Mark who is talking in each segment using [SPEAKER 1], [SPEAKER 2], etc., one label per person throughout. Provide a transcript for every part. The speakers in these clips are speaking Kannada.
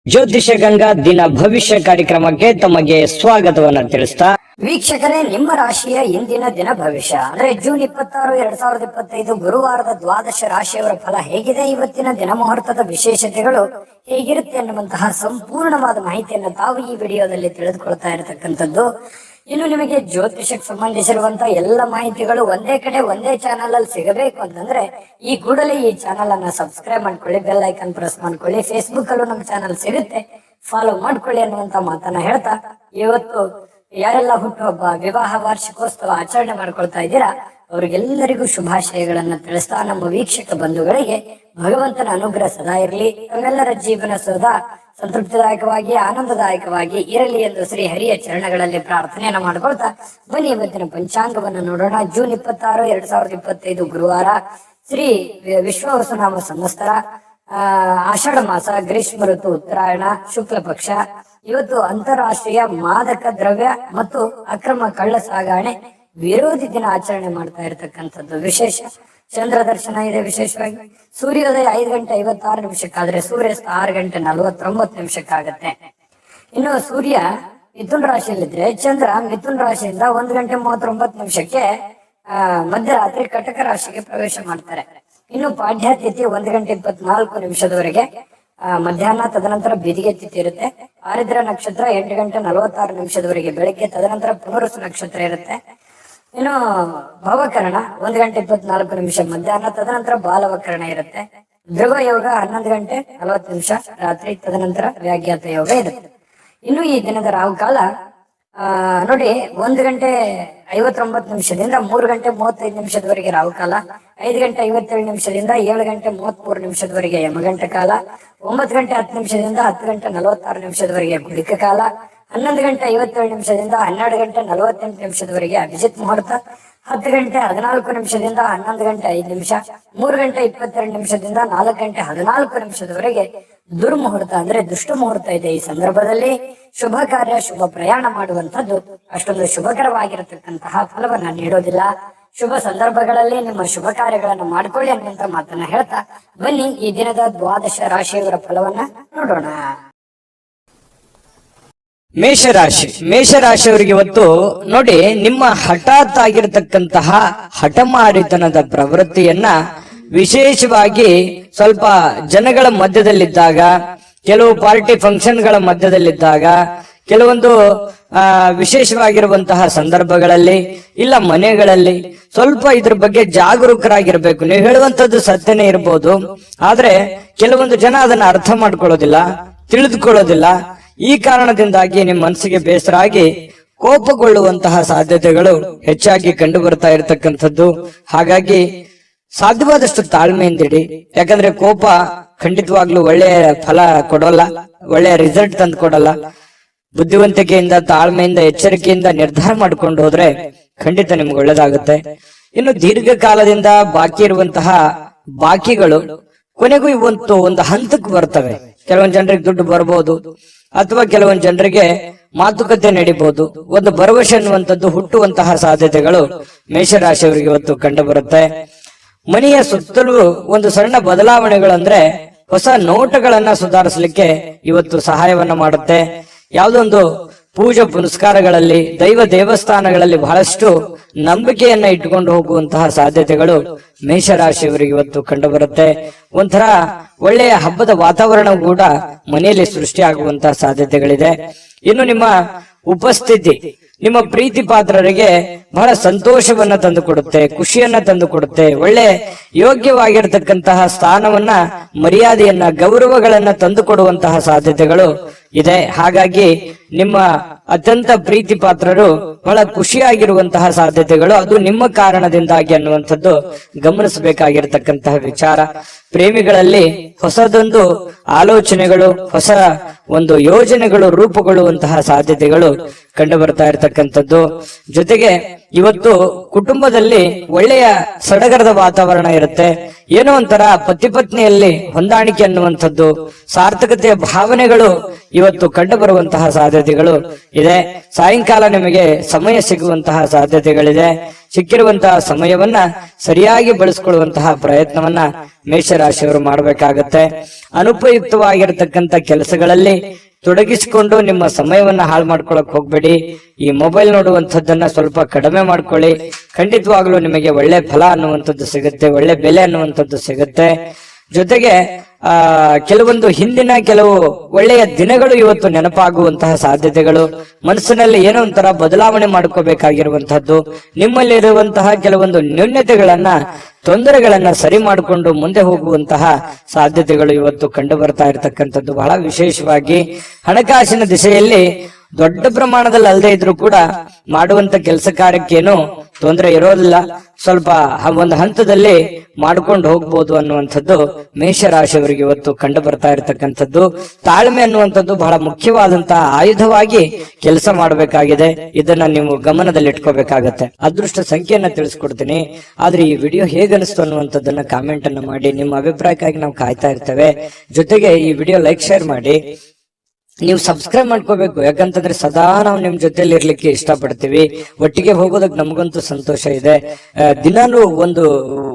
[SPEAKER 1] ಜ್ಯೋತಿಷ ಗಂಗಾ ದಿನ ಭವಿಷ್ಯ ಕಾರ್ಯಕ್ರಮಕ್ಕೆ ತಮಗೆ ಸ್ವಾಗತವನ್ನ ತಿಳಿಸ್ತಾ
[SPEAKER 2] ವೀಕ್ಷಕರೇ, ನಿಮ್ಮ ರಾಶಿಯ ಇಂದಿನ ದಿನ ಭವಿಷ್ಯ ಅಂದ್ರೆ ಜೂನ್ 26, 2025 ಗುರುವಾರದ ದ್ವಾದಶ ರಾಶಿಯವರ ಫಲ ಹೇಗಿದೆ, ಇವತ್ತಿನ ದಿನ ಮುಹೂರ್ತದ ವಿಶೇಷತೆಗಳು ಹೇಗಿರುತ್ತೆ ಅನ್ನುವಂತಹ ಸಂಪೂರ್ಣವಾದ ಮಾಹಿತಿಯನ್ನು ತಾವು ಈ ವಿಡಿಯೋದಲ್ಲಿ ತಿಳಿದುಕೊಳ್ತಾ ಇರತಕ್ಕಂಥದ್ದು. ಇನ್ನು ನಿಮಗೆ ಜ್ಯೋತಿಷಕ್ಕೆ ಸಂಬಂಧಿಸಿರುವಂತಹ ಎಲ್ಲ ಮಾಹಿತಿಗಳು ಒಂದೇ ಕಡೆ ಒಂದೇ ಚಾನಲ್ ಅಲ್ಲಿ ಸಿಗಬೇಕು ಅಂತಂದ್ರೆ ಈ ಕೂಡಲೇ ಈ ಚಾನಲ್ ಅನ್ನ ಸಬ್ಸ್ಕ್ರೈಬ್ ಮಾಡ್ಕೊಳ್ಳಿ, ಬೆಲ್ ಐಕನ್ ಪ್ರೆಸ್ ಮಾಡ್ಕೊಳ್ಳಿ. ಫೇಸ್ಬುಕ್ ಅಲ್ಲೂ ನಮ್ಮ ಚಾನಲ್ ಸಿಗುತ್ತೆ, ಫಾಲೋ ಮಾಡ್ಕೊಳ್ಳಿ ಅನ್ನುವಂತ ಮಾತನ್ನ ಹೇಳ್ತಾ, ಇವತ್ತು ಯಾರೆಲ್ಲ ಹುಟ್ಟುಹಬ್ಬ, ವಿವಾಹ ವಾರ್ಷಿಕೋತ್ಸವ ಆಚರಣೆ ಮಾಡ್ಕೊಳ್ತಾ ಇದ್ದೀರಾ ಅವ್ರಿಗೆಲ್ಲರಿಗೂ ಶುಭಾಶಯಗಳನ್ನ ತಿಳಿಸ್ತಾ, ನಮ್ಮ ವೀಕ್ಷಕ ಬಂಧುಗಳಿಗೆ ಭಗವಂತನ ಅನುಗ್ರಹ ಸದಾ ಇರಲಿ, ತಮ್ಮೆಲ್ಲರ ಜೀವನ ಸದಾ ಸಂತೃಪ್ತಿದಾಯಕವಾಗಿ ಆನಂದದಾಯಕವಾಗಿ ಇರಲಿ ಎಂದು ಶ್ರೀ ಹರಿಯ ಚರಣಗಳಲ್ಲಿ ಪ್ರಾರ್ಥನೆಯನ್ನ ಮಾಡ್ಕೊಳ್ತಾ ಬನ್ನಿ ಇವತ್ತಿನ ಪಂಚಾಂಗವನ್ನು ನೋಡೋಣ. ಜೂನ್ 26, 2025 ಗುರುವಾರ, ಶ್ರೀ ವಿಶ್ವವಸುನಾಮ ಸಂವತ್ಸರ, ಆಷಾಢ ಮಾಸ, ಗ್ರೀಷ್ಮ ಋತು, ಉತ್ತರಾಯಣ, ಶುಕ್ಲ ಪಕ್ಷ. ಇವತ್ತು ಅಂತಾರಾಷ್ಟ್ರೀಯ ಮಾದಕ ದ್ರವ್ಯ ಮತ್ತು ಅಕ್ರಮ ಕಳ್ಳ ಸಾಗಾಣೆ ವಿರೋಧಿ ದಿನ ಆಚರಣೆ ಮಾಡ್ತಾ ಇರತಕ್ಕಂಥದ್ದು ವಿಶೇಷ. ಚಂದ್ರ ದರ್ಶನ ಇದೆ ವಿಶೇಷವಾಗಿ. ಸೂರ್ಯೋದಯ 5:56 ಸೂರ್ಯಾಸ್ತ 6:49 ಇನ್ನು ಸೂರ್ಯ ಮಿಥುನ್ ರಾಶಿಯಲ್ಲಿದ್ರೆ ಚಂದ್ರ ಮಿಥುನ್ ರಾಶಿಯಿಂದ 1:39 ಮಧ್ಯರಾತ್ರಿ ಕಟಕ ರಾಶಿಗೆ ಪ್ರವೇಶ ಮಾಡ್ತಾರೆ. ಇನ್ನು ಪಾಡ್ಯತಿಥಿ 1:24 ಮಧ್ಯಾಹ್ನ, ತದನಂತರ ಬಿದಿಗೆ ತಿಥಿ ಇರುತ್ತೆ. ಆರಿದ್ರ ನಕ್ಷತ್ರ 8:46 ಬೆಳಗ್ಗೆ, ತದನಂತರ ಪುನರುಸು ನಕ್ಷತ್ರ ಇರುತ್ತೆ. ಇನ್ನು ಭವಕರಣ 1:24 ಮಧ್ಯಾಹ್ನ, ತದನಂತರ ಬಾಲವಕರಣ ಇರುತ್ತೆ. ಧ್ರುವ ಯೋಗ 11:40 ರಾತ್ರಿ, ತದನಂತರ ವ್ಯಾಘಾತ ಯೋಗ ಇರುತ್ತೆ. ಇನ್ನು ಈ ದಿನದ ರಾಹುಕಾಲ ನೋಡಿ 1:59 3:35 ರಾಹುಕಾಲ, 5:57 7:33 ಯಮಗಂಟ ಕಾಲ, 9:10 10:46 ಗುಳಿಕ ಕಾಲ, 11:57 12:48 ಅಭಿಜಿತ್ ಮುಹೂರ್ತ, 10:14 11:05 3:22 4:14 ದುರ್ಮುಹೂರ್ತ ಅಂದ್ರೆ ದುಷ್ಟ ಮುಹೂರ್ತ ಇದೆ. ಈ ಸಂದರ್ಭದಲ್ಲಿ ಶುಭ ಕಾರ್ಯ, ಶುಭ ಪ್ರಯಾಣ ಮಾಡುವಂತದ್ದು ಅಷ್ಟೊಂದು ಶುಭಕರವಾಗಿರತಕ್ಕಂತಹ ಫಲವನ್ನ ನೀಡೋದಿಲ್ಲ. ಶುಭ ಸಂದರ್ಭಗಳಲ್ಲಿ ನಿಮ್ಮ ಶುಭ ಕಾರ್ಯಗಳನ್ನು ಮಾಡ್ಕೊಳ್ಳಿ ಅನ್ನುವಂತ ಮಾತನ್ನ ಹೇಳ್ತಾ ಬನ್ನಿ ಈ ದಿನದ ದ್ವಾದಶ ರಾಶಿಯವರ ಫಲವನ್ನ ನೋಡೋಣ.
[SPEAKER 1] ಮೇಷರಾಶಿಯವರಿಗೆ ಇವತ್ತು ನೋಡಿ, ನಿಮ್ಮ ಹಠಾತ್ ಆಗಿರತಕ್ಕಂತಹ ಹಠಮಾರಿತನದ ಪ್ರವೃತ್ತಿಯನ್ನ ವಿಶೇಷವಾಗಿ ಸ್ವಲ್ಪ ಜನಗಳ ಮಧ್ಯದಲ್ಲಿದ್ದಾಗ, ಕೆಲವು ಪಾರ್ಟಿ ಫಂಕ್ಷನ್ಗಳ ಮಧ್ಯದಲ್ಲಿದ್ದಾಗ, ಕೆಲವೊಂದು ವಿಶೇಷವಾಗಿರುವಂತಹ ಸಂದರ್ಭಗಳಲ್ಲಿ, ಇಲ್ಲ ಮನೆಗಳಲ್ಲಿ ಸ್ವಲ್ಪ ಇದ್ರ ಬಗ್ಗೆ ಜಾಗರೂಕರಾಗಿರ್ಬೇಕು. ನೀವು ಹೇಳುವಂತದ್ದು ಸತ್ಯನೇ ಇರ್ಬೋದು, ಆದ್ರೆ ಕೆಲವೊಂದು ಜನ ಅದನ್ನ ಅರ್ಥ ಮಾಡ್ಕೊಳ್ಳೋದಿಲ್ಲ, ತಿಳಿದುಕೊಳ್ಳೋದಿಲ್ಲ. ಈ ಕಾರಣದಿಂದಾಗಿ ನಿಮ್ಮ ಮನಸ್ಸಿಗೆ ಬೇಸರ ಆಗಿ ಕೋಪಗೊಳ್ಳುವಂತಹ ಸಾಧ್ಯತೆಗಳು ಹೆಚ್ಚಾಗಿ ಕಂಡು ಬರ್ತಾ ಇರತಕ್ಕಂಥದ್ದು. ಹಾಗಾಗಿ ಸಾಧ್ಯವಾದಷ್ಟು ತಾಳ್ಮೆಯಿಂದಿಡಿ. ಯಾಕಂದ್ರೆ ಕೋಪ ಖಂಡಿತವಾಗ್ಲೂ ಒಳ್ಳೆಯ ಫಲ ಕೊಡೋಲ್ಲ, ಒಳ್ಳೆಯ ರಿಸಲ್ಟ್ ತಂದು ಕೊಡಲ್ಲ. ಬುದ್ಧಿವಂತಿಕೆಯಿಂದ, ತಾಳ್ಮೆಯಿಂದ, ಎಚ್ಚರಿಕೆಯಿಂದ ನಿರ್ಧಾರ ಮಾಡ್ಕೊಂಡು ಹೋದ್ರೆ ಖಂಡಿತ ನಿಮ್ಗೆ ಒಳ್ಳೇದಾಗುತ್ತೆ. ಇನ್ನು ದೀರ್ಘಕಾಲದಿಂದ ಬಾಕಿ ಇರುವಂತಹ ಬಾಕಿಗಳು ಕೊನೆಗೂ ಇವತ್ತು ಒಂದು ಹಂತಕ್ಕೆ ಬರ್ತವೆ. ಕೆಲವೊಂದು ಜನರಿಗೆ ದುಡ್ಡು ಬರ್ಬೋದು, ಅಥವಾ ಕೆಲವೊಂದು ಜನರಿಗೆ ಮಾತುಕತೆ ನಡೀಬಹುದು. ಒಂದು ಭರವಸೆ ಅನ್ನುವಂಥದ್ದು ಹುಟ್ಟುವಂತಹ ಸಾಧ್ಯತೆಗಳು ಮೇಷರಾಶಿಯವರಿಗೆ ಇವತ್ತು ಕಂಡು ಬರುತ್ತೆ. ಮನೆಯ ಸುತ್ತಲೂ ಒಂದು ಸಣ್ಣ ಬದಲಾವಣೆಗಳಂದ್ರೆ ಹೊಸ ನೋಟಗಳನ್ನ ಸುಧಾರಿಸಲಿಕ್ಕೆ ಇವತ್ತು ಸಹಾಯವನ್ನ ಮಾಡುತ್ತೆ. ಯಾವುದೊಂದು ಪೂಜೆ ಪುನಸ್ಕಾರಗಳಲ್ಲಿ, ದೈವ ದೇವಸ್ಥಾನಗಳಲ್ಲಿ ಬಹಳಷ್ಟು ನಂಬಿಕೆಯನ್ನ ಇಟ್ಟುಕೊಂಡು ಹೋಗುವಂತಹ ಸಾಧ್ಯತೆಗಳು ಮೇಷರಾಶಿಯವರಿಗೆ ಇವತ್ತು ಕಂಡು ಬರುತ್ತೆ. ಒಂಥರ ಒಳ್ಳೆಯ ಹಬ್ಬದ ವಾತಾವರಣ ಕೂಡ ಮನೆಯಲ್ಲಿ ಸೃಷ್ಟಿಯಾಗುವಂತಹ ಸಾಧ್ಯತೆಗಳಿದೆ. ಇನ್ನು ನಿಮ್ಮ ಉಪಸ್ಥಿತಿ ನಿಮ್ಮ ಪ್ರೀತಿ ಪಾತ್ರರಿಗೆ ಬಹಳ ಸಂತೋಷವನ್ನ ತಂದು ಕೊಡುತ್ತೆ, ಖುಷಿಯನ್ನ ತಂದು ಕೊಡುತ್ತೆ. ಒಳ್ಳೆ ಯೋಗ್ಯವಾಗಿರತಕ್ಕಂತಹ ಸ್ಥಾನವನ್ನ, ಮರ್ಯಾದೆಯನ್ನ, ಗೌರವಗಳನ್ನ ತಂದು ಕೊಡುವಂತಹ ಸಾಧ್ಯತೆಗಳು ಇದೆ. ಹಾಗಾಗಿ ನಿಮ್ಮ ಅತ್ಯಂತ ಪ್ರೀತಿ ಪಾತ್ರರು ಬಹಳ ಖುಷಿಯಾಗಿರುವಂತಹ ಸಾಧ್ಯತೆಗಳು ಅದು ನಿಮ್ಮ ಕಾರಣದಿಂದಾಗಿ ಅನ್ನುವಂಥದ್ದು ಗಮನಿಸಬೇಕಾಗಿರತಕ್ಕಂತಹ ವಿಚಾರ. ಪ್ರೇಮಿಗಳಲ್ಲಿ ಹೊಸದೊಂದು ಆಲೋಚನೆಗಳು, ಹೊಸ ಒಂದು ಯೋಜನೆಗಳು ರೂಪುಗೊಳ್ಳುವಂತಹ ಸಾಧ್ಯತೆಗಳು ಕಂಡು ಬರ್ತಾ ಇರತಕ್ಕಂಥದ್ದು. ಜೊತೆಗೆ ಇವತ್ತು ಕುಟುಂಬದಲ್ಲಿ ಒಳ್ಳೆಯ ಸಡಗರದ ವಾತಾವರಣ ಇರುತ್ತೆ. ಏನೋ ಒಂಥರ ಪತಿ ಪತ್ನಿಯಲ್ಲಿ ಹೊಂದಾಣಿಕೆ ಅನ್ನುವಂಥದ್ದು, ಸಾರ್ಥಕತೆಯ ಭಾವನೆಗಳು ಇವತ್ತು ಕಂಡು ಬರುವಂತಹ ಸಾಧ್ಯತೆಗಳು ಇದೆ. ಸಾಯಂಕಾಲ ನಿಮಗೆ ಸಮಯ ಸಿಗುವಂತಹ ಸಾಧ್ಯತೆಗಳಿದೆ. ಸಿಕ್ಕಿರುವಂತಹ ಸಮಯವನ್ನ ಸರಿಯಾಗಿ ಬಳಸ್ಕೊಳ್ಳುವಂತಹ ಪ್ರಯತ್ನವನ್ನ ಮೇಷರಾಶಿಯವರು ಮಾಡಬೇಕಾಗತ್ತೆ. ಅನುಪಯುಕ್ತವಾಗಿರತಕ್ಕಂತ ಕೆಲಸಗಳಲ್ಲಿ ತೊಡಗಿಸಿಕೊಂಡು ನಿಮ್ಮ ಸಮಯವನ್ನ ಹಾಳು ಮಾಡ್ಕೊಳಕ್ ಹೋಗ್ಬೇಡಿ. ಈ ಮೊಬೈಲ್ ನೋಡುವಂಥದ್ದನ್ನ ಸ್ವಲ್ಪ ಕಡಿಮೆ ಮಾಡ್ಕೊಳ್ಳಿ. ಖಂಡಿತವಾಗ್ಲೂ ನಿಮಗೆ ಒಳ್ಳೆ ಫಲ ಅನ್ನುವಂಥದ್ದು ಸಿಗುತ್ತೆ, ಒಳ್ಳೆ ಬೆಲೆ ಅನ್ನುವಂಥದ್ದು ಸಿಗುತ್ತೆ. ಜೊತೆಗೆ ಕೆಲವೊಂದು ಹಿಂದಿನ ಕೆಲವು ಒಳ್ಳೆಯ ದಿನಗಳು ಇವತ್ತು ನೆನಪಾಗುವಂತಹ ಸಾಧ್ಯತೆಗಳು, ಮನಸ್ಸಿನಲ್ಲಿ ಏನೋ ಒಂಥರ ಬದಲಾವಣೆ ಮಾಡ್ಕೋಬೇಕಾಗಿರುವಂತಹದ್ದು, ನಿಮ್ಮಲ್ಲಿರುವಂತಹ ಕೆಲವೊಂದು ನ್ಯೂನ್ಯತೆಗಳನ್ನ ತೊಂದರೆಗಳನ್ನ ಸರಿ ಮಾಡಿಕೊಂಡು ಮುಂದೆ ಹೋಗುವಂತಹ ಸಾಧ್ಯತೆಗಳು ಇವತ್ತು ಕಂಡು ಬರ್ತಾ ಇರತಕ್ಕಂಥದ್ದು. ಬಹಳ ವಿಶೇಷವಾಗಿ ಹಣಕಾಸಿನ ದಿಶೆಯಲ್ಲಿ ದೊಡ್ಡ ಪ್ರಮಾಣದಲ್ಲಿ ಅಲ್ಲದೆ ಇದ್ರೂ ಕೂಡ ಮಾಡುವಂತ ಕೆಲಸ ಕಾರ್ಯಕ್ಕೇನು ತೊಂದರೆ ಇರೋದಿಲ್ಲ. ಸ್ವಲ್ಪ ಒಂದು ಹಂತದಲ್ಲಿ ಮಾಡ್ಕೊಂಡು ಹೋಗ್ಬೋದು ಅನ್ನುವಂಥದ್ದು ಮೇಷರಾಶಿಯವರಿಗೆ ಇವತ್ತು ಕಂಡು ಬರ್ತಾ ಇರತಕ್ಕಂಥದ್ದು. ತಾಳ್ಮೆ ಅನ್ನುವಂಥದ್ದು ಬಹಳ ಮುಖ್ಯವಾದಂತಹ ಆಯುಧವಾಗಿ ಕೆಲಸ ಮಾಡಬೇಕಾಗಿದೆ. ಇದನ್ನ ನೀವು ಗಮನದಲ್ಲಿ ಇಟ್ಕೋಬೇಕಾಗತ್ತೆ. ಅದೃಷ್ಟ ಸಂಖ್ಯೆಯನ್ನ ತಿಳಿಸ್ಕೊಡ್ತೀನಿ, ಆದ್ರೆ ಈ ವಿಡಿಯೋ ಹೇಗನಿಸ್ತು ಅನ್ನುವಂಥದ್ದನ್ನ ಕಾಮೆಂಟ್ ಅನ್ನ ಮಾಡಿ. ನಿಮ್ಮ ಅಭಿಪ್ರಾಯಕ್ಕಾಗಿ ನಾವು ಕಾಯ್ತಾ ಇರ್ತೇವೆ. ಜೊತೆಗೆ ಈ ವಿಡಿಯೋ ಲೈಕ್ ಶೇರ್ ಮಾಡಿ. ನೀವು ಸಬ್ಸ್ಕ್ರೈಬ್ ಮಾಡ್ಕೋಬೇಕು, ಯಾಕಂತಂದ್ರೆ ಸದಾ ನಾವು ನಿಮ್ ಜೊತೆಲಿ ಇರ್ಲಿಕ್ಕೆ ಇಷ್ಟಪಡ್ತೀವಿ. ಒಟ್ಟಿಗೆ ಹೋಗೋದಕ್ಕೆ ನಮಗಂತೂ ಸಂತೋಷ ಇದೆ. ದಿನಾನು ಒಂದು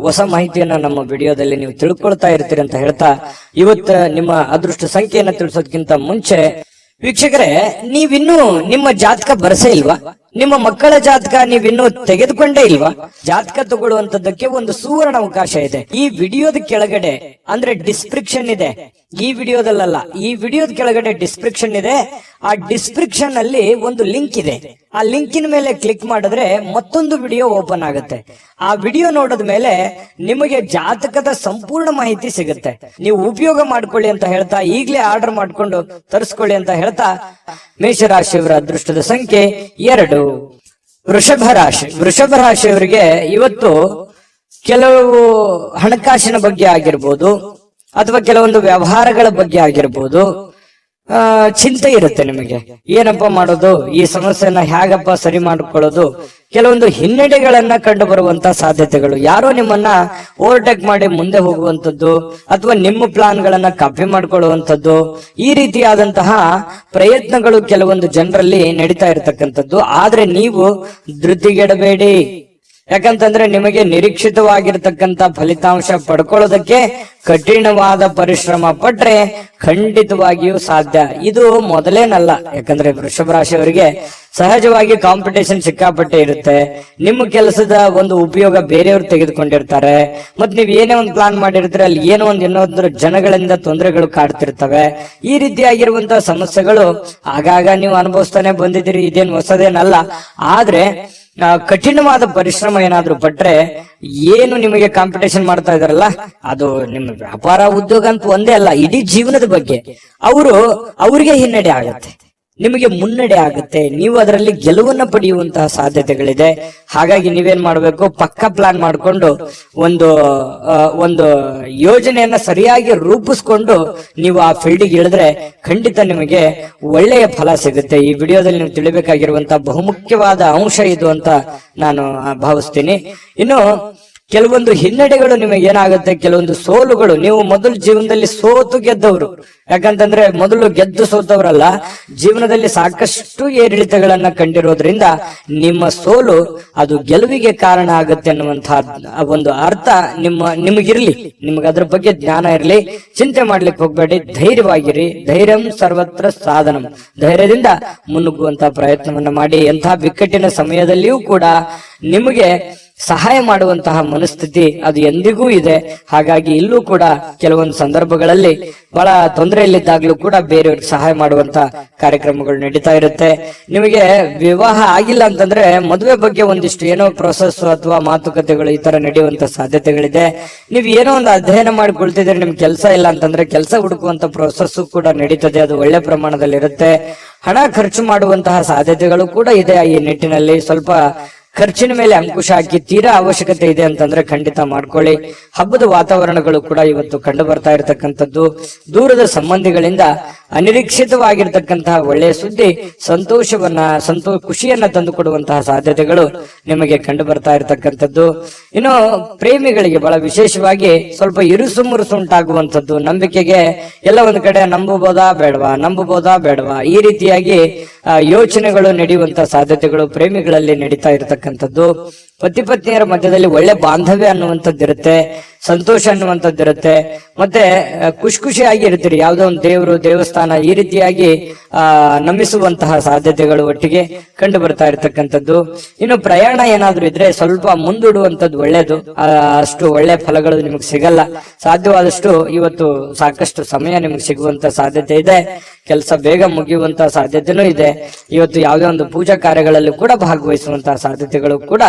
[SPEAKER 1] ಹೊಸ ಮಾಹಿತಿಯನ್ನ ನಮ್ಮ ವಿಡಿಯೋದಲ್ಲಿ ನೀವು ತಿಳ್ಕೊಳ್ತಾ ಇರ್ತೀರಿ ಅಂತ ಹೇಳ್ತಾ, ಇವತ್ತು ನಿಮ್ಮ ಅದೃಷ್ಟ ಸಂಖ್ಯೆಯನ್ನ ತಿಳಿಸೋದಕ್ಕಿಂತ ಮುಂಚೆ ವೀಕ್ಷಕರೇ, ನೀವಿನ್ನೂ ನಿಮ್ಮ ಜಾತಕ ಬರಸೇ ಇಲ್ವಾ? ನಿಮ್ಮ ಮಕ್ಕಳ ಜಾತಕ ನೀವಿನ್ನೂ ತೆಗೆದುಕೊಂಡೇ ಇಲ್ವಾ? ಜಾತಕ ತಗೊಳ್ಳುವಂತದ್ದಕ್ಕೆ ಒಂದು ಸುವರ್ಣ ಅವಕಾಶ ಇದೆ. ಈ ವಿಡಿಯೋದ ಕೆಳಗಡೆ ಅಂದ್ರೆ ಡಿಸ್ಕ್ರಿಪ್ಷನ್ ಇದೆ. ಈ ವಿಡಿಯೋದಲ್ಲ, ಈ ವಿಡಿಯೋದ ಕೆಳಗಡೆ ಡಿಸ್ಕ್ರಿಪ್ಷನ್ ಇದೆ. ಆ ಡಿಸ್ಕ್ರಿಪ್ಷನ್ ಅಲ್ಲಿ ಒಂದು ಲಿಂಕ್ ಇದೆ. ಆ ಲಿಂಕಿನ ಮೇಲೆ ಕ್ಲಿಕ್ ಮಾಡಿದ್ರೆ ಮತ್ತೊಂದು ವಿಡಿಯೋ ಓಪನ್ ಆಗುತ್ತೆ. ಆ ವಿಡಿಯೋ ನೋಡಿದ ಮೇಲೆ ನಿಮಗೆ ಜಾತಕದ ಸಂಪೂರ್ಣ ಮಾಹಿತಿ ಸಿಗುತ್ತೆ. ನೀವು ಉಪಯೋಗ ಮಾಡ್ಕೊಳ್ಳಿ ಅಂತ ಹೇಳ್ತಾ, ಈಗಲೇ ಆರ್ಡರ್ ಮಾಡ್ಕೊಂಡು ತರಿಸ್ಕೊಳ್ಳಿ ಅಂತ ಹೇಳ್ತಾ, ಮೇಷರಾಶಿಯವರ ಅದೃಷ್ಟದ ಸಂಖ್ಯೆ 2. ವೃಷಭ ರಾಶಿ. ವೃಷಭ ರಾಶಿಯವರಿಗೆ ಇವತ್ತು ಕೆಲವು ಹಣಕಾಸಿನ ಬಗ್ಗೆ ಆಗಿರ್ಬೋದು ಅಥವಾ ಕೆಲವೊಂದು ವ್ಯವಹಾರಗಳ ಬಗ್ಗೆ ಆಗಿರ್ಬೋದು ಚಿಂತೆ ಇರುತ್ತೆ ನಿಮಗೆ. ಏನಪ್ಪ ಮಾಡೋದು, ಈ ಸಮಸ್ಯೆನ ಹೇಗಪ್ಪ ಸರಿ ಮಾಡಿಕೊಳ್ಳೋದು, ಕೆಲವೊಂದು ಹಿನ್ನಡೆಗಳನ್ನ ಕಂಡು ಬರುವಂತ ಸಾಧ್ಯತೆಗಳು, ಯಾರೋ ನಿಮ್ಮನ್ನ ಓವರ್ಟೇಕ್ ಮಾಡಿ ಮುಂದೆ ಹೋಗುವಂತದ್ದು ಅಥವಾ ನಿಮ್ಮ ಪ್ಲಾನ್ ಗಳನ್ನ ಕಾಪಿ ಮಾಡ್ಕೊಳ್ಳುವಂಥದ್ದು, ಈ ರೀತಿಯಾದಂತಹ ಪ್ರಯತ್ನಗಳು ಕೆಲವೊಂದು ಜನರಲ್ಲಿ ನಡೀತಾ ಇರತಕ್ಕಂಥದ್ದು. ಆದ್ರೆ ನೀವು ಧೃತಿಗೆಡಬೇಡಿ. ಯಾಕಂತಂದ್ರೆ ನಿಮಗೆ ನಿರೀಕ್ಷಿತವಾಗಿರ್ತಕ್ಕಂಥ ಫಲಿತಾಂಶ ಪಡ್ಕೊಳ್ಳೋದಕ್ಕೆ ಕಠಿಣವಾದ ಪರಿಶ್ರಮ ಪಟ್ರೆ ಖಂಡಿತವಾಗಿಯೂ ಸಾಧ್ಯ. ಇದು ಮೊದಲೇನಲ್ಲ, ಯಾಕಂದ್ರೆ ವೃಷಭ ರಾಶಿಯವರಿಗೆ ಸಹಜವಾಗಿ ಕಾಂಪಿಟೇಷನ್ ಸಿಕ್ಕಾಪಟ್ಟೆ ಇರುತ್ತೆ. ನಿಮ್ಮ ಕೆಲಸದ ಒಂದು ಉಪಯೋಗ ಬೇರೆಯವರು ತೆಗೆದುಕೊಂಡಿರ್ತಾರೆ. ಮತ್ ನೀವ್ ಏನೇ ಒಂದು ಪ್ಲಾನ್ ಮಾಡಿರ್ತೀರ, ಅಲ್ಲಿ ಏನೋ ಒಂದು ಇನ್ನೊಂದು ಜನಗಳಿಂದ ತೊಂದರೆಗಳು ಕಾಡ್ತಿರ್ತವೆ. ಈ ರೀತಿಯಾಗಿರುವಂತಹ ಸಮಸ್ಯೆಗಳು ಆಗಾಗ ನೀವು ಅನುಭವಿಸ್ತಾನೆ ಬಂದಿದ್ದೀರಿ, ಇದೇನು ಹೊಸದೇನಲ್ಲ. ಆದ್ರೆ ಕಠಿಣವಾದ ಪರಿಶ್ರಮ ಏನಾದ್ರೂ ಪಟ್ರೆ, ಏನು ನಿಮಗೆ ಕಾಂಪಿಟೇಷನ್ ಮಾಡ್ತಾ ಇದಾರಲ್ಲ, ಅದು ನಿಮ್ಮ ವ್ಯಾಪಾರ ಉದ್ಯೋಗ ಅಂತ ಒಂದೇ ಅಲ್ಲ, ಇಡೀ ಜೀವನದ ಬಗ್ಗೆ ಅವ್ರಿಗೆ ಹಿನ್ನಡೆ ಆಗತ್ತೆ, ನಿಮಗೆ ಮುನ್ನಡೆ ಆಗುತ್ತೆ. ನೀವು ಅದರಲ್ಲಿ ಗೆಲುವನ್ನ ಪಡೆಯುವಂತಹ ಸಾಧ್ಯತೆಗಳಿದೆ. ಹಾಗಾಗಿ ನೀವೇನ್ ಮಾಡ್ಬೇಕು, ಪಕ್ಕ ಪ್ಲಾನ್ ಮಾಡ್ಕೊಂಡು ಒಂದು ಯೋಜನೆಯನ್ನ ಸರಿಯಾಗಿ ರೂಪಿಸ್ಕೊಂಡು ನೀವು ಆ ಫೀಲ್ಡಿಗೆ ಇಳಿದ್ರೆ ಖಂಡಿತ ನಿಮಗೆ ಒಳ್ಳೆಯ ಫಲ ಸಿಗುತ್ತೆ. ಈ ವಿಡಿಯೋದಲ್ಲಿ ನೀವು ತಿಳಿಬೇಕಾಗಿರುವಂತಹ ಬಹುಮುಖ್ಯವಾದ ಅಂಶ ಇದು ಅಂತ ನಾನು ಭಾವಿಸ್ತೀನಿ. ಇನ್ನು ಕೆಲವೊಂದು ಹಿನ್ನಡೆಗಳು ನಿಮಗೆ ಏನಾಗುತ್ತೆ, ಕೆಲವೊಂದು ಸೋಲುಗಳು, ನೀವು ಮೊದಲು ಜೀವನದಲ್ಲಿ ಸೋತು ಗೆದ್ದವರು. ಯಾಕಂತಂದ್ರೆ ಮೊದಲು ಗೆದ್ದು ಸೋತವರಲ್ಲ, ಜೀವನದಲ್ಲಿ ಸಾಕಷ್ಟು ಏರಿಳಿತಗಳನ್ನ ಕಂಡಿರೋದ್ರಿಂದ ನಿಮ್ಮ ಸೋಲು ಅದು ಗೆಲುವಿಗೆ ಕಾರಣ ಆಗುತ್ತೆ ಅನ್ನುವಂತಹ ಒಂದು ಅರ್ಥ ನಿಮಗಿರ್ಲಿ, ನಿಮ್ಗೆ ಅದ್ರ ಬಗ್ಗೆ ಜ್ಞಾನ ಇರ್ಲಿ. ಚಿಂತೆ ಮಾಡ್ಲಿಕ್ಕೆ ಹೋಗ್ಬೇಡಿ, ಧೈರ್ಯವಾಗಿರಿ. ಧೈರ್ಯಂ ಸರ್ವತ್ರ ಸಾಧನಂ. ಧೈರ್ಯದಿಂದ ಮುನ್ನುಗ್ಗುವಂತಹ ಪ್ರಯತ್ನವನ್ನ ಮಾಡಿ. ಎಂತಹ ಬಿಕ್ಕಟ್ಟಿನ ಸಮಯದಲ್ಲಿಯೂ ಕೂಡ ನಿಮಗೆ ಸಹಾಯ ಮಾಡುವಂತಹ ಮನಸ್ಥಿತಿ ಅದು ಎಂದಿಗೂ ಇದೆ. ಹಾಗಾಗಿ ಇಲ್ಲೂ ಕೂಡ ಕೆಲವೊಂದು ಸಂದರ್ಭಗಳಲ್ಲಿ ಬಹಳ ತೊಂದರೆಯಲ್ಲಿದ್ದಾಗ್ಲೂ ಕೂಡ ಬೇರೆಯವ್ರಿಗೆ ಸಹಾಯ ಮಾಡುವಂತ ಕಾರ್ಯಕ್ರಮಗಳು ನಡೀತಾ ಇರುತ್ತೆ. ನಿಮಗೆ ವಿವಾಹ ಆಗಿಲ್ಲ ಅಂತಂದ್ರೆ ಮದುವೆ ಬಗ್ಗೆ ಒಂದಿಷ್ಟು ಏನೋ ಪ್ರೊಸೆಸ್ ಅಥವಾ ಮಾತುಕತೆಗಳು ಈ ತರ ನಡೆಯುವಂತ ಸಾಧ್ಯತೆಗಳಿದೆ. ನೀವು ಏನೋ ಒಂದು ಅಧ್ಯಯನ ಮಾಡಿಕೊಳ್ತಿದ್ರೆ, ನಿಮ್ಗೆ ಕೆಲಸ ಇಲ್ಲ ಅಂತಂದ್ರೆ ಕೆಲಸ ಹುಡುಕುವಂತ ಪ್ರೊಸೆಸ್ ಕೂಡ ನಡೀತದೆ. ಅದು ಒಳ್ಳೆ ಪ್ರಮಾಣದಲ್ಲಿ ಇರುತ್ತೆ. ಹಣ ಖರ್ಚು ಮಾಡುವಂತಹ ಸಾಧ್ಯತೆಗಳು ಕೂಡ ಇದೆ. ಈ ನಿಟ್ಟಿನಲ್ಲಿ ಸ್ವಲ್ಪ ಖರ್ಚಿನ ಮೇಲೆ ಅಂಕುಶ ಹಾಕಿ ತೀರಾ ಅವಶ್ಯಕತೆ ಇದೆ ಅಂತಂದ್ರೆ ಖಂಡಿತ ಮಾಡ್ಕೊಳ್ಳಿ. ಹಬ್ಬದ ವಾತಾವರಣಗಳು ಕೂಡ ಇವತ್ತು ಕಂಡು ಬರ್ತಾ ಇರತಕ್ಕಂಥದ್ದು. ದೂರದ ಸಂಬಂಧಿಗಳಿಂದ ಅನಿರೀಕ್ಷಿತವಾಗಿರ್ತಕ್ಕಂತಹ ಒಳ್ಳೆಯ ಸುದ್ದಿ ಸಂತೋಷವನ್ನ ಖುಷಿಯನ್ನ ತಂದು ಕೊಡುವಂತಹ ಸಾಧ್ಯತೆಗಳು ನಿಮಗೆ ಕಂಡು ಬರ್ತಾ ಇರತಕ್ಕಂಥದ್ದು. ಇನ್ನು ಪ್ರೇಮಿಗಳಿಗೆ ಬಹಳ ವಿಶೇಷವಾಗಿ ಸ್ವಲ್ಪ ಇರುಸು ಮುರುಸು ಉಂಟಾಗುವಂಥದ್ದು, ನಂಬಿಕೆಗೆ ಎಲ್ಲ ಒಂದು ಕಡೆ ನಂಬಬಹುದಾ ಬೇಡವಾ ಈ ರೀತಿಯಾಗಿ ಯೋಚನೆಗಳು ನಡೆಯುವಂತಹ ಸಾಧ್ಯತೆಗಳು ಪ್ರೇಮಿಗಳಲ್ಲಿ ನಡೀತಾ ಇರತಕ್ಕಂಥದ್ದು. ಪತಿ ಪತ್ನಿಯರ ಮಧ್ಯದಲ್ಲಿ ಒಳ್ಳೆ ಬಾಂಧವ್ಯ ಅನ್ನುವಂಥದ್ದು ಇರುತ್ತೆ, ಸಂತೋಷ ಅನ್ನುವಂಥದ್ದು ಇರುತ್ತೆ, ಮತ್ತೆ ಖುಷಿಯಾಗಿ ಇರ್ತೀರಿ. ಯಾವುದೋ ಒಂದು ದೇವಸ್ಥಾನ ಈ ರೀತಿಯಾಗಿ ನಂಬಿಸುವಂತಹ ಸಾಧ್ಯತೆಗಳು ಒಟ್ಟಿಗೆ ಕಂಡು ಬರ್ತಾ ಇರತಕ್ಕಂಥದ್ದು. ಇನ್ನು ಪ್ರಯಾಣ ಏನಾದ್ರೂ ಇದ್ರೆ ಸ್ವಲ್ಪ ಮುಂದೂಡುವಂಥದ್ದು ಒಳ್ಳೇದು. ಅಷ್ಟು ಒಳ್ಳೆ ಫಲಗಳು ನಿಮಗೆ ಸಿಗಲ್ಲ. ಸಾಧ್ಯವಾದಷ್ಟು ಇವತ್ತು ಸಾಕಷ್ಟು ಸಮಯ ನಿಮಗೆ ಸಿಗುವಂತ ಸಾಧ್ಯತೆ ಇದೆ. ಕೆಲಸ ಬೇಗ ಮುಗಿಯುವಂತಹ ಸಾಧ್ಯತೆನೂ ಇದೆ. ಇವತ್ತು ಯಾವುದೇ ಒಂದು ಪೂಜಾ ಕಾರ್ಯಗಳಲ್ಲಿ ಕೂಡ ಭಾಗವಹಿಸುವಂತಹ ಸಾಧ್ಯತೆಗಳು ಕೂಡ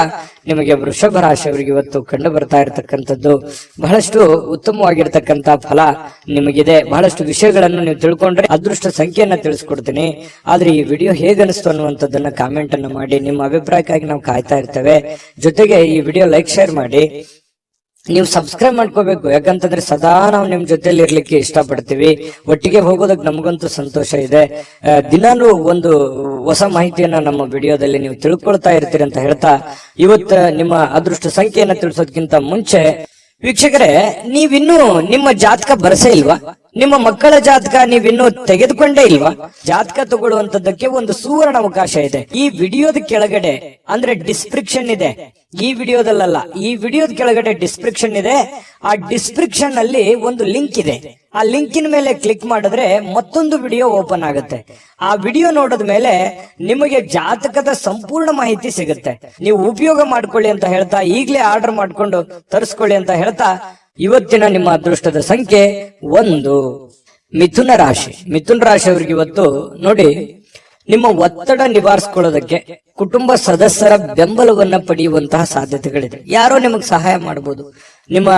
[SPEAKER 1] ನಿಮಗೆ ವೃಷಭ ರಾಶಿಯವರಿಗೆ ಇವತ್ತು ಕಂಡು ಬರ್ತಾ ಇರತಕ್ಕಂಥದ್ದು. ಬಹಳಷ್ಟು ಉತ್ತಮವಾಗಿರ್ತಕ್ಕಂತಹ ಫಲ ನಿಮಗಿದೆ. ಬಹಳಷ್ಟು ವಿಷಯಗಳನ್ನು ನೀವು ತಿಳ್ಕೊಂಡ್ರೆ ಅದೃಷ್ಟ ಸಂಖ್ಯೆಯನ್ನ ತಿಳಿಸ್ಕೊಡ್ತೀನಿ. ಆದ್ರೆ ಈ ವಿಡಿಯೋ ಹೇಗನಿಸ್ತು ಅನ್ನುವಂಥದ್ದನ್ನ ಕಾಮೆಂಟ್ ಅನ್ನು ಮಾಡಿ. ನಿಮ್ಮ ಅಭಿಪ್ರಾಯಕ್ಕಾಗಿ ನಾವು ಕಾಯ್ತಾ ಇರ್ತೇವೆ. ಜೊತೆಗೆ ಈ ವಿಡಿಯೋ ಲೈಕ್ ಶೇರ್ ಮಾಡಿ. ನೀವು ಸಬ್ಸ್ಕ್ರೈಬ್ ಮಾಡ್ಕೋಬೇಕು, ಯಾಕಂತಂದ್ರೆ ಸದಾ ನಾವು ನಿಮ್ ಜೊತೆಲಿ ಇರ್ಲಿಕ್ಕೆ ಇಷ್ಟಪಡ್ತೀವಿ. ಒಟ್ಟಿಗೆ ಹೋಗೋದಕ್ಕೆ ನಮಗಂತೂ ಸಂತೋಷ ಇದೆ. ದಿನಾನು ಒಂದು ಹೊಸ ಮಾಹಿತಿಯನ್ನ ನಮ್ಮ ವಿಡಿಯೋದಲ್ಲಿ ನೀವು ತಿಳ್ಕೊಳ್ತಾ ಇರ್ತೀರಿ ಅಂತ ಹೇಳ್ತಾ, ಇವತ್ತು ನಿಮ್ಮ ಅದೃಷ್ಟ ಸಂಖ್ಯೆಯನ್ನ ತಿಳಿಸೋದಕ್ಕಿಂತ ಮುಂಚೆ ವೀಕ್ಷಕರೇ, ನೀವಿನ್ನೂ ನಿಮ್ಮ ಜಾತಕ ಬರಸೇ ಇಲ್ವಾ? ನಿಮ್ಮ ಮಕ್ಕಳ ಜಾತಕ ನೀವಿನ್ನೂ ತೆಗೆದುಕೊಂಡೇ ಇಲ್ವಾ? ಜಾತಕ ತಗೊಳ್ಳುವಂತದ್ದಕ್ಕೆ ಒಂದು ಸುವರ್ಣ ಅವಕಾಶ ಇದೆ. ಈ ವಿಡಿಯೋದ ಕೆಳಗಡೆ ಅಂದ್ರೆ ಡಿಸ್ಕ್ರಿಪ್ಷನ್ ಇದೆ. ಈ ವಿಡಿಯೋದಲ್ಲ, ಈ ವಿಡಿಯೋದ ಕೆಳಗಡೆ ಡಿಸ್ಕ್ರಿಪ್ಷನ್ ಇದೆ. ಆ ಡಿಸ್ಕ್ರಿಪ್ಷನ್ ಅಲ್ಲಿ ಒಂದು ಲಿಂಕ್ ಇದೆ. ಆ ಲಿಂಕಿನ ಮೇಲೆ ಕ್ಲಿಕ್ ಮಾಡಿದ್ರೆ ಮತ್ತೊಂದು ವಿಡಿಯೋ ಓಪನ್ ಆಗುತ್ತೆ. ಆ ವಿಡಿಯೋ ನೋಡಿದ ಮೇಲೆ ನಿಮಗೆ ಜಾತಕದ ಸಂಪೂರ್ಣ ಮಾಹಿತಿ ಸಿಗುತ್ತೆ. ನೀವು ಉಪಯೋಗ ಮಾಡ್ಕೊಳ್ಳಿ ಅಂತ ಹೇಳ್ತಾ, ಈಗಲೇ ಆರ್ಡರ್ ಮಾಡ್ಕೊಂಡು ತರಿಸ್ಕೊಳ್ಳಿ ಅಂತ ಹೇಳ್ತಾ, ಇವತ್ತಿನ ನಿಮ್ಮ ಅದೃಷ್ಟದ ಸಂಖ್ಯೆ 1. ಮಿಥುನ ರಾಶಿ. ಮಿಥುನ ರಾಶಿಯವರಿಗೆ ಇವತ್ತು ನೋಡಿ, ನಿಮ್ಮ ಒತ್ತಡ ನಿವಾರಿಸಿಕೊಳ್ಳೋದಕ್ಕೆ ಕುಟುಂಬ ಸದಸ್ಯರ ಬೆಂಬಲವನ್ನ ಪಡೆಯುವಂತಹ ಸಾಧ್ಯತೆಗಳಿದೆ. ಯಾರೋ ನಿಮಗೆ ಸಹಾಯ ಮಾಡಬಹುದು. ನಿಮ್ಮ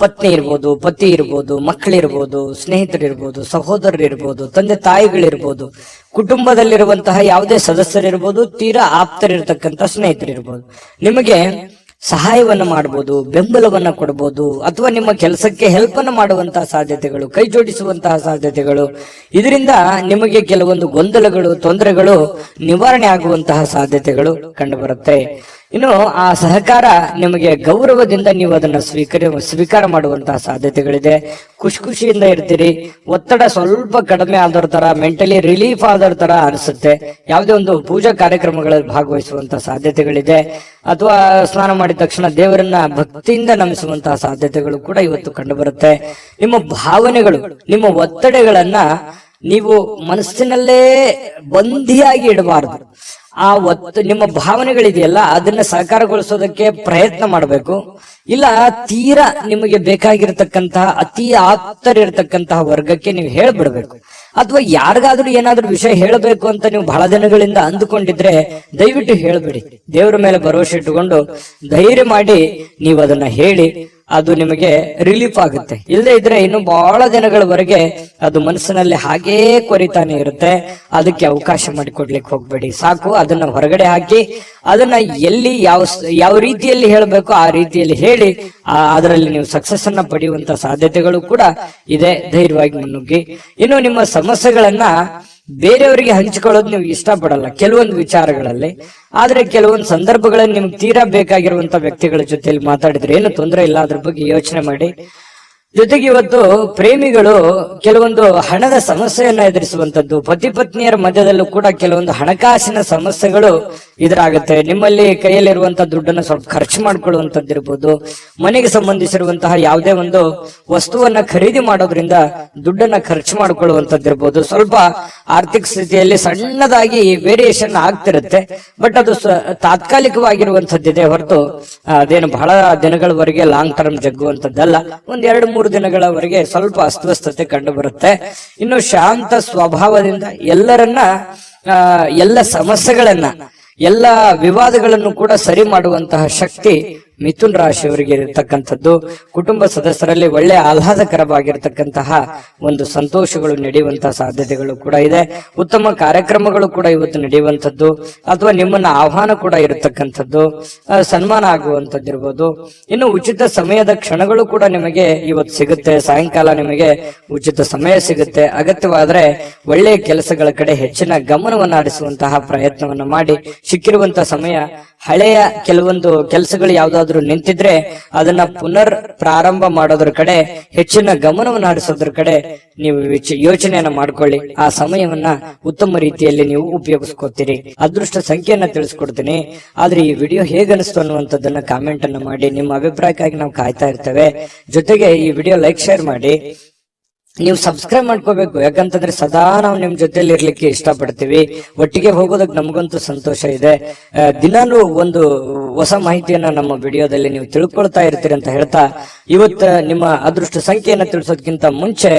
[SPEAKER 1] ಪತ್ನಿ ಇರ್ಬೋದು, ಪತಿ ಇರ್ಬೋದು, ಮಕ್ಕಳಿರ್ಬೋದು, ಸ್ನೇಹಿತರಿರ್ಬೋದು, ಸಹೋದರರಿರ್ಬೋದು, ತಂದೆ ತಾಯಿಗಳಿರ್ಬೋದು, ಕುಟುಂಬದಲ್ಲಿರುವಂತಹ ಯಾವುದೇ ಸದಸ್ಯರಿರ್ಬೋದು, ತೀರಾ ಆಪ್ತರಿರ್ತಕ್ಕಂಥ ಸ್ನೇಹಿತರಿರ್ಬೋದು, ನಿಮಗೆ ಸಹಾಯವನ್ನ ಮಾಡಬಹುದು, ಬೆಂಬಲವನ್ನ ಕೊಡಬಹುದು, ಅಥವಾ ನಿಮ್ಮ ಕೆಲಸಕ್ಕೆ ಹೆಲ್ಪ್ ಅನ್ನು ಮಾಡುವಂತಹ ಸಾಧ್ಯತೆಗಳು, ಕೈ ಜೋಡಿಸುವಂತಹ ಸಾಧ್ಯತೆಗಳು, ಇದರಿಂದ ನಿಮಗೆ ಕೆಲವೊಂದು ಗೊಂದಲಗಳು, ತೊಂದರೆಗಳು ನಿವಾರಣೆ ಆಗುವಂತಹ ಸಾಧ್ಯತೆಗಳು ಕಂಡು ಬರುತ್ತೆ. ಇನ್ನು ಆ ಸಹಕಾರ ನಿಮಗೆ ಗೌರವದಿಂದ ನೀವು ಅದನ್ನ ಸ್ವೀಕಾರ ಮಾಡುವಂತಹ ಸಾಧ್ಯತೆಗಳಿದೆ. ಖುಷಿಯಿಂದ ಇರ್ತೀರಿ. ಒತ್ತಡ ಸ್ವಲ್ಪ ಕಡಿಮೆ ಆದವ್ರ ತರ, ಮೆಂಟಲಿ ರಿಲೀಫ್ ಆದವ್ರ ತರ ಅನಿಸುತ್ತೆ. ಯಾವುದೇ ಒಂದು ಪೂಜಾ ಕಾರ್ಯಕ್ರಮಗಳಲ್ಲಿ ಭಾಗವಹಿಸುವಂತಹ ಸಾಧ್ಯತೆಗಳಿದೆ. ಅಥವಾ ಸ್ನಾನ ಮಾಡಿದ ತಕ್ಷಣ ದೇವರನ್ನ ಭಕ್ತಿಯಿಂದ ನಮಿಸುವಂತಹ ಸಾಧ್ಯತೆಗಳು ಕೂಡ ಇವತ್ತು ಕಂಡು ಬರುತ್ತೆ. ನಿಮ್ಮ ಭಾವನೆಗಳು, ನಿಮ್ಮ ಒತ್ತಡಗಳನ್ನ ನೀವು ಮನಸ್ಸಿನಲ್ಲೇ ಬಂಧಿಯಾಗಿ ಇಡಬಾರದು. ನಿಮ್ಮ ಭಾವನೆಗಳಿದೆಯಲ್ಲ, ಅದನ್ನ ಸಾಕಾರಗೊಳಿಸೋದಕ್ಕೆ ಪ್ರಯತ್ನ ಮಾಡಬೇಕು. ಇಲ್ಲ ತೀರಾ ನಿಮಗೆ ಬೇಕಾಗಿರ್ತಕ್ಕಂತಹ ಅತಿ ಆಪ್ತರಿರ್ತಕ್ಕಂತಹ ವರ್ಗಕ್ಕೆ ನೀವು ಹೇಳ್ಬಿಡ್ಬೇಕು. ಅಥವಾ ಯಾರಿಗಾದ್ರೂ ಏನಾದ್ರೂ ವಿಷಯ ಹೇಳಬೇಕು ಅಂತ ನೀವು ಬಹಳ ದಿನಗಳಿಂದ ಅಂದುಕೊಂಡಿದ್ರೆ ದಯವಿಟ್ಟು ಹೇಳ್ಬಿಡಿ. ದೇವರ ಮೇಲೆ ಭರವಸೆ ಇಟ್ಟುಕೊಂಡು ಧೈರ್ಯ ಮಾಡಿ ನೀವು ಅದನ್ನ ಹೇಳಿ. ಅದು ನಿಮಗೆ ರಿಲೀಫ್ ಆಗುತ್ತೆ. ಇಲ್ಲದೆ ಇದ್ರೆ ಇನ್ನು ಬಹಳ ದಿನಗಳವರೆಗೆ ಅದು ಮನಸ್ಸಿನಲ್ಲಿ ಹಾಗೇ ಕೊರಿತಾನೆ ಇರುತ್ತೆ. ಅದಕ್ಕೆ ಅವಕಾಶ ಮಾಡಿಕೊಡ್ಲಿಕ್ಕೆ ಹೋಗ್ಬೇಡಿ. ಸಾಕು, ಅದನ್ನ ಹೊರಗಡೆ ಹಾಕಿ ಅದನ್ನ ಎಲ್ಲಿ ಯಾವ ರೀತಿಯಲ್ಲಿ ಹೇಳಬೇಕು ಆ ರೀತಿಯಲ್ಲಿ ಹೇಳಿ ಅದರಲ್ಲಿ ನೀವು ಸಕ್ಸಸ್ ಅನ್ನ ಪಡೆಯುವಂತ ಸಾಧ್ಯತೆಗಳು ಕೂಡ ಇದೆ. ಧೈರ್ಯವಾಗಿ ಮುನ್ನುಗ್ಗಿ. ಇನ್ನು ನಿಮ್ಮ ಸಮಸ್ಯೆಗಳನ್ನ ಬೇರೆಯವರಿಗೆ ಹಂಚಿಕೊಳ್ಳೋದು ನೀವು ಇಷ್ಟಪಡಲ್ಲ ಕೆಲವೊಂದು ವಿಚಾರಗಳಲ್ಲಿ. ಆದ್ರೆ ಕೆಲವೊಂದು ಸಂದರ್ಭಗಳಲ್ಲಿ ನಿಮ್ಗೆ ತೀರಾ ಬೇಕಾಗಿರುವಂತ ವ್ಯಕ್ತಿಗಳ ಜೊತೆಲಿ ಮಾತಾಡಿದ್ರೆ ಏನು ತೊಂದರೆ ಇಲ್ಲ. ಅದ್ರ ಬಗ್ಗೆ ಯೋಚನೆ ಮಾಡಿ. ಜೊತೆಗೆ ಇವತ್ತು ಪ್ರೇಮಿಗಳು ಕೆಲವೊಂದು ಹಣದ ಸಮಸ್ಯೆಯನ್ನ ಎದುರಿಸುವಂತದ್ದು, ಪತಿ ಪತ್ನಿಯರ ಮಧ್ಯದಲ್ಲೂ ಕೂಡ ಕೆಲವೊಂದು ಹಣಕಾಸಿನ ಸಮಸ್ಯೆಗಳು ಎದುರಾಗುತ್ತೆ. ನಿಮ್ಮಲ್ಲಿ ಕೈಯಲ್ಲಿರುವಂತಹ ದುಡ್ಡನ್ನು ಸ್ವಲ್ಪ ಖರ್ಚು ಮಾಡ್ಕೊಳ್ಳುವಂತದ್ದಿರ್ಬೋದು, ಮನೆಗೆ ಸಂಬಂಧಿಸಿರುವಂತಹ ಯಾವುದೇ ಒಂದು ವಸ್ತುವನ್ನ ಖರೀದಿ ಮಾಡೋದ್ರಿಂದ ದುಡ್ಡನ್ನ ಖರ್ಚು ಮಾಡ್ಕೊಳ್ಳುವಂತದ್ದಿರ್ಬೋದು. ಸ್ವಲ್ಪ ಆರ್ಥಿಕ ಸ್ಥಿತಿಯಲ್ಲಿ ಸಣ್ಣದಾಗಿ ವೇರಿಯೇಷನ್ ಆಗ್ತಿರುತ್ತೆ. ಬಟ್ ಅದು ತಾತ್ಕಾಲಿಕವಾಗಿರುವಂತದ್ದಿದೆ ಹೊರತು ಅದೇನು ಬಹಳ ದಿನಗಳವರೆಗೆ ಲಾಂಗ್ ಟರ್ಮ್ ಜಗ್ಗುವಂತದ್ದಲ್ಲ. 1-2-3 ದಿನಗಳವರೆಗೆ ಸ್ವಲ್ಪ ಅಸ್ವಸ್ಥತೆ ಕಂಡು ಬರುತ್ತೆ. ಇನ್ನು ಶಾಂತ ಸ್ವಭಾವದಿಂದ ಎಲ್ಲ ಸಮಸ್ಯೆಗಳನ್ನ, ಎಲ್ಲ ವಿವಾದಗಳನ್ನು ಕೂಡ ಸರಿ ಮಾಡುವಂತಹ ಶಕ್ತಿ ಮಿಥುನ್ ರಾಶಿಯವರಿಗೆ ಇರತಕ್ಕಂಥದ್ದು ಕುಟುಂಬ ಸದಸ್ಯರಲ್ಲಿ ಒಳ್ಳೆ ಆಹ್ಲಾದಕರವಾಗಿರ್ತಕ್ಕಂತಹ ಒಂದು ಸಂತೋಷಗಳು ನಡೆಯುವಂತಹ ಸಾಧ್ಯತೆಗಳು ಕೂಡ ಇದೆ. ಉತ್ತಮ ಕಾರ್ಯಕ್ರಮಗಳು ಕೂಡ ಇವತ್ತು ನಡೆಯುವಂಥದ್ದು ಅಥವಾ ನಿಮ್ಮನ್ನ ಆಹ್ವಾನ ಕೂಡ ಇರತಕ್ಕಂಥದ್ದು, ಸನ್ಮಾನ ಆಗುವಂತದ್ದಿರ್ಬೋದು. ಇನ್ನು ಉಚಿತ ಸಮಯದ ಕ್ಷಣಗಳು ಕೂಡ ನಿಮಗೆ ಇವತ್ತು ಸಿಗುತ್ತೆ. ಸಾಯಂಕಾಲ ನಿಮಗೆ ಉಚಿತ ಸಮಯ ಸಿಗುತ್ತೆ. ಅಗತ್ಯವಾದ್ರೆ ಒಳ್ಳೆಯ ಕೆಲಸಗಳ ಕಡೆ ಹೆಚ್ಚಿನ ಗಮನವನ್ನು ಹರಿಸುವಂತಹ ಪ್ರಯತ್ನವನ್ನ ಮಾಡಿ ಸಿಕ್ಕಿರುವಂತಹ ಸಮಯ ಹಳೆಯ ಕೆಲವೊಂದು ಕೆಲಸಗಳು ಯಾವ್ದಾದ್ರು ನಿಂತಿದ್ರೆ ಅದನ್ನ ಪುನರ್ ಪ್ರಾರಂಭ ಮಾಡೋದ್ರ ಕಡೆ ಹೆಚ್ಚಿನ ಗಮನವನ್ನು ಹರಿಸೋದ್ರ ಕಡೆ ನೀವು ಯೋಚನೆಯನ್ನ ಮಾಡ್ಕೊಳ್ಳಿ. ಆ ಸಮಯವನ್ನ ಉತ್ತಮ ರೀತಿಯಲ್ಲಿ ನೀವು ಉಪಯೋಗಿಸ್ಕೊತೀರಿ. ಅದೃಷ್ಟ ಸಂಖ್ಯೆಯನ್ನ ತಿಳಿಸ್ಕೊಡ್ತೀನಿ. ಆದ್ರೆ ಈ ವಿಡಿಯೋ ಹೇಗನಿಸ್ತು ಅನ್ನುವಂಥದ್ದನ್ನ ಕಾಮೆಂಟ್ ಅನ್ನ ಮಾಡಿ. ನಿಮ್ಮ ಅಭಿಪ್ರಾಯಕ್ಕಾಗಿ ನಾವು ಕಾಯ್ತಾ ಇರ್ತೇವೆ. ಜೊತೆಗೆ ಈ ವಿಡಿಯೋ ಲೈಕ್ ಶೇರ್ ಮಾಡಿ. ನೀವು ಸಬ್ಸ್ಕ್ರೈಬ್ ಮಾಡ್ಕೋಬೇಕು. ಯಾಕಂತಂದ್ರೆ ಸದಾ ನಾವು ನಿಮ್ ಜೊತೆಲಿ ಇರ್ಲಿಕ್ಕೆ ಇಷ್ಟಪಡ್ತೀವಿ. ಒಟ್ಟಿಗೆ ಹೋಗೋದಕ್ಕೆ ನಮಗಂತೂ ಸಂತೋಷ ಇದೆ. ದಿನಾಲೂ ಒಂದು ಹೊಸ ಮಾಹಿತಿಯನ್ನ ನಮ್ಮ ವಿಡಿಯೋದಲ್ಲಿ ನೀವು ತಿಳ್ಕೊಳ್ತಾ ಇರ್ತೀರಿ ಅಂತ ಹೇಳ್ತಾ, ಇವತ್ತ ನಿಮ್ಮ ಅದೃಷ್ಟ ಸಂಖ್ಯೆಯನ್ನ ತಿಳಿಸೋದಕ್ಕಿಂತ ಮುಂಚೆ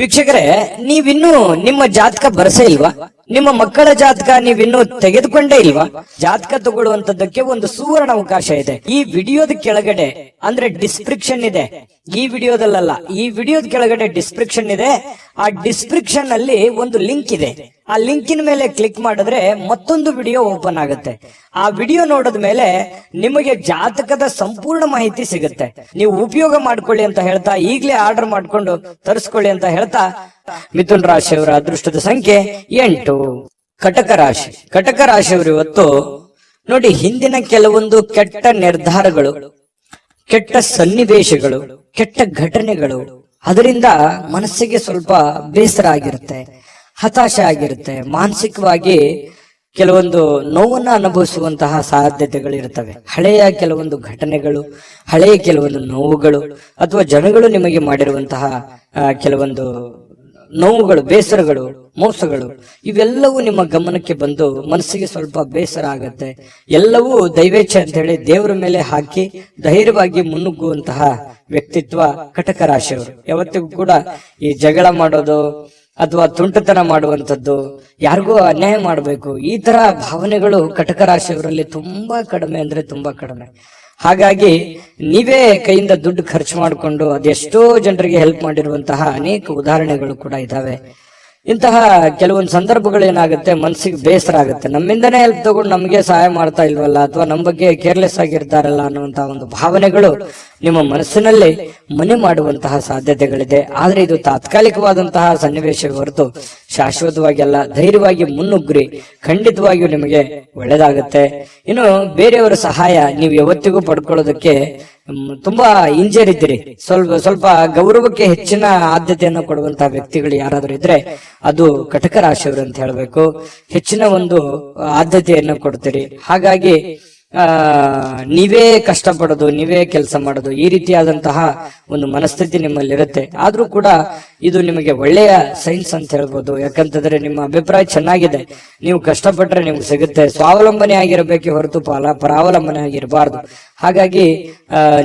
[SPEAKER 1] ವೀಕ್ಷಕರೇ, ನೀವಿನ್ನೂ ನಿಮ್ಮ ಜಾತಕ ಬರಸೇ ಇಲ್ವಾ? ನಿಮ್ಮ ಮಕ್ಕಳ ಜಾತಕ ನೀವಿನ್ನೂ ತೆಗೆದುಕೊಂಡೇ ಇಲ್ವಾ? ಜಾತಕ ತಗೊಳ್ಳುವಂತದ್ದಕ್ಕೆ ಒಂದು ಸುವರ್ಣ ಅವಕಾಶ ಇದೆ. ಈ ವಿಡಿಯೋದ ಕೆಳಗಡೆ ಅಂದ್ರೆ ಡಿಸ್ಕ್ರಿಪ್ಷನ್ ಇದೆ. ಈ ವಿಡಿಯೋದಲ್ಲ, ಈ ವಿಡಿಯೋದ ಕೆಳಗಡೆ ಡಿಸ್ಕ್ರಿಪ್ಷನ್ ಇದೆ. ಆ ಡಿಸ್ಕ್ರಿಪ್ಷನ್ ಅಲ್ಲಿ ಒಂದು ಲಿಂಕ್ ಇದೆ. ಆ ಲಿಂಕಿನ ಮೇಲೆ ಕ್ಲಿಕ್ ಮಾಡಿದ್ರೆ ಮತ್ತೊಂದು ವಿಡಿಯೋ ಓಪನ್ ಆಗುತ್ತೆ. ಆ ವಿಡಿಯೋ ನೋಡಿದ ಮೇಲೆ ನಿಮಗೆ ಜಾತಕದ ಸಂಪೂರ್ಣ ಮಾಹಿತಿ ಸಿಗುತ್ತೆ. ನೀವು ಉಪಯೋಗ ಮಾಡ್ಕೊಳ್ಳಿ ಅಂತ ಹೇಳ್ತಾ, ಈಗಲೇ ಆರ್ಡರ್ ಮಾಡ್ಕೊಂಡು ತರಿಸ್ಕೊಳ್ಳಿ ಅಂತ ಹೇಳ್ತಾ, ಮಿಥುನ್ ರಾಶಿಯವರ ಅದೃಷ್ಟದ ಸಂಖ್ಯೆ 8. ಕಟಕ ರಾಶಿ. ಕಟಕ ರಾಶಿಯವರು ಇವತ್ತು ನೋಡಿ, ಹಿಂದಿನ ಕೆಲವೊಂದು ಕೆಟ್ಟ ನಿರ್ಧಾರಗಳು, ಕೆಟ್ಟ ಸನ್ನಿವೇಶಗಳು, ಕೆಟ್ಟ ಘಟನೆಗಳು, ಅದರಿಂದ ಮನಸ್ಸಿಗೆ ಸ್ವಲ್ಪ ಬೇಸರ ಆಗಿರುತ್ತೆ, ಹತಾಶೆ ಆಗಿರುತ್ತೆ. ಮಾನಸಿಕವಾಗಿ ಕೆಲವೊಂದು ನೋವನ್ನ ಅನುಭವಿಸುವಂತಹ ಸಾಧ್ಯತೆಗಳು ಇರ್ತವೆ. ಹಳೆಯ ಕೆಲವೊಂದು ಘಟನೆಗಳು, ಹಳೆಯ ಕೆಲವೊಂದು ನೋವುಗಳು ಅಥವಾ ಜನಗಳು ನಿಮಗೆ ಮಾಡಿರುವಂತಹ ಕೆಲವೊಂದು ನೋವುಗಳು, ಬೇಸರಗಳು, ಮೋಸಗಳು, ಇವೆಲ್ಲವೂ ನಿಮ್ಮ ಗಮನಕ್ಕೆ ಬಂದು ಮನಸ್ಸಿಗೆ ಸ್ವಲ್ಪ ಬೇಸರ ಆಗತ್ತೆ. ಎಲ್ಲವೂ ದೈವೇಚ್ಛೆ ಅಂತ ಹೇಳಿ ದೇವರ ಮೇಲೆ ಹಾಕಿ ಧೈರ್ಯವಾಗಿ ಮುನ್ನುಗ್ಗುವಂತಹ ವ್ಯಕ್ತಿತ್ವ ಕಟಕ ರಾಶಿಯವರು. ಯಾವತ್ತಿಗೂ ಕೂಡ ಈ ಜಗಳ ಮಾಡೋದು ಅಥವಾ ತುಂಟತನ ಮಾಡುವಂಥದ್ದು, ಯಾರಿಗೂ ಅನ್ಯಾಯ ಮಾಡಬೇಕು, ಈ ತರ ಭಾವನೆಗಳು ಕಟಕ ರಾಶಿಯವರಲ್ಲಿ ತುಂಬಾ ಕಡಿಮೆ ಅಂದ್ರೆ ತುಂಬಾ ಕಡಿಮೆ. ಹಾಗಾಗಿ ನೀವೇ ಕೈಯಿಂದ ದುಡ್ಡು ಖರ್ಚು ಮಾಡಿಕೊಂಡು ಅದೆಷ್ಟೋ ಜನರಿಗೆ ಹೆಲ್ಪ್ ಮಾಡಿರುವಂತಹ ಅನೇಕ ಉದಾಹರಣೆಗಳು ಕೂಡ ಇದಾವೆ. ಇಂತಹ ಕೆಲವೊಂದು ಸಂದರ್ಭಗಳು ಏನಾಗುತ್ತೆ, ಮನಸ್ಸಿಗೆ ಬೇಸರ ಆಗುತ್ತೆ. ನಮ್ಮಿಂದನೇ ಹೆಲ್ಪ್ ತಗೊಂಡು ನಮಗೆ ಸಹಾಯ ಮಾಡ್ತಾ ಇಲ್ವಲ್ಲ, ಅಥವಾ ನಮ್ಮ ಬಗ್ಗೆ ಕೇರ್ಲೆಸ್ ಆಗಿರ್ತಾರಲ್ಲ ಅನ್ನುವಂತಹ ಒಂದು ಭಾವನೆಗಳು ನಿಮ್ಮ ಮನಸ್ಸಿನಲ್ಲಿ ಮನೆ ಮಾಡುವಂತಹ ಸಾಧ್ಯತೆಗಳಿದೆ. ಆದ್ರೆ ಇದು ತಾತ್ಕಾಲಿಕವಾದಂತಹ ಸನ್ನಿವೇಶ ಹೊರತು ಶಾಶ್ವತವಾಗಿ ಅಲ್ಲ. ಧೈರ್ಯವಾಗಿ ಮುನ್ನುಗ್ರಿ, ಖಂಡಿತವಾಗಿಯೂ ನಿಮಗೆ ಒಳ್ಳೇದಾಗುತ್ತೆ. ಇನ್ನು ಬೇರೆಯವರ ಸಹಾಯ ನೀವು ಯಾವತ್ತಿಗೂ ಪಡ್ಕೊಳ್ಳೋದಕ್ಕೆ ತುಂಬಾ ಹಿಂಜರಿದ್ದೀರಿ. ಸ್ವಲ್ಪ ಗೌರವಕ್ಕೆ ಹೆಚ್ಚಿನ ಆದ್ಯತೆಯನ್ನು ಕೊಡುವಂತಹ ವ್ಯಕ್ತಿಗಳು ಯಾರಾದ್ರೂ ಇದ್ರೆ ಅದು ಕಟಕ ರಾಶಿಯವರು ಅಂತ ಹೇಳ್ಬೇಕು. ಹೆಚ್ಚಿನ ಒಂದು ಆದ್ಯತೆಯನ್ನು ಕೊಡ್ತೀರಿ. ಹಾಗಾಗಿ ನೀವೇ ಕಷ್ಟಪಡೋದು, ನೀವೇ ಕೆಲಸ ಮಾಡೋದು, ಈ ರೀತಿಯಾದಂತಹ ಒಂದು ಮನಸ್ಥಿತಿ ನಿಮ್ಮಲ್ಲಿರುತ್ತೆ. ಆದ್ರೂ ಕೂಡ ಇದು ನಿಮಗೆ ಒಳ್ಳೆಯ ಸೈನ್ಸ್ ಅಂತ ಹೇಳ್ಬೋದು. ಯಾಕಂತಂದ್ರೆ ನಿಮ್ಮ ಅಭಿಪ್ರಾಯ ಚೆನ್ನಾಗಿದೆ. ನೀವು ಕಷ್ಟಪಟ್ರೆ ನಿಮ್ಗೆ ಸಿಗುತ್ತೆ. ಸ್ವಾವಲಂಬನೆ ಆಗಿರಬೇಕೆ ಹೊರತು ಪರಾವಲಂಬನೆ ಆಗಿರಬಾರ್ದು. ಹಾಗಾಗಿ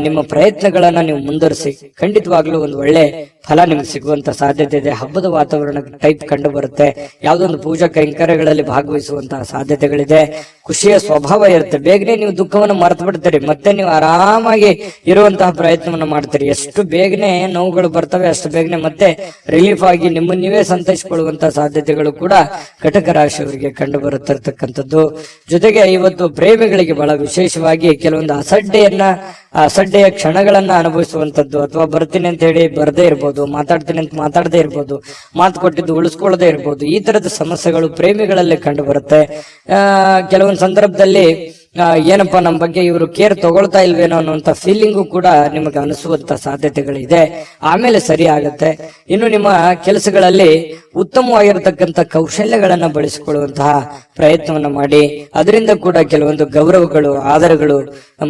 [SPEAKER 1] ನಿಮ್ಮ ಪ್ರಯತ್ನಗಳನ್ನ ನೀವು ಮುಂದುವರಿಸಿ, ಖಂಡಿತವಾಗ್ಲೂ ಒಂದು ಒಳ್ಳೆ ಫಲ ನಿಮ್ಗೆ ಸಿಗುವಂತ ಸಾಧ್ಯತೆ ಇದೆ. ಹಬ್ಬದ ವಾತಾವರಣ ಟೈಪ್ ಕಂಡು ಬರುತ್ತೆ. ಯಾವ್ದೊಂದು ಪೂಜಾ ಕೈಂಕರ್ಯಗಳಲ್ಲಿ ಭಾಗವಹಿಸುವಂತಹ ಸಾಧ್ಯತೆಗಳಿದೆ. ಖುಷಿಯ ಸ್ವಭಾವ ಇರುತ್ತೆ. ಬೇಗನೆ ನೀವು ದುಃಖವನ್ನು ಮರೆತು ಬಿಡ್ತೀರಿ. ಮತ್ತೆ ನೀವು ಆರಾಮಾಗಿ ಇರುವಂತಹ ಪ್ರಯತ್ನವನ್ನು ಮಾಡ್ತೀರಿ. ಎಷ್ಟು ಬೇಗನೆ ನೋವುಗಳು ಬರ್ತವೆ ಅಷ್ಟು ಬೇಗನೆ ಮತ್ತೆ ರಿಲೀಫ್ ಆಗಿ ನಿಮ್ಮನ್ನು ನೀವೇ ಸಂತೈಸಿಕೊಳ್ಳುವಂತಹ ಸಾಧ್ಯತೆಗಳು ಕೂಡ ಕಟಕ ರಾಶಿಯವರಿಗೆ ಕಂಡು ಬರುತ್ತಿರ್ತಕ್ಕಂಥದ್ದು. ಜೊತೆಗೆ ಇವತ್ತು ಪ್ರೇಮಿಗಳಿಗೆ ಬಹಳ ವಿಶೇಷವಾಗಿ ಕೆಲವೊಂದು ಅಸಡ್ಡೆಯ ಕ್ಷಣಗಳನ್ನ ಅನುಭವಿಸುವಂತದ್ದು, ಅಥವಾ ಬರ್ತೀನಿ ಅಂತ ಹೇಳಿ ಬರದೇ ಇರ್ಬೋದು, ಮಾತಾಡ್ತೀನಿ ಅಂತ ಮಾತಾಡದೇ ಇರ್ಬೋದು, ಮಾತು ಕೊಟ್ಟಿದ್ದು ಉಳಿಸ್ಕೊಳ್ಳದೆ ಇರ್ಬೋದು. ಈ ತರದ ಸಮಸ್ಯೆಗಳು ಪ್ರೇಮಿಗಳಲ್ಲಿ ಕಂಡು ಬರುತ್ತೆ. ಕೆಲವೊಂದು ಸಂದರ್ಭದಲ್ಲಿ ಏನಪ್ಪಾ ನಮ್ಮ ಬಗ್ಗೆ ಇವರು ಕೇರ್ ತಗೊಳ್ತಾ ಇಲ್ವೇನೋ ಅನ್ನುವಂತ ಫೀಲಿಂಗು ಕೂಡ ನಿಮಗೆ ಅನಿಸುವಂತ ಸಾಧ್ಯತೆಗಳಿದೆ. ಆಮೇಲೆ ಸರಿ ಆಗತ್ತೆ. ಇನ್ನು ನಿಮ್ಮ ಕೆಲಸಗಳಲ್ಲಿ ಉತ್ತಮವಾಗಿರತಕ್ಕಂತ ಕೌಶಲ್ಯಗಳನ್ನ ಬಳಸಿಕೊಳ್ಳುವಂತಹ ಪ್ರಯತ್ನವನ್ನ ಮಾಡಿ. ಅದರಿಂದ ಕೂಡ ಕೆಲವೊಂದು ಗೌರವಗಳು, ಆದರಗಳು,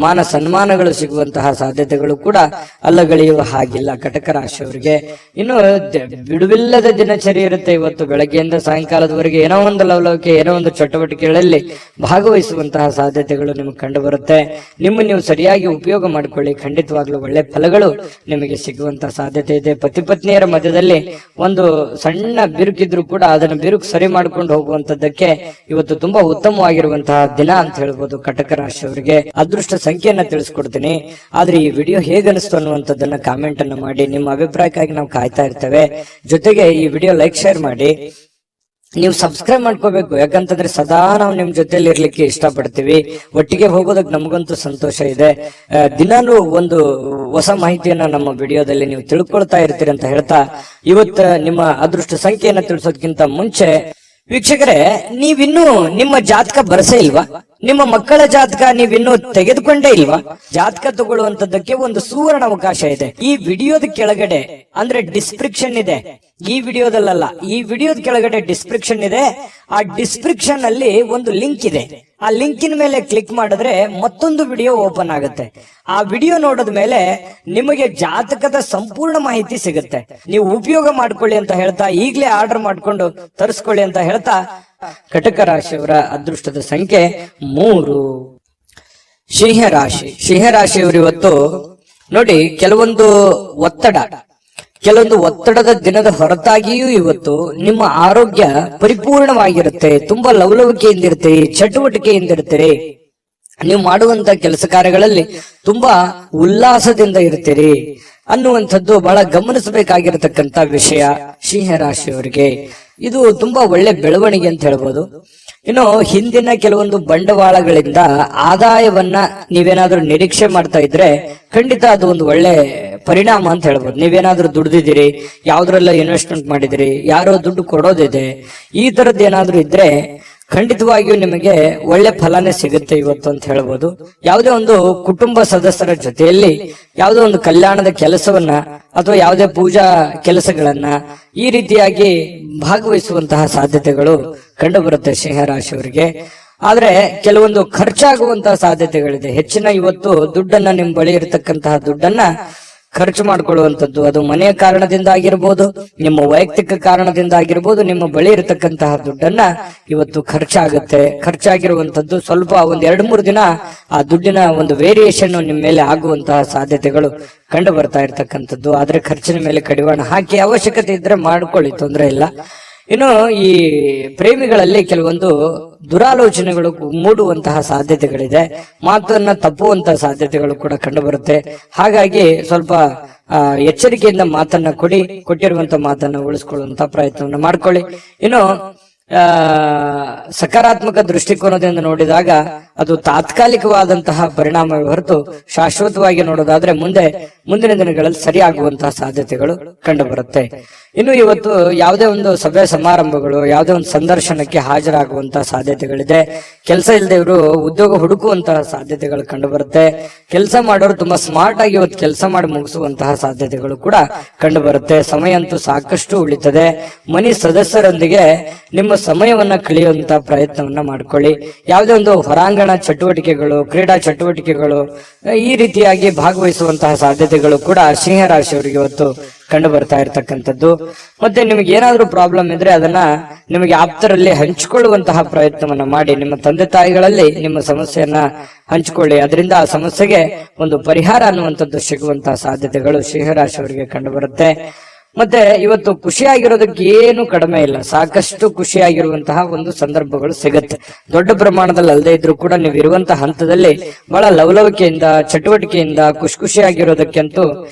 [SPEAKER 1] ಮಾನ ಸನ್ಮಾನಗಳು ಸಿಗುವಂತಹ ಸಾಧ್ಯತೆಗಳು ಕೂಡ ಅಲ್ಲಗಳೆಯುವ ಹಾಗಿಲ್ಲ ಕಟಕ ರಾಶಿಯವರಿಗೆ. ಇನ್ನು ಬಿಡುವಿಲ್ಲದ ದಿನಚರಿ ಇರುತ್ತೆ. ಇವತ್ತು ಬೆಳಗ್ಗೆಯಿಂದ ಸಾಯಂಕಾಲದವರೆಗೆ ಏನೋ ಒಂದು ಲವಲವಿಕೆ, ಏನೋ ಒಂದು ಚಟುವಟಿಕೆಗಳಲ್ಲಿ ಭಾಗವಹಿಸುವಂತಹ ಸಾಧ್ಯತೆ ಸಾಧ್ಯತೆಗಳು ನಿಮಗೆ ಕಂಡು ಬರುತ್ತೆ. ನೀವು ಸರಿಯಾಗಿ ಉಪಯೋಗ ಮಾಡಿಕೊಳ್ಳಿ, ಖಂಡಿತವಾಗ್ಲೂ ಒಳ್ಳೆ ಫಲಗಳು ನಿಮಗೆ ಸಿಗುವಂತ ಸಾಧ್ಯತೆ ಇದೆ. ಪತಿ ಪತ್ನಿಯರ ಮಧ್ಯದಲ್ಲಿ ಒಂದು ಸಣ್ಣ ಬಿರುಕಿದ್ರು ಕೂಡ ಅದನ್ನು ಬಿರುಕು ಸರಿ ಮಾಡ್ಕೊಂಡು ಹೋಗುವಂತದ್ದಕ್ಕೆ ಇವತ್ತು ತುಂಬಾ ಉತ್ತಮವಾಗಿರುವಂತಹ ದಿನ ಅಂತ ಹೇಳ್ಬೋದು. ಕಟಕ ರಾಶಿಯವರಿಗೆ ಅದೃಷ್ಟ ಸಂಖ್ಯೆಯನ್ನ ತಿಳಿಸ್ಕೊಡ್ತೀನಿ. ಆದ್ರೆ ಈ ವಿಡಿಯೋ ಹೇಗನಿಸ್ತು ಅನ್ನುವಂಥದ್ದನ್ನ ಕಾಮೆಂಟ್ ಅನ್ನ ಮಾಡಿ. ನಿಮ್ಮ ಅಭಿಪ್ರಾಯಕ್ಕಾಗಿ ನಾವು ಕಾಯ್ತಾ ಇರ್ತೇವೆ. ಜೊತೆಗೆ ಈ ವಿಡಿಯೋ ಲೈಕ್ ಶೇರ್ ಮಾಡಿ. ನೀವು ಸಬ್ಸ್ಕ್ರೈಬ್ ಮಾಡ್ಕೋಬೇಕು, ಯಾಕಂತಂದ್ರೆ ಸದಾ ನಾವು ನಿಮ್ ಜೊತೆಲಿ ಇರ್ಲಿಕ್ಕೆ ಇಷ್ಟಪಡ್ತೀವಿ. ಒಟ್ಟಿಗೆ ಹೋಗೋದಕ್ಕೆ ನಮಗಂತೂ ಸಂತೋಷ ಇದೆ. ದಿನಾನು ಒಂದು ಹೊಸ ಮಾಹಿತಿಯನ್ನ ನಮ್ಮ ವಿಡಿಯೋದಲ್ಲಿ ನೀವು ತಿಳ್ಕೊಳ್ತಾ ಇರ್ತೀರಿ ಅಂತ ಹೇಳ್ತಾ, ಇವತ್ತು ನಿಮ್ಮ ಅದೃಷ್ಟ ಸಂಖ್ಯೆಯನ್ನ ತಿಳಿಸೋದಕ್ಕಿಂತ ಮುಂಚೆ ವೀಕ್ಷಕರೇ, ನೀವಿನ್ನೂ ನಿಮ್ಮ ಜಾತಕ ಬರಸೇ ಇಲ್ವಾ? ನಿಮ್ಮ ಮಕ್ಕಳ ಜಾತಕ ನೀವಿನ್ನೂ ತೆಗೆದುಕೊಂಡೇ ಇಲ್ವಾ? ಜಾತಕ ತಗೊಳ್ಳುವಂತದ್ದಕ್ಕೆ ಒಂದು ಸುವರ್ಣ ಅವಕಾಶ ಇದೆ. ಈ ವಿಡಿಯೋದ ಕೆಳಗಡೆ ಅಂದ್ರೆ ಡಿಸ್ಕ್ರಿಪ್ಷನ್ ಇದೆ. ಈ ವಿಡಿಯೋದಲ್ಲ, ಈ ವಿಡಿಯೋದ ಕೆಳಗಡೆ ಡಿಸ್ಕ್ರಿಪ್ಷನ್ ಇದೆ. ಆ ಡಿಸ್ಕ್ರಿಪ್ಷನ್ ಅಲ್ಲಿ ಒಂದು ಲಿಂಕ್ ಇದೆ. ಆ ಲಿಂಕಿನ ಮೇಲೆ ಕ್ಲಿಕ್ ಮಾಡಿದ್ರೆ ಮತ್ತೊಂದು ವಿಡಿಯೋ ಓಪನ್ ಆಗುತ್ತೆ. ಆ ವಿಡಿಯೋ ನೋಡಿದ ಮೇಲೆ ನಿಮಗೆ ಜಾತಕದ ಸಂಪೂರ್ಣ ಮಾಹಿತಿ ಸಿಗುತ್ತೆ. ನೀವು ಉಪಯೋಗ ಮಾಡ್ಕೊಳ್ಳಿ ಅಂತ ಹೇಳ್ತಾ, ಈಗಲೇ ಆರ್ಡರ್ ಮಾಡ್ಕೊಂಡು ತರಿಸ್ಕೊಳ್ಳಿ ಅಂತ ಹೇಳ್ತಾ, ಕಟಕ ರಾಶಿಯವರ ಅದೃಷ್ಟದ ಸಂಖ್ಯೆ 3. ಸಿಂಹರಾಶಿಯವರು ಇವತ್ತು ನೋಡಿ, ಕೆಲವೊಂದು ಒತ್ತಡದ ದಿನದ ಹೊರತಾಗಿಯೂ ಇವತ್ತು ನಿಮ್ಮ ಆರೋಗ್ಯ ಪರಿಪೂರ್ಣವಾಗಿರುತ್ತೆ. ತುಂಬಾ ಲವಲವಿಕೆಯಿಂದಿರ್ತೀರಿ, ಚಟುವಟಿಕೆಯಿಂದಿರ್ತೀರಿ. ನೀವು ಮಾಡುವಂತ ಕೆಲಸ ಕಾರ್ಯಗಳಲ್ಲಿ ತುಂಬಾ ಉಲ್ಲಾಸದಿಂದ ಇರ್ತೀರಿ ಅನ್ನುವಂಥದ್ದು ಬಹಳ ಗಮನಿಸಬೇಕಾಗಿರತಕ್ಕಂತ ವಿಷಯ ಸಿಂಹರಾಶಿಯವರಿಗೆ. ಇದು ತುಂಬಾ ಒಳ್ಳೆ ಬೆಳವಣಿಗೆ ಅಂತ ಹೇಳ್ಬೋದು. ಇನ್ನು ಹಿಂದಿನ ಕೆಲವೊಂದು ಬಂಡವಾಳಗಳಿಂದ ಆದಾಯವನ್ನ ನೀವೇನಾದ್ರೂ ನಿರೀಕ್ಷೆ ಮಾಡ್ತಾ ಇದ್ರೆ ಖಂಡಿತ ಅದು ಒಂದು ಒಳ್ಳೆ ಪರಿಣಾಮ ಅಂತ ಹೇಳ್ಬೋದು. ನೀವೇನಾದ್ರೂ ದುಡ್ದಿದ್ದೀರಿ, ಯಾವ್ದ್ರೆಲ್ಲ ಇನ್ವೆಸ್ಟ್ಮೆಂಟ್ ಮಾಡಿದಿರಿ, ಯಾರೋ ದುಡ್ಡು ಕೊಡೋದಿದೆ, ಈ ತರದ್ದು ಏನಾದ್ರೂ ಇದ್ರೆ ಖಂಡಿತವಾಗಿಯೂ ನಿಮಗೆ ಒಳ್ಳೆ ಫಲನೇ ಸಿಗುತ್ತೆ ಇವತ್ತು ಅಂತ ಹೇಳ್ಬೋದು. ಯಾವುದೇ ಒಂದು ಕುಟುಂಬ ಸದಸ್ಯರ ಜೊತೆಯಲ್ಲಿ ಯಾವುದೋ ಒಂದು ಕಲ್ಯಾಣದ ಕೆಲಸವನ್ನ ಅಥವಾ ಯಾವುದೇ ಪೂಜಾ ಕೆಲಸಗಳನ್ನ ಈ ರೀತಿಯಾಗಿ ಭಾಗವಹಿಸುವಂತಹ ಸಾಧ್ಯತೆಗಳು ಕಂಡು ಬರುತ್ತೆ ಸಿಂಹರಾಶಿಯವರಿಗೆ. ಆದ್ರೆ ಕೆಲವೊಂದು ಖರ್ಚಾಗುವಂತಹ ಸಾಧ್ಯತೆಗಳಿದೆ. ಹೆಚ್ಚಿನ ಇವತ್ತು ದುಡ್ಡನ್ನ ನಿಮ್ ಬಳಿ ಇರತಕ್ಕಂತಹ ದುಡ್ಡನ್ನ ಖರ್ಚು ಮಾಡ್ಕೊಳ್ಳುವಂಥದ್ದು, ಅದು ಮನೆಯ ಕಾರಣದಿಂದ ಆಗಿರ್ಬೋದು, ನಿಮ್ಮ ವೈಯಕ್ತಿಕ ಕಾರಣದಿಂದ ಆಗಿರ್ಬೋದು. ನಿಮ್ಮ ಬಳಿ ಇರತಕ್ಕಂತಹ ದುಡ್ಡನ್ನ ಇವತ್ತು ಖರ್ಚಾಗಿರುವಂತದ್ದು ಸ್ವಲ್ಪ ಒಂದ್ 2-3 ದಿನ ಆ ದುಡ್ಡಿನ ಒಂದು ವೇರಿಯೇಷನ್ ನಿಮ್ಮ ಮೇಲೆ ಆಗುವಂತಹ ಸಾಧ್ಯತೆಗಳು ಕಂಡು ಬರ್ತಾ ಇರ್ತಕ್ಕಂಥದ್ದು. ಆದ್ರೆ ಖರ್ಚಿನ ಮೇಲೆ ಕಡಿವಾಣ ಹಾಕಿ ಅವಶ್ಯಕತೆ ಇದ್ರೆ ಮಾಡ್ಕೊಳ್ಳಿ, ತೊಂದರೆ ಇಲ್ಲ. ಇನ್ನು ಈ ಪ್ರೇಮಿಗಳಲ್ಲಿ ಕೆಲವೊಂದು ದುರಾಲೋಚನೆಗಳು ಮೂಡುವಂತಹ ಸಾಧ್ಯತೆಗಳಿದೆ. ಮಾತನ್ನ ತಪ್ಪುವಂತಹ ಸಾಧ್ಯತೆಗಳು ಕೂಡ ಕಂಡು ಬರುತ್ತೆ. ಹಾಗಾಗಿ ಸ್ವಲ್ಪ ಎಚ್ಚರಿಕೆಯಿಂದ ಮಾತನ್ನ ಕೊಟ್ಟಿರುವಂತ ಮಾತನ್ನ ಉಳಿಸ್ಕೊಳ್ಳುವಂತ ಪ್ರಯತ್ನವನ್ನ ಮಾಡ್ಕೊಳ್ಳಿ. ಇನ್ನು ಸಕಾರಾತ್ಮಕ ದೃಷ್ಟಿಕೋನದಿಂದ ನೋಡಿದಾಗ ಅದು ತಾತ್ಕಾಲಿಕವಾದಂತಹ ಪರಿಣಾಮ ಹೊರತು ಶಾಶ್ವತವಾಗಿ ನೋಡೋದಾದ್ರೆ ಮುಂದಿನ ದಿನಗಳಲ್ಲಿ ಸರಿಯಾಗುವಂತಹ ಸಾಧ್ಯತೆಗಳು ಕಂಡು ಬರುತ್ತೆ. ಇನ್ನು ಇವತ್ತು ಯಾವುದೇ ಒಂದು ಸಭೆ ಸಮಾರಂಭಗಳು, ಯಾವುದೇ ಒಂದು ಸಂದರ್ಶನಕ್ಕೆ ಹಾಜರಾಗುವಂತಹ ಸಾಧ್ಯತೆಗಳಿದೆ. ಕೆಲಸ ಇಲ್ಲದವರು ಉದ್ಯೋಗ ಹುಡುಕುವಂತಹ ಸಾಧ್ಯತೆಗಳು ಕಂಡು ಬರುತ್ತೆ. ಕೆಲಸ ಮಾಡೋರು ತುಂಬಾ ಸ್ಮಾರ್ಟ್ ಆಗಿ ಇವತ್ತು ಕೆಲಸ ಮಾಡಿ ಮುಗಿಸುವಂತಹ ಸಾಧ್ಯತೆಗಳು ಕೂಡ ಕಂಡು ಬರುತ್ತೆ. ಸಮಯ ಅಂತೂ ಸಾಕಷ್ಟು ಉಳಿತದೆ. ಮನೆ ಸದಸ್ಯರೊಂದಿಗೆ ನಿಮ್ಮ ಸಮಯವನ್ನ ಕಳೆಯುವಂತ ಪ್ರಯತ್ನವನ್ನ ಮಾಡ್ಕೊಳ್ಳಿ. ಯಾವುದೇ ಒಂದು ಹೊರಾಂಗಣ ಚಟುವಟಿಕೆಗಳು, ಕ್ರೀಡಾ ಚಟುವಟಿಕೆಗಳು ಈ ರೀತಿಯಾಗಿ ಭಾಗವಹಿಸುವಂತಹ ಸಾಧ್ಯತೆಗಳು ಕೂಡ ಸಿಂಹರಾಶಿಯವರಿಗೆ ಇವತ್ತು ಕಂಡು ಬರ್ತಾ ಇರ್ತಕ್ಕಂಥದ್ದು. ಮತ್ತೆ ನಿಮಗೆ ಏನಾದ್ರೂ ಪ್ರಾಬ್ಲಮ್ ಇದ್ರೆ ಅದನ್ನ ನಿಮಗೆ ಆಪ್ತರಲ್ಲಿ ಹಂಚಿಕೊಳ್ಳುವಂತಹ ಪ್ರಯತ್ನವನ್ನ ಮಾಡಿ. ನಿಮ್ಮ ತಂದೆ ತಾಯಿಗಳಲ್ಲಿ ನಿಮ್ಮ ಸಮಸ್ಯೆಯನ್ನ ಹಂಚಿಕೊಳ್ಳಿ. ಅದರಿಂದ ಆ ಸಮಸ್ಯೆಗೆ ಒಂದು ಪರಿಹಾರ ಅನ್ನುವಂಥದ್ದು ಸಿಗುವಂತಹ ಸಾಧ್ಯತೆಗಳು ಸಿಂಹರಾಶಿಯವರಿಗೆ ಕಂಡು ಬರುತ್ತೆ. ಮತ್ತೆ ಇವತ್ತು ಖುಷಿಯಾಗಿರೋದಕ್ಕೆ ಏನು ಕಡಿಮೆ ಇಲ್ಲ, ಸಾಕಷ್ಟು ಖುಷಿಯಾಗಿರುವಂತಹ ಒಂದು ಸಂದರ್ಭಗಳು ಸಿಗುತ್ತೆ. ದೊಡ್ಡ ಪ್ರಮಾಣದಲ್ಲಿ ಅಲ್ಲದೆ ಇದ್ರೂ ಕೂಡ ನೀವು ಇರುವಂತಹ ಹಂತದಲ್ಲಿ ಬಹಳ ಲವಲವಿಕೆಯಿಂದ, ಚಟುವಟಿಕೆಯಿಂದ ಖುಷಿಯಾಗಿರೋದಕ್ಕಂತೂ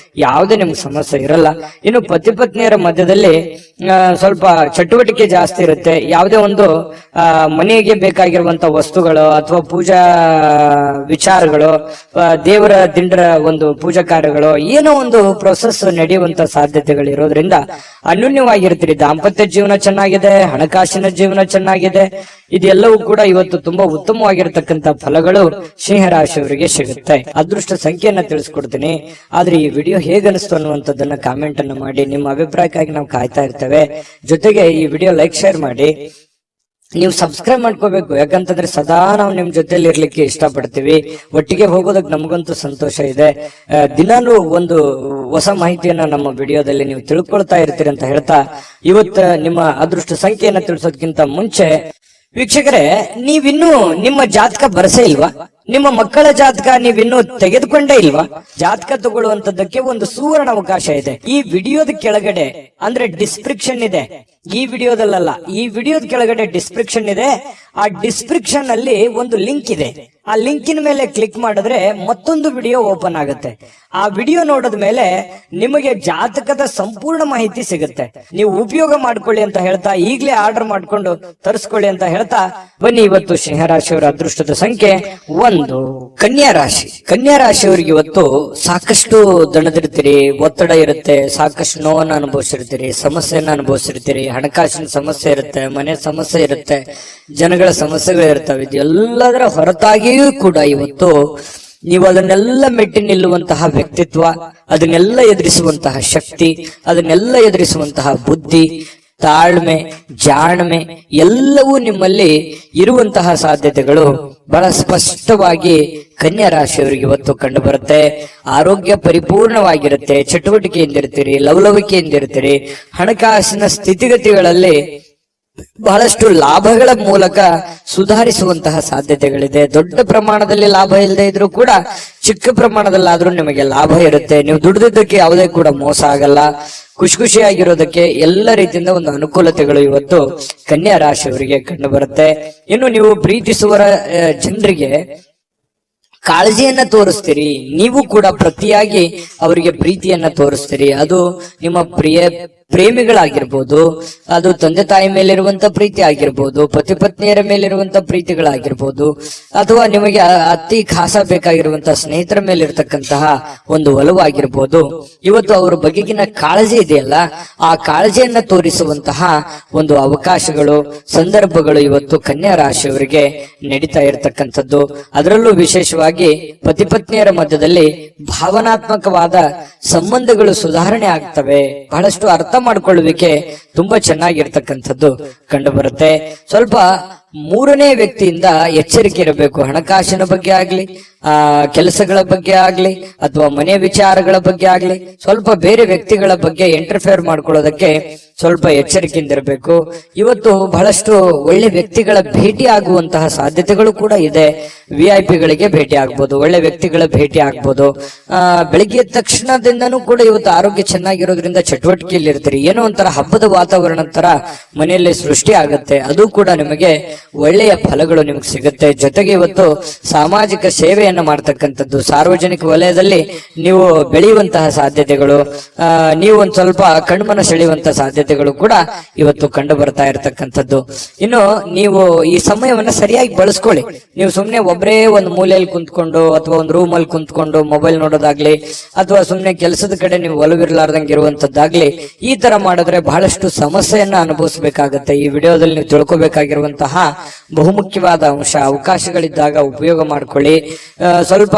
[SPEAKER 1] ಯಾವುದೇ ನಿಮ್ಗೆ ಸಮಸ್ಯೆ ಇರಲ್ಲ. ಇನ್ನು ಪತಿ ಪತ್ನಿಯರ ಮಧ್ಯದಲ್ಲಿ ಸ್ವಲ್ಪ ಚಟುವಟಿಕೆ ಜಾಸ್ತಿ ಇರುತ್ತೆ. ಯಾವುದೇ ಒಂದು ಮನೆಗೆ ಬೇಕಾಗಿರುವಂತ ವಸ್ತುಗಳು ಅಥವಾ ಪೂಜಾ ವಿಚಾರಗಳು, ದೇವರ ದಿಂಡರ ಒಂದು ಪೂಜಾ ಕಾರ್ಯಗಳು, ಏನೋ ಒಂದು ಪ್ರೊಸೆಸ್ ನಡೆಯುವಂತ ಸಾಧ್ಯತೆಗಳು ಇರೋದ್ರಿಂದ ಅನ್ಯೋನ್ಯವಾಗಿರ್ತೀರಿ. ದಾಂಪತ್ಯ ಜೀವನ ಚೆನ್ನಾಗಿದೆ, ಹಣಕಾಸಿನ ಜೀವನ ಚೆನ್ನಾಗಿದೆ. ಇದೆಲ್ಲವೂ ಕೂಡ ಇವತ್ತು ತುಂಬಾ ಉತ್ತಮವಾಗಿರತಕ್ಕಂತ ಫಲಗಳು ಸಿಂಹರಾಶಿಯವರಿಗೆ ಸಿಗುತ್ತೆ. ಅದೃಷ್ಟ ಸಂಖ್ಯೆಯನ್ನ ತಿಳಿಸ್ಕೊಡ್ತೀನಿ. ಆದ್ರೆ ಈ ವಿಡಿಯೋ ಹೇಗನಿಸ್ತು ಅನ್ನುವಂಥದ್ದನ್ನ ಕಾಮೆಂಟ್ ಅನ್ನ ಮಾಡಿ. ನಿಮ್ಮ ಅಭಿಪ್ರಾಯಕ್ಕಾಗಿ ನಾವು ಕಾಯ್ತಾ ಇರ್ತೇವೆ. ಜೊತೆಗೆ ಈ ವಿಡಿಯೋ ಲೈಕ್ ಶೇರ್ ಮಾಡಿ. ನೀವು ಸಬ್ಸ್ಕ್ರೈಬ್ ಮಾಡ್ಕೋಬೇಕು, ಯಾಕಂತಂದ್ರೆ ಸದಾ ನಾವು ನಿಮ್ ಜೊತೆಲಿ ಇರ್ಲಿಕ್ಕೆ ಇಷ್ಟಪಡ್ತೀವಿ. ಒಟ್ಟಿಗೆ ಹೋಗೋದಕ್ಕೆ ನಮಗಂತೂ ಸಂತೋಷ ಇದೆ. ದಿನಾನು ಒಂದು ಹೊಸ ಮಾಹಿತಿಯನ್ನ ನಮ್ಮ ವಿಡಿಯೋದಲ್ಲಿ ನೀವು ತಿಳ್ಕೊಳ್ತಾ ಇರ್ತೀರಿ ಅಂತ ಹೇಳ್ತಾ, ಇವತ್ತು ನಿಮ್ಮ ಅದೃಷ್ಟ ಸಂಖ್ಯೆಯನ್ನ ತಿಳಿಸೋದಕ್ಕಿಂತ ಮುಂಚೆ ವೀಕ್ಷಕರೇ, ನೀವಿನ್ನೂ ನಿಮ್ಮ ಜಾತಕ ಬರಸೇ ಇಲ್ವಾ? ನಿಮ್ಮ ಮಕ್ಕಳ ಜಾತಕ ನೀವಿನ್ನೂ ತೆಗೆದುಕೊಂಡೇ ಇಲ್ವಾ? ಜಾತಕ ತಗೊಳ್ಳುವಂತದ್ದಕ್ಕೆ ಒಂದು ಸುವರ್ಣ ಅವಕಾಶ ಇದೆ. ಈ ವಿಡಿಯೋದ ಕೆಳಗಡೆ ಅಂದ್ರೆ ಡಿಸ್ಕ್ರಿಪ್ಷನ್ ಇದೆ, ಈ ವಿಡಿಯೋದಲ್ಲ, ಈ ವಿಡಿಯೋದ ಕೆಳಗಡೆ ಡಿಸ್ಕ್ರಿಪ್ಷನ್ ಇದೆ. ಆ ಡಿಸ್ಕ್ರಿಪ್ಷನ್ ಅಲ್ಲಿ ಒಂದು ಲಿಂಕ್ ಇದೆ. ಆ ಲಿಂಕಿನ ಮೇಲೆ ಕ್ಲಿಕ್ ಮಾಡಿದ್ರೆ ಮತ್ತೊಂದು ವಿಡಿಯೋ ಓಪನ್ ಆಗುತ್ತೆ. ಆ ವಿಡಿಯೋ ನೋಡಿದ ಮೇಲೆ ನಿಮಗೆ ಜಾತಕದ ಸಂಪೂರ್ಣ ಮಾಹಿತಿ ಸಿಗುತ್ತೆ. ನೀವು ಉಪಯೋಗ ಮಾಡ್ಕೊಳ್ಳಿ ಅಂತ ಹೇಳ್ತಾ, ಈಗಲೇ ಆರ್ಡರ್ ಮಾಡ್ಕೊಂಡು ತರಿಸ್ಕೊಳ್ಳಿ ಅಂತ ಹೇಳ್ತಾ ಬನ್ನಿ. ಇವತ್ತು ಸಿಂಹರಾಶಿಯವರ ಅದೃಷ್ಟದ ಸಂಖ್ಯೆ 1. ಕನ್ಯಾ ರಾಶಿ. ಕನ್ಯಾ ರಾಶಿಯವರಿಗೆ ಇವತ್ತು ಸಾಕಷ್ಟು ದಣದಿರ್ತೀರಿ, ಒತ್ತಡ ಇರುತ್ತೆ, ಸಾಕಷ್ಟು ನೋವನ್ನು ಅನುಭವಿಸಿರ್ತೀರಿ, ಸಮಸ್ಯೆಯನ್ನ ಅನುಭವಿಸಿರ್ತೀರಿ, ಹಣಕಾಸಿನ ಸಮಸ್ಯೆ ಇರುತ್ತೆ, ಮನೆ ಸಮಸ್ಯೆ ಇರುತ್ತೆ, ಜನಗಳ ಸಮಸ್ಯೆಗಳು ಇರ್ತವೆ. ಎಲ್ಲದರ ಹೊರತಾಗಿಯೂ ಕೂಡ ಇವತ್ತು ನೀವು ಅದನ್ನೆಲ್ಲ ಮೆಟ್ಟಿ ನಿಲ್ಲುವಂತಹ ವ್ಯಕ್ತಿತ್ವ, ಅದನ್ನೆಲ್ಲ ಎದುರಿಸುವಂತಹ ಶಕ್ತಿ, ಅದನ್ನೆಲ್ಲ ಎದುರಿಸುವಂತಹ ಬುದ್ಧಿ, ತಾಳ್ಮೆ, ಜಾಣ್ಮೆ ಎಲ್ಲವೂ ನಿಮ್ಮಲ್ಲಿ ಇರುವಂತಹ ಸಾಧ್ಯತೆಗಳು ಬಹಳ ಸ್ಪಷ್ಟವಾಗಿ ಕನ್ಯಾ ರಾಶಿಯವರಿಗೆ ಇವತ್ತು ಕಂಡು ಬರುತ್ತೆ. ಆರೋಗ್ಯ ಪರಿಪೂರ್ಣವಾಗಿರುತ್ತೆ, ಚಟುವಟಿಕೆಯಿಂದಿರ್ತೀರಿ, ಲವಲವಿಕೆಯಿಂದಿರ್ತೀರಿ, ಹಣಕಾಸಿನ ಸ್ಥಿತಿಗತಿಗಳಲ್ಲಿ ಬಹಳಷ್ಟು ಲಾಭಗಳ ಮೂಲಕ ಸುಧಾರಿಸುವಂತಹ ಸಾಧ್ಯತೆಗಳಿದೆ. ದೊಡ್ಡ ಪ್ರಮಾಣದಲ್ಲಿ ಲಾಭ ಇಲ್ಲದೆ ಇದ್ರೂ ಕೂಡ ಚಿಕ್ಕ ಪ್ರಮಾಣದಲ್ಲಾದ್ರೂ ನಿಮಗೆ ಲಾಭ ಇರುತ್ತೆ. ನೀವು ದುಡಿದಿದ್ದಕ್ಕೆ ಯಾವುದೇ ಕೂಡ ಮೋಸ ಆಗಲ್ಲ. ಖುಷಿಯಾಗಿರೋದಕ್ಕೆ ಎಲ್ಲ ರೀತಿಯಿಂದ ಒಂದು ಅನುಕೂಲತೆಗಳು ಇವತ್ತು ಕನ್ಯಾ ರಾಶಿಯವರಿಗೆ ಕಂಡು ಬರುತ್ತೆ. ಇನ್ನು ನೀವು ಪ್ರೀತಿಸುವ ಜನರಿಗೆ ಕಾಳಜಿಯನ್ನ ತೋರಿಸ್ತೀರಿ, ನೀವು ಕೂಡ ಪ್ರತಿಯಾಗಿ ಅವರಿಗೆ ಪ್ರೀತಿಯನ್ನ ತೋರಿಸ್ತೀರಿ. ಅದು ನಿಮ್ಮ ಪ್ರೇಮಿಗಳಾಗಿರ್ಬೋದು, ಅದು ತಂದೆ ತಾಯಿ ಮೇಲಿರುವಂತ ಪ್ರೀತಿ ಆಗಿರ್ಬೋದು, ಪತಿ ಪತ್ನಿಯರ ಮೇಲಿರುವಂತ ಪ್ರೀತಿಗಳಾಗಿರ್ಬೋದು, ಅಥವಾ ನಿಮಗೆ ಅತಿ ಖಾಸ ಬೇಕಾಗಿರುವಂತಹ ಸ್ನೇಹಿತರ ಮೇಲಿರ್ತಕ್ಕಂತಹ ಒಂದು ಒಲವಾಗಿರ್ಬೋದು. ಇವತ್ತು ಅವರ ಬಗೆಗಿನ ಕಾಳಜಿ ಇದೆಯಲ್ಲ, ಆ ಕಾಳಜಿಯನ್ನ ತೋರಿಸುವಂತಹ ಒಂದು ಅವಕಾಶಗಳು, ಸಂದರ್ಭಗಳು ಇವತ್ತು ಕನ್ಯಾ ರಾಶಿಯವರಿಗೆ ನಡೀತಾ ಇರತಕ್ಕಂಥದ್ದು. ಅದರಲ್ಲೂ ವಿಶೇಷವಾಗಿ ಪತಿ ಪತ್ನಿಯರ ಮಧ್ಯದಲ್ಲಿ ಭಾವನಾತ್ಮಕವಾದ ಸಂಬಂಧಗಳು ಸುಧಾರಣೆ ಆಗ್ತವೆ. ಬಹಳಷ್ಟು ಅರ್ಥ ಮಾಡಿಕೊಳ್ಳುವಿಕೆ ತುಂಬಾ ಚೆನ್ನಾಗಿರ್ತಕ್ಕಂಥದ್ದು ಕಂಡು ಬರುತ್ತೆ. ಸ್ವಲ್ಪ ಮೂರನೇ ವ್ಯಕ್ತಿಯಿಂದ ಎಚ್ಚರಿಕೆ ಇರಬೇಕು. ಹಣಕಾಸಿನ ಬಗ್ಗೆ ಆಗ್ಲಿ, ಕೆಲಸಗಳ ಬಗ್ಗೆ ಆಗ್ಲಿ, ಅಥವಾ ಮನೆ ವಿಚಾರಗಳ ಬಗ್ಗೆ ಆಗ್ಲಿ, ಸ್ವಲ್ಪ ಬೇರೆ ವ್ಯಕ್ತಿಗಳ ಬಗ್ಗೆ ಇಂಟರ್ಫಿಯರ್ ಮಾಡ್ಕೊಳ್ಳೋದಕ್ಕೆ ಸ್ವಲ್ಪ ಎಚ್ಚರಿಕೆಯಿಂದ ಇರಬೇಕು. ಇವತ್ತು ಬಹಳಷ್ಟು ಒಳ್ಳೆ ವ್ಯಕ್ತಿಗಳ ಭೇಟಿ ಆಗುವಂತಹ ಸಾಧ್ಯತೆಗಳು ಕೂಡ ಇದೆ. VIP ಗಳಿಗೆ ಭೇಟಿ ಆಗ್ಬೋದು, ಒಳ್ಳೆ ವ್ಯಕ್ತಿಗಳ ಭೇಟಿ ಆಗ್ಬೋದು. ಬೆಳಿಗ್ಗೆ ಎದ್ದ ತಕ್ಷಣದಿಂದನೂ ಕೂಡ ಇವತ್ತು ಆರೋಗ್ಯ ಚೆನ್ನಾಗಿರೋದ್ರಿಂದ ಚಟುವಟಿಕೆಯಲ್ಲಿ ಇರ್ತೀರಿ. ಏನೋ ಒಂಥರ ಹಬ್ಬದ ವಾತಾವರಣ ತರ ಮನೆಯಲ್ಲಿ ಸೃಷ್ಟಿ ಆಗುತ್ತೆ. ಅದು ಕೂಡ ನಿಮಗೆ ಒಳ್ಳೆಯ ಫಲಗಳು ನಿಮಗೆ ಸಿಗುತ್ತೆ. ಜೊತೆಗೆ ಇವತ್ತು ಸಾಮಾಜಿಕ ಸೇವೆಯನ್ನ ಮಾಡ್ತಕ್ಕಂಥದ್ದು, ಸಾರ್ವಜನಿಕ ವಲಯದಲ್ಲಿ ನೀವು ಬೆಳೆಯುವಂತಹ ಸಾಧ್ಯತೆಗಳು, ನೀವು ಒಂದ್ ಸ್ವಲ್ಪ ಕಣ್ಮನ ಸೆಳೆಯುವಂತಹ ಸಾಧ್ಯತೆಗಳು ಕೂಡ ಇವತ್ತು ಕಂಡು ಬರ್ತಾ ಇರತಕ್ಕಂಥದ್ದು. ಇನ್ನು ನೀವು ಈ ಸಮಯವನ್ನ ಸರಿಯಾಗಿ ಬಳಸ್ಕೊಳ್ಳಿ. ನೀವು ಸುಮ್ನೆ ಒಬ್ಬರೇ ಒಂದು ಮೂಲೆಯಲ್ಲಿ ಕುಂತ್ಕೊಂಡು ಅಥವಾ ಒಂದು ರೂಮ್ ಅಲ್ಲಿ ಕುಂತ್ಕೊಂಡು ಮೊಬೈಲ್ ನೋಡೋದಾಗ್ಲಿ, ಅಥವಾ ಸುಮ್ನೆ ಕೆಲಸದ ಕಡೆ ನೀವು ಒಲವಿರ್ಲಾರ್ದಂಗೆ ಇರುವಂತದ್ದಾಗ್ಲಿ, ಈ ತರ ಮಾಡಿದ್ರೆ ಬಹಳಷ್ಟು ಸಮಸ್ಯೆಯನ್ನ ಅನುಭವಿಸಬೇಕಾಗತ್ತೆ. ಈ ವಿಡಿಯೋದಲ್ಲಿ ನೀವು ತಿಳ್ಕೊಬೇಕಾಗಿರುವಂತಹ ಬಹುಮುಖ್ಯವಾದ ಅಂಶ, ಅವಕಾಶಗಳಿದ್ದಾಗ ಉಪಯೋಗ ಮಾಡ್ಕೊಳ್ಳಿ. ಸ್ವಲ್ಪ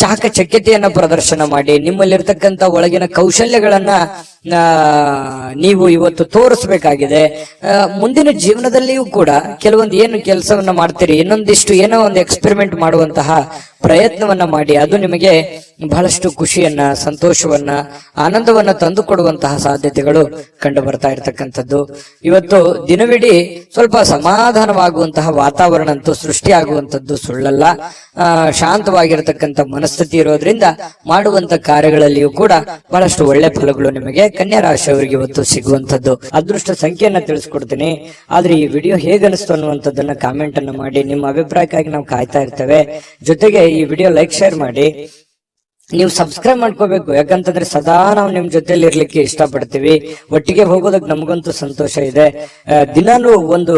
[SPEAKER 1] ಚಾಕಚಕ್ಯತೆಯನ್ನ ಪ್ರದರ್ಶನ ಮಾಡಿ, ನಿಮ್ಮಲ್ಲಿರ್ತಕ್ಕಂಥ ಒಳಗಿನ ಕೌಶಲ್ಯಗಳನ್ನ ನೀವು ಇವತ್ತು ತೋರಿಸ್ಬೇಕಾಗಿದೆ. ಮುಂದಿನ ಜೀವನದಲ್ಲಿಯೂ ಕೂಡ ಕೆಲವೊಂದು ಏನು ಕೆಲಸವನ್ನ ಮಾಡ್ತೀರಿ, ಇನ್ನೊಂದಿಷ್ಟು ಏನೋ ಒಂದು ಎಕ್ಸ್ಪೆರಿಮೆಂಟ್ ಮಾಡುವಂತಹ ಪ್ರಯತ್ನವನ್ನ ಮಾಡಿ. ಅದು ನಿಮಗೆ ಬಹಳಷ್ಟು ಖುಷಿಯನ್ನ, ಸಂತೋಷವನ್ನ, ಆನಂದವನ್ನ ತಂದು ಕೊಡುವಂತಹ ಸಾಧ್ಯತೆಗಳು ಕಂಡು ಬರ್ತಾ ಇರತಕ್ಕಂಥದ್ದು. ಇವತ್ತು ದಿನವಿಡೀ ಸ್ವಲ್ಪ ಸಮಾಧಾನವಾಗುವಂತಹ ವಾತಾವರಣ ಅಂತೂ ಸೃಷ್ಟಿಯಾಗುವಂಥದ್ದು ಸುಳ್ಳಲ್ಲ. ಶಾಂತವಾಗಿರತಕ್ಕಂಥ ಮನಸ್ಥಿತಿ ಇರೋದ್ರಿಂದ ಮಾಡುವಂತ ಕಾರ್ಯಗಳಲ್ಲಿಯೂ ಕೂಡ ಬಹಳಷ್ಟು ಒಳ್ಳೆ ಫಲಗಳು ನಿಮಗೆ ಕನ್ಯಾ ರಾಶಿಯವರಿಗೆ ಇವತ್ತು ಸಿಗುವಂತದ್ದು. ಅದೃಷ್ಟ ಸಂಖ್ಯೆಯನ್ನ ತಿಳಿಸ್ಕೊಡ್ತೀನಿ. ಆದ್ರೆ ಈ ವಿಡಿಯೋ ಹೇಗನಿಸ್ತು ಅನ್ನುವಂಥದ್ದನ್ನ ಕಾಮೆಂಟ್ ಅನ್ನ ಮಾಡಿ. ನಿಮ್ಮ ಅಭಿಪ್ರಾಯಕ್ಕಾಗಿ ನಾವು ಕಾಯ್ತಾ ಇರ್ತೇವೆ. ಜೊತೆಗೆ ಈ ವಿಡಿಯೋ ಲೈಕ್, ಶೇರ್ ಮಾಡಿ. ನೀವು ಸಬ್ಸ್ಕ್ರೈಬ್ ಮಾಡ್ಕೋಬೇಕು. ಯಾಕಂತಂದ್ರೆ ಸದಾ ನಾವು ನಿಮ್ ಜೊತೆಲಿ ಇರ್ಲಿಕ್ಕೆ ಇಷ್ಟಪಡ್ತೀವಿ. ಒಟ್ಟಿಗೆ ಹೋಗೋದಕ್ಕೆ ನಮಗಂತೂ ಸಂತೋಷ ಇದೆ. ದಿನಾನು ಒಂದು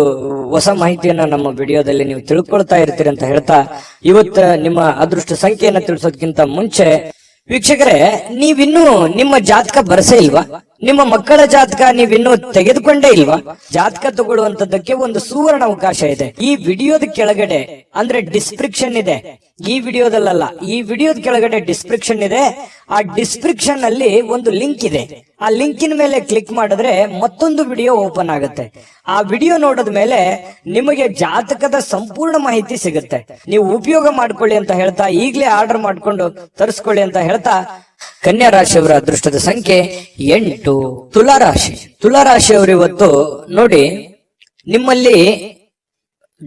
[SPEAKER 1] ಹೊಸ ಮಾಹಿತಿಯನ್ನ ನಮ್ಮ ವಿಡಿಯೋದಲ್ಲಿ ನೀವು ತಿಳ್ಕೊಳ್ತಾ ಇರ್ತೀರಿ ಅಂತ ಹೇಳ್ತಾ, ಇವತ್ತು ನಿಮ್ಮ ಅದೃಷ್ಟ ಸಂಖ್ಯೆಯನ್ನ ತಿಳಿಸೋದಕ್ಕಿಂತ ಮುಂಚೆ ವೀಕ್ಷಕರೇ, ನೀವಿನ್ನೂ ನಿಮ್ಮ ಜಾತಕ ಬರಸೇ ಇಲ್ವಾ? ನಿಮ್ಮ ಮಕ್ಕಳ ಜಾತಕ ನೀವಿನ್ನೂ ತೆಗೆದುಕೊಂಡೇ ಇಲ್ವಾ? ಜಾತಕ ತಗೊಳ್ಳುವಂತದ್ದಕ್ಕೆ ಒಂದು ಸುವರ್ಣ ಅವಕಾಶ ಇದೆ. ಈ ವಿಡಿಯೋದ ಕೆಳಗಡೆ ಅಂದ್ರೆ ಡಿಸ್ಕ್ರಿಪ್ಷನ್ ಇದೆ, ಈ ವಿಡಿಯೋದಲ್ಲ, ಈ ವಿಡಿಯೋದ ಕೆಳಗಡೆ ಡಿಸ್ಕ್ರಿಪ್ಷನ್ ಇದೆ. ಆ ಡಿಸ್ಕ್ರಿಪ್ಷನ್ ಅಲ್ಲಿ ಒಂದು ಲಿಂಕ್ ಇದೆ. ಆ ಲಿಂಕಿನ ಮೇಲೆ ಕ್ಲಿಕ್ ಮಾಡಿದ್ರೆ ಮತ್ತೊಂದು ವಿಡಿಯೋ ಓಪನ್ ಆಗುತ್ತೆ. ಆ ವಿಡಿಯೋ ನೋಡಿದ ಮೇಲೆ ನಿಮಗೆ ಜಾತಕದ ಸಂಪೂರ್ಣ ಮಾಹಿತಿ ಸಿಗುತ್ತೆ. ನೀವು ಉಪಯೋಗ ಮಾಡ್ಕೊಳ್ಳಿ ಅಂತ ಹೇಳ್ತಾ, ಈಗಲೇ ಆರ್ಡರ್ ಮಾಡ್ಕೊಂಡು ತರಿಸ್ಕೊಳ್ಳಿ ಅಂತ ಹೇಳ್ತಾ, ಕನ್ಯಾ ರಾಶಿಯವರ ಅದೃಷ್ಟದ ಸಂಖ್ಯೆ 8. ತುಲಾರಾಶಿ. ತುಲಾರಾಶಿಯವರು ಇವತ್ತು ನೋಡಿ, ನಿಮ್ಮಲ್ಲಿ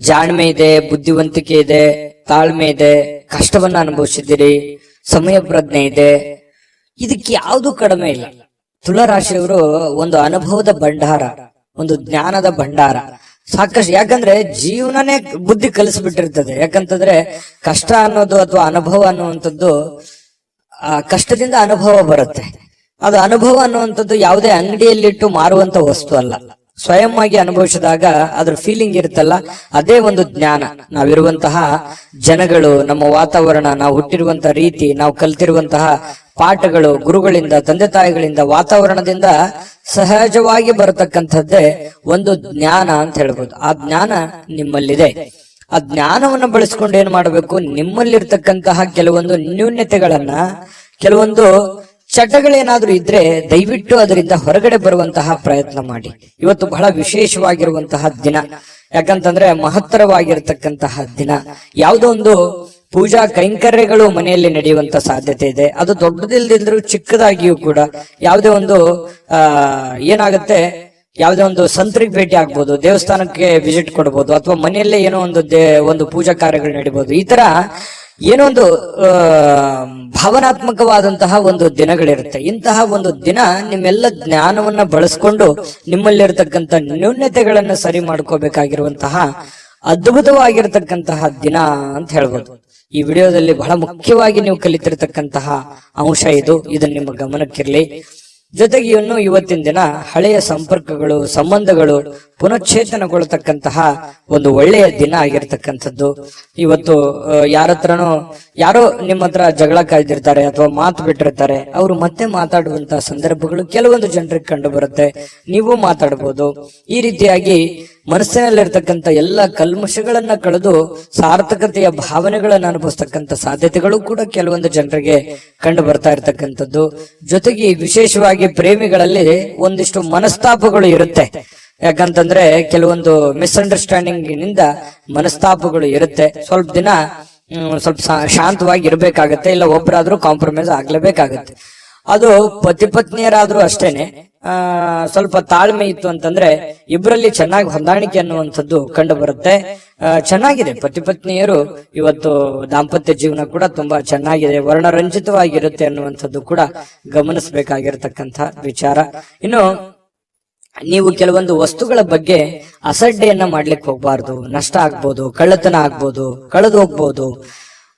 [SPEAKER 1] ಜಾಣ್ಮೆ ಇದೆ, ಬುದ್ಧಿವಂತಿಕೆ ಇದೆ, ತಾಳ್ಮೆ ಇದೆ, ಕಷ್ಟವನ್ನ ಅನುಭವಿಸಿದ್ದೀರಿ, ಸಮಯ ಪ್ರಜ್ಞೆ ಇದೆ. ಇದಕ್ಕೆ ಯಾವುದು ಕಡಿಮೆ ಇಲ್ಲ. ತುಲಾರಾಶಿಯವರು ಒಂದು ಅನುಭವದ ಭಂಡಾರ, ಒಂದು ಜ್ಞಾನದ ಭಂಡಾರ ಸಾಕಷ್ಟು. ಯಾಕಂದ್ರೆ ಜೀವನನೇ ಬುದ್ಧಿ ಕಲಿಸ್ಬಿಟ್ಟಿರ್ತದೆ. ಯಾಕಂತಂದ್ರೆ ಕಷ್ಟ ಅನ್ನೋದು ಅಥವಾ ಅನುಭವ ಅನ್ನುವಂಥದ್ದು, ಆ ಕಷ್ಟದಿಂದ ಅನುಭವ ಬರುತ್ತೆ. ಅದು ಅನುಭವ ಅನ್ನುವಂಥದ್ದು ಯಾವುದೇ ಅಂಗಡಿಯಲ್ಲಿಟ್ಟು ಮಾರುವಂತ ವಸ್ತು ಅಲ್ಲ. ಸ್ವಯಂ ಆಗಿ ಅನುಭವಿಸಿದಾಗ ಅದ್ರ ಫೀಲಿಂಗ್ ಇರುತ್ತಲ್ಲ, ಅದೇ ಒಂದು ಜ್ಞಾನ. ನಾವಿರುವಂತಹ ಜನಗಳು, ನಮ್ಮ ವಾತಾವರಣ, ನಾವು ಹುಟ್ಟಿರುವಂತಹ ರೀತಿ, ನಾವು ಕಲ್ತಿರುವಂತಹ ಪಾಠಗಳು, ಗುರುಗಳಿಂದ, ತಂದೆ ತಾಯಿಗಳಿಂದ, ವಾತಾವರಣದಿಂದ ಸಹಜವಾಗಿ ಬರತಕ್ಕಂಥದ್ದೇ ಒಂದು ಜ್ಞಾನ ಅಂತ ಹೇಳ್ಬೋದು. ಆ ಜ್ಞಾನ ನಿಮ್ಮಲ್ಲಿದೆ. ಆ ಜ್ಞಾನವನ್ನು ಬಳಸ್ಕೊಂಡು ಏನ್ ಮಾಡಬೇಕು, ನಿಮ್ಮಲ್ಲಿರ್ತಕ್ಕಂತಹ ಕೆಲವೊಂದು ನ್ಯೂನ್ಯತೆಗಳನ್ನ, ಕೆಲವೊಂದು ಚಟಗಳೇನಾದ್ರೂ ಇದ್ರೆ ದಯವಿಟ್ಟು ಅದರಿಂದ ಹೊರಗಡೆ ಬರುವಂತಹ ಪ್ರಯತ್ನ ಮಾಡಿ. ಇವತ್ತು ಬಹಳ ವಿಶೇಷವಾಗಿರುವಂತಹ ದಿನ. ಯಾಕಂತಂದ್ರೆ ಮಹತ್ತರವಾಗಿರ್ತಕ್ಕಂತಹ ದಿನ. ಯಾವುದೋ ಒಂದು ಪೂಜಾ ಕೈಂಕರ್ಯಗಳು ಮನೆಯಲ್ಲಿ ನಡೆಯುವಂತ ಸಾಧ್ಯತೆ ಇದೆ. ಅದು ದೊಡ್ಡದಿಲ್ದಿದ್ರು ಚಿಕ್ಕದಾಗಿಯೂ ಕೂಡ ಯಾವುದೇ ಒಂದು ಏನಾಗುತ್ತೆ, ಯಾವುದೇ ಒಂದು ಸಂತರಿಗೆ ಭೇಟಿ ಆಗ್ಬೋದು, ದೇವಸ್ಥಾನಕ್ಕೆ ವಿಸಿಟ್ ಕೊಡ್ಬೋದು, ಅಥವಾ ಮನೆಯಲ್ಲೇ ಏನೋ ಒಂದು ಪೂಜಾ ಕಾರ್ಯಗಳು ನಡೀಬಹುದು. ಈ ತರ ಏನೋ ಒಂದು ಭಾವನಾತ್ಮಕವಾದಂತಹ ಒಂದು ದಿನಗಳಿರುತ್ತೆ. ಇಂತಹ ಒಂದು ದಿನ ನಿಮ್ಮೆಲ್ಲ ಜ್ಞಾನವನ್ನ ಬಳಸ್ಕೊಂಡು ನಿಮ್ಮಲ್ಲಿರ್ತಕ್ಕಂಥ ನ್ಯೂನ್ಯತೆಗಳನ್ನ ಸರಿ ಮಾಡ್ಕೋಬೇಕಾಗಿರುವಂತಹ ಅದ್ಭುತವಾಗಿರ್ತಕ್ಕಂತಹ ದಿನ ಅಂತ ಹೇಳ್ಬೋದು. ಈ ವಿಡಿಯೋದಲ್ಲಿ ಬಹಳ ಮುಖ್ಯವಾಗಿ ನೀವು ಕಲಿತಿರ್ತಕ್ಕಂತಹ ಅಂಶ ಇದನ್ನ ನಿಮ್ಮ ಗಮನಕ್ಕಿರ್ಲಿ. ಜೊತೆಗೆ ಇವತ್ತಿನ ದಿನ ಹಳೆಯ ಸಂಪರ್ಕಗಳು, ಸಂಬಂಧಗಳು ಪುನಶ್ಚೇತನಗೊಳ್ಳತಕ್ಕಂತಹ ಒಂದು ಒಳ್ಳೆಯ ದಿನ ಆಗಿರ್ತಕ್ಕಂಥದ್ದು. ಇವತ್ತು ಯಾರೋ ನಿಮ್ಮ ಹತ್ರ ಜಗಳ ಕಾಯ್ದಿರ್ತಾರೆ ಅಥವಾ ಮಾತು ಬಿಟ್ಟಿರ್ತಾರೆ, ಅವರು ಮತ್ತೆ ಮಾತಾಡುವಂತಹ ಸಂದರ್ಭಗಳು ಕೆಲವೊಂದು ಜನರಿಗೆ ಕಂಡು ಬರುತ್ತೆ. ನೀವು ಮಾತಾಡಬಹುದು. ಈ ರೀತಿಯಾಗಿ ಮನಸ್ಸಿನಲ್ಲಿರ್ತಕ್ಕಂಥ ಎಲ್ಲ ಕಲ್ಮಶಗಳನ್ನ ಕಳೆದು ಸಾರ್ಥಕತೆಯ ಭಾವನೆಗಳನ್ನು ಅನುಭವಿಸ್ತಕ್ಕಂಥ ಸಾಧ್ಯತೆಗಳು ಕೂಡ ಕೆಲವೊಂದು ಜನರಿಗೆ ಕಂಡು ಬರ್ತಾ ಇರ್ತಕ್ಕಂಥದ್ದು. ಜೊತೆಗೆ ವಿಶೇಷವಾಗಿ ಪ್ರೇಮಿಗಳಲ್ಲಿ ಒಂದಿಷ್ಟು ಮನಸ್ತಾಪಗಳು ಇರುತ್ತೆ. ಯಾಕಂತಂದ್ರೆ ಕೆಲವೊಂದು ಮಿಸ್ಅಂಡರ್ಸ್ಟ್ಯಾಂಡಿಂಗ್ ನಿಂದ ಮನಸ್ತಾಪಗಳು ಇರುತ್ತೆ. ಸ್ವಲ್ಪ ದಿನ ಸ್ವಲ್ಪ ಶಾಂತವಾಗಿ ಇರ್ಬೇಕಾಗತ್ತೆ, ಇಲ್ಲ ಒಬ್ಬರಾದ್ರೂ ಕಾಂಪ್ರಮೈಸ್ ಆಗ್ಲೇಬೇಕಾಗತ್ತೆ. ಅದು ಪತಿ ಪತ್ನಿಯರಾದ್ರೂ ಅಷ್ಟೇನೆ. ಸ್ವಲ್ಪ ತಾಳ್ಮೆ ಇತ್ತು ಅಂತಂದ್ರೆ ಇಬ್ಬರಲ್ಲಿ ಚೆನ್ನಾಗಿ ಹೊಂದಾಣಿಕೆ ಅನ್ನುವಂಥದ್ದು ಕಂಡು ಬರುತ್ತೆ. ಚೆನ್ನಾಗಿದೆ ಪತಿ ಪತ್ನಿಯರು ಇವತ್ತು ದಾಂಪತ್ಯ ಜೀವನ ಕೂಡ ತುಂಬಾ ಚೆನ್ನಾಗಿದೆ, ವರ್ಣರಂಜಿತವಾಗಿರುತ್ತೆ ಅನ್ನುವಂಥದ್ದು ಕೂಡ ಗಮನಿಸಬೇಕಾಗಿರತಕ್ಕಂಥ ವಿಚಾರ. ಇನ್ನು ನೀವು ಕೆಲವೊಂದು ವಸ್ತುಗಳ ಬಗ್ಗೆ ಅಸಡ್ಡೆಯನ್ನ ಮಾಡ್ಲಿಕ್ಕೆ ಹೋಗ್ಬಾರ್ದು. ನಷ್ಟ ಆಗ್ಬೋದು, ಕಳ್ಳತನ ಆಗ್ಬೋದು, ಕಳೆದು ಹೋಗ್ಬೋದು.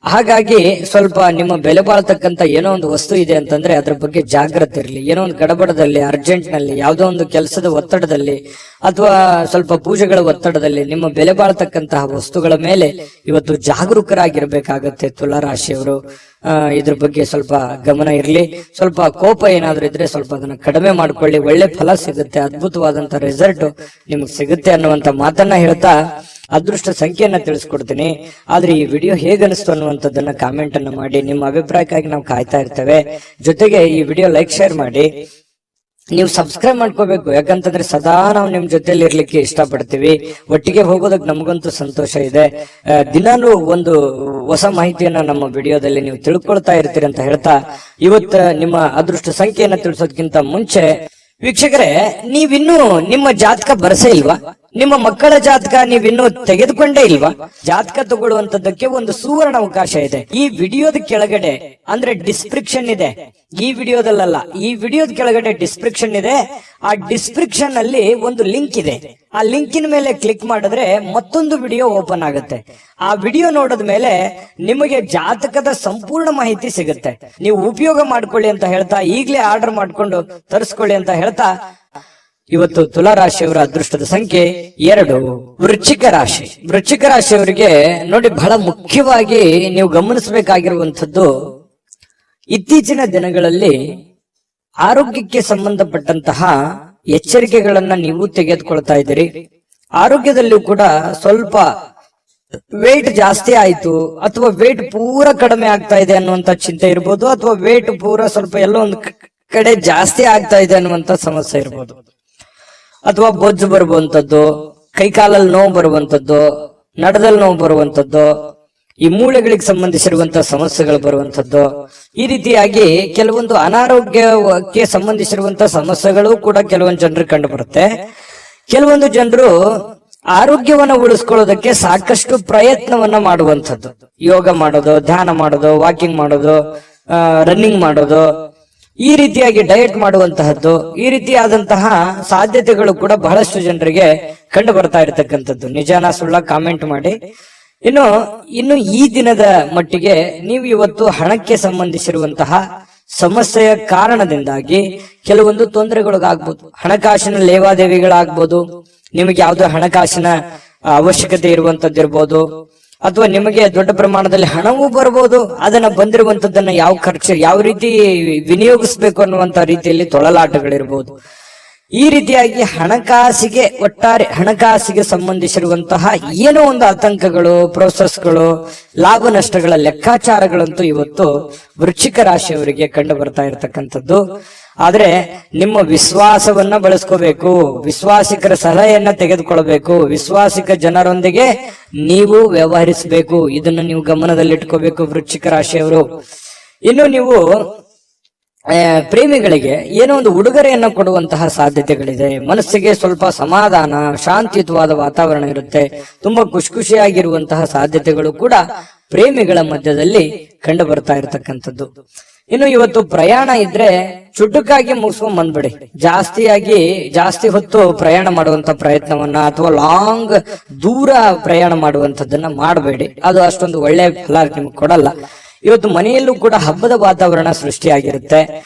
[SPEAKER 1] ಹಾಗಾಗಿ ಸ್ವಲ್ಪ ನಿಮ್ಮ ಬೆಲೆ ಬಾಳ್ತಕ್ಕಂತ ಏನೋ ಒಂದು ವಸ್ತು ಇದೆ ಅಂತಂದ್ರೆ ಅದ್ರ ಬಗ್ಗೆ ಜಾಗ್ರತೆ ಇರಲಿ. ಏನೋ ಒಂದು ಗಡಬಡದಲ್ಲಿ, ಅರ್ಜೆಂಟ್ ನಲ್ಲಿ, ಯಾವುದೋ ಒಂದು ಕೆಲಸದ ಒತ್ತಡದಲ್ಲಿ ಅಥವಾ ಸ್ವಲ್ಪ ಪೂಜೆಗಳ ಒತ್ತಡದಲ್ಲಿ ನಿಮ್ಮ ಬೆಲೆ ಬಾಳ್ತಕ್ಕಂತಹ ವಸ್ತುಗಳ ಮೇಲೆ ಇವತ್ತು ಜಾಗರೂಕರಾಗಿರ್ಬೇಕಾಗತ್ತೆ ತುಲಾರಾಶಿಯವರು. ಇದ್ರ ಬಗ್ಗೆ ಸ್ವಲ್ಪ ಗಮನ ಇರಲಿ. ಸ್ವಲ್ಪ ಕೋಪ ಏನಾದ್ರೂ ಇದ್ರೆ ಸ್ವಲ್ಪ ಅದನ್ನ ಕಡಿಮೆ ಮಾಡ್ಕೊಳ್ಳಿ. ಒಳ್ಳೆ ಫಲ ಸಿಗುತ್ತೆ, ಅದ್ಭುತವಾದಂತ ರಿಸಲ್ಟ್ ನಿಮ್ಗೆ ಸಿಗುತ್ತೆ ಅನ್ನುವಂತ ಮಾತನ್ನ ಹೇಳ್ತಾ ಅದೃಷ್ಟ ಸಂಖ್ಯೆಯನ್ನ ತಿಳಿಸ್ಕೊಡ್ತೀನಿ. ಆದ್ರೆ ಈ ವಿಡಿಯೋ ಹೇಗನಿಸ್ತು ಅನ್ನುವಂಥದ್ದನ್ನ ಕಾಮೆಂಟ್ ಅನ್ನ ಮಾಡಿ. ನಿಮ್ಮ ಅಭಿಪ್ರಾಯಕ್ಕಾಗಿ ನಾವು ಕಾಯ್ತಾ ಇರ್ತೇವೆ. ಜೊತೆಗೆ ಈ ವಿಡಿಯೋ ಲೈಕ್, ಶೇರ್ ಮಾಡಿ. ನೀವು ಸಬ್ಸ್ಕ್ರೈಬ್ ಮಾಡ್ಕೋಬೇಕು. ಯಾಕಂತಂದ್ರೆ ಸದಾ ನಾವು ನಿಮ್ ಜೊತೆಲಿ ಇರ್ಲಿಕ್ಕೆ ಇಷ್ಟಪಡ್ತೀವಿ. ಒಟ್ಟಿಗೆ ಹೋಗೋದಕ್ಕೆ ನಮಗಂತೂ ಸಂತೋಷ ಇದೆ. ದಿನಾನು ಒಂದು ಹೊಸ ಮಾಹಿತಿಯನ್ನ ನಮ್ಮ ವಿಡಿಯೋದಲ್ಲಿ ನೀವು ತಿಳ್ಕೊಳ್ತಾ ಇರ್ತೀರಿ ಅಂತ ಹೇಳ್ತಾ ಇವತ್ತು ನಿಮ್ಮ ಅದೃಷ್ಟ ಸಂಖ್ಯೆಯನ್ನ ತಿಳಿಸೋದಕ್ಕಿಂತ ಮುಂಚೆ ವೀಕ್ಷಕರೇ, ನೀವಿನ್ನೂ ನಿಮ್ಮ ಜಾತಕ ಬರಸೇ ಇಲ್ವಾ? ನಿಮ್ಮ ಮಕ್ಕಳ ಜಾತಕ ನೀವಿನ್ನೂ ತೆಗೆದುಕೊಂಡೇ ಇಲ್ವಾ? ಜಾತಕ ತಗೊಳ್ಳುವಂತದ್ದಕ್ಕೆ ಒಂದು ಸುವರ್ಣ ಅವಕಾಶ ಇದೆ. ಈ ವಿಡಿಯೋದ ಕೆಳಗಡೆ ಅಂದ್ರೆ ಡಿಸ್ಕ್ರಿಪ್ಷನ್ ಇದೆ. ಈ ವಿಡಿಯೋದಲ್ಲ, ಈ ವಿಡಿಯೋದ ಕೆಳಗಡೆ ಡಿಸ್ಕ್ರಿಪ್ಷನ್ ಇದೆ. ಆ ಡಿಸ್ಕ್ರಿಪ್ಷನ್ ಅಲ್ಲಿ ಒಂದು ಲಿಂಕ್ ಇದೆ. ಆ ಲಿಂಕಿನ ಮೇಲೆ ಕ್ಲಿಕ್ ಮಾಡಿದ್ರೆ ಮತ್ತೊಂದು ವಿಡಿಯೋ ಓಪನ್ ಆಗುತ್ತೆ. ಆ ವಿಡಿಯೋ ನೋಡಿದ ಮೇಲೆ ನಿಮಗೆ ಜಾತಕದ ಸಂಪೂರ್ಣ ಮಾಹಿತಿ ಸಿಗುತ್ತೆ. ನೀವು ಉಪಯೋಗ ಮಾಡ್ಕೊಳ್ಳಿ ಅಂತ ಹೇಳ್ತಾ, ಈಗಲೇ ಆರ್ಡರ್ ಮಾಡ್ಕೊಂಡು ತರಿಸ್ಕೊಳ್ಳಿ ಅಂತ ಹೇಳ್ತಾ, ಇವತ್ತು ತುಲಾರಾಶಿಯವರ ಅದೃಷ್ಟದ ಸಂಖ್ಯೆ 2. ವೃಶ್ಚಿಕ ರಾಶಿ. ವೃಶ್ಚಿಕ ರಾಶಿಯವರಿಗೆ ನೋಡಿ, ಬಹಳ ಮುಖ್ಯವಾಗಿ ನೀವು ಗಮನಿಸಬೇಕಾಗಿರುವಂಥದ್ದು, ಇತ್ತೀಚಿನ ದಿನಗಳಲ್ಲಿ ಆರೋಗ್ಯಕ್ಕೆ ಸಂಬಂಧಪಟ್ಟಂತಹ ಎಚ್ಚರಿಕೆಗಳನ್ನ ನೀವು ತೆಗೆದುಕೊಳ್ತಾ ಇದ್ದೀರಿ. ಆರೋಗ್ಯದಲ್ಲೂ ಕೂಡ ಸ್ವಲ್ಪ ವೇಟ್ ಜಾಸ್ತಿ ಆಯ್ತು ಅಥವಾ ವೇಟ್ ಪೂರ ಕಡಿಮೆ ಆಗ್ತಾ ಇದೆ ಅನ್ನುವಂತ ಚಿಂತೆ ಇರ್ಬೋದು, ಅಥವಾ ವೇಟ್ ಪೂರ ಸ್ವಲ್ಪ ಎಲ್ಲೋ ಒಂದು ಕಡೆ ಜಾಸ್ತಿ ಆಗ್ತಾ ಇದೆ ಅನ್ನುವಂತ ಸಮಸ್ಯೆ ಇರ್ಬೋದು, ಅಥವಾ ಬೊಜ್ಜು ಬರುವಂತದ್ದು, ಕೈಕಾಲಲ್ಲಿ ನೋವು ಬರುವಂತದ್ದು, ನಡದಲ್ಲಿ ನೋವು ಬರುವಂತದ್ದು, ಈ ಮೂಳೆಗಳಿಗೆ ಸಂಬಂಧಿಸಿರುವಂತಹ ಸಮಸ್ಯೆಗಳು ಬರುವಂತದ್ದು. ಈ ರೀತಿಯಾಗಿ ಕೆಲವೊಂದು ಅನಾರೋಗ್ಯಕ್ಕೆ ಸಂಬಂಧಿಸಿರುವಂತಹ ಸಮಸ್ಯೆಗಳು ಕೂಡ ಕೆಲವೊಂದು ಜನರಿಗೆ ಕಂಡು ಬರುತ್ತೆ. ಕೆಲವೊಂದು ಜನರು ಆರೋಗ್ಯವನ್ನ ಉಳಿಸ್ಕೊಳ್ಳೋದಕ್ಕೆ ಸಾಕಷ್ಟು ಪ್ರಯತ್ನವನ್ನ ಮಾಡುವಂಥದ್ದು. ಯೋಗ ಮಾಡೋದು, ಧ್ಯಾನ ಮಾಡೋದು, ವಾಕಿಂಗ್ ಮಾಡೋದು, ರನ್ನಿಂಗ್ ಮಾಡೋದು, ಈ ರೀತಿಯಾಗಿ ಡಯಟ್ ಮಾಡುವಂತಹದ್ದು, ಈ ರೀತಿಯಾದಂತಹ ಸಾಧ್ಯತೆಗಳು ಕೂಡ ಬಹಳಷ್ಟು ಜನರಿಗೆ ಕಂಡು ಬರ್ತಾ ಇರತಕ್ಕಂಥದ್ದು. ನಿಜಾನ ಸುಳ್ಳ ಕಾಮೆಂಟ್ ಮಾಡಿ. ಇನ್ನು ಈ ದಿನದ ಮಟ್ಟಿಗೆ ನೀವು ಇವತ್ತು ಹಣಕ್ಕೆ ಸಂಬಂಧಿಸಿರುವಂತಹ ಸಮಸ್ಯೆಯ ಕಾರಣದಿಂದಾಗಿ ಕೆಲವೊಂದು ತೊಂದರೆಗಳಿಗಾಗ್ಬೋದು. ಹಣಕಾಸಿನ ಲೇವಾದೇವಿಗಳಾಗ್ಬೋದು, ನಿಮಗೆ ಯಾವುದೋ ಹಣಕಾಸಿನ ಅವಶ್ಯಕತೆ ಇರುವಂತದ್ದಿರ್ಬೋದು, ಅಥವಾ ನಿಮಗೆ ದೊಡ್ಡ ಪ್ರಮಾಣದಲ್ಲಿ ಹಣವೂ ಬರ್ಬೋದು. ಅದನ್ನ ಬಂದಿರುವಂತದ್ದನ್ನ ಯಾವ ರೀತಿ ವಿನಿಯೋಗಿಸ್ಬೇಕು ಅನ್ನುವಂತ ರೀತಿಯಲ್ಲಿ ತೊಳಲಾಟಗಳಿರ್ಬೋದು. ಈ ರೀತಿಯಾಗಿ ಒಟ್ಟಾರೆ ಹಣಕಾಸಿಗೆ ಸಂಬಂಧಿಸಿರುವಂತಹ ಏನೋ ಒಂದು ಆತಂಕಗಳು, ಪ್ರೋಸೆಸ್ಗಳು, ಲಾಭ ನಷ್ಟಗಳ ಲೆಕ್ಕಾಚಾರಗಳಂತೂ ಇವತ್ತು ವೃಶ್ಚಿಕ ರಾಶಿಯವರಿಗೆ ಕಂಡು ಬರ್ತಾ ಇರತಕ್ಕಂಥದ್ದು. ಆದ್ರೆ ನಿಮ್ಮ ವಿಶ್ವಾಸವನ್ನ ಬಳಸ್ಕೋಬೇಕು, ವಿಶ್ವಾಸಿಕರ ಸಲಹೆಯನ್ನ ತೆಗೆದುಕೊಳ್ಬೇಕು, ವಿಶ್ವಾಸಿಕ ಜನರೊಂದಿಗೆ ನೀವು ವ್ಯವಹರಿಸಬೇಕು. ಇದನ್ನು ನೀವು ಗಮನದಲ್ಲಿಟ್ಕೋಬೇಕು ವೃಶ್ಚಿಕ ರಾಶಿಯವರು. ಇನ್ನು ನೀವು ಪ್ರೇಮಿಗಳಿಗೆ ಏನೋ ಒಂದು ಉಡುಗೊರೆಯನ್ನ ಕೊಡುವಂತಹ ಸಾಧ್ಯತೆಗಳಿದೆ. ಮನಸ್ಸಿಗೆ ಸ್ವಲ್ಪ ಸಮಾಧಾನ, ಶಾಂತಿಯುತವಾದ ವಾತಾವರಣ ಇರುತ್ತೆ. ತುಂಬಾ ಖುಷಿಯಾಗಿರುವಂತಹ ಸಾಧ್ಯತೆಗಳು ಕೂಡ ಪ್ರೇಮಿಗಳ ಮಧ್ಯದಲ್ಲಿ ಕಂಡು ಬರ್ತಾ ಇರತಕ್ಕಂಥದ್ದು. ಇನ್ನು ಇವತ್ತು ಪ್ರಯಾಣ ಇದ್ರೆ ಚುಟುಕಾಗಿ ಮುಗಿಸ್ಕೊಂಡ್ ಬಂದ್ಬಿಡಿ. ಜಾಸ್ತಿ ಹೊತ್ತು ಪ್ರಯಾಣ ಮಾಡುವಂತ ಪ್ರಯತ್ನವನ್ನ ಅಥವಾ ಲಾಂಗ್ ದೂರ ಪ್ರಯಾಣ ಮಾಡುವಂತದ್ದನ್ನ ಮಾಡಬೇಡಿ. ಅದು ಅಷ್ಟೊಂದು ಒಳ್ಳೆ ಫಲ ನಿಮ್ಗೆ ಕೊಡಲ್ಲ. ಇವತ್ತು ಮನೆಯಲ್ಲೂ ಕೂಡ ಹಬ್ಬದ ವಾತಾವರಣ ಸೃಷ್ಟಿಯಾಗಿರುತ್ತೆ.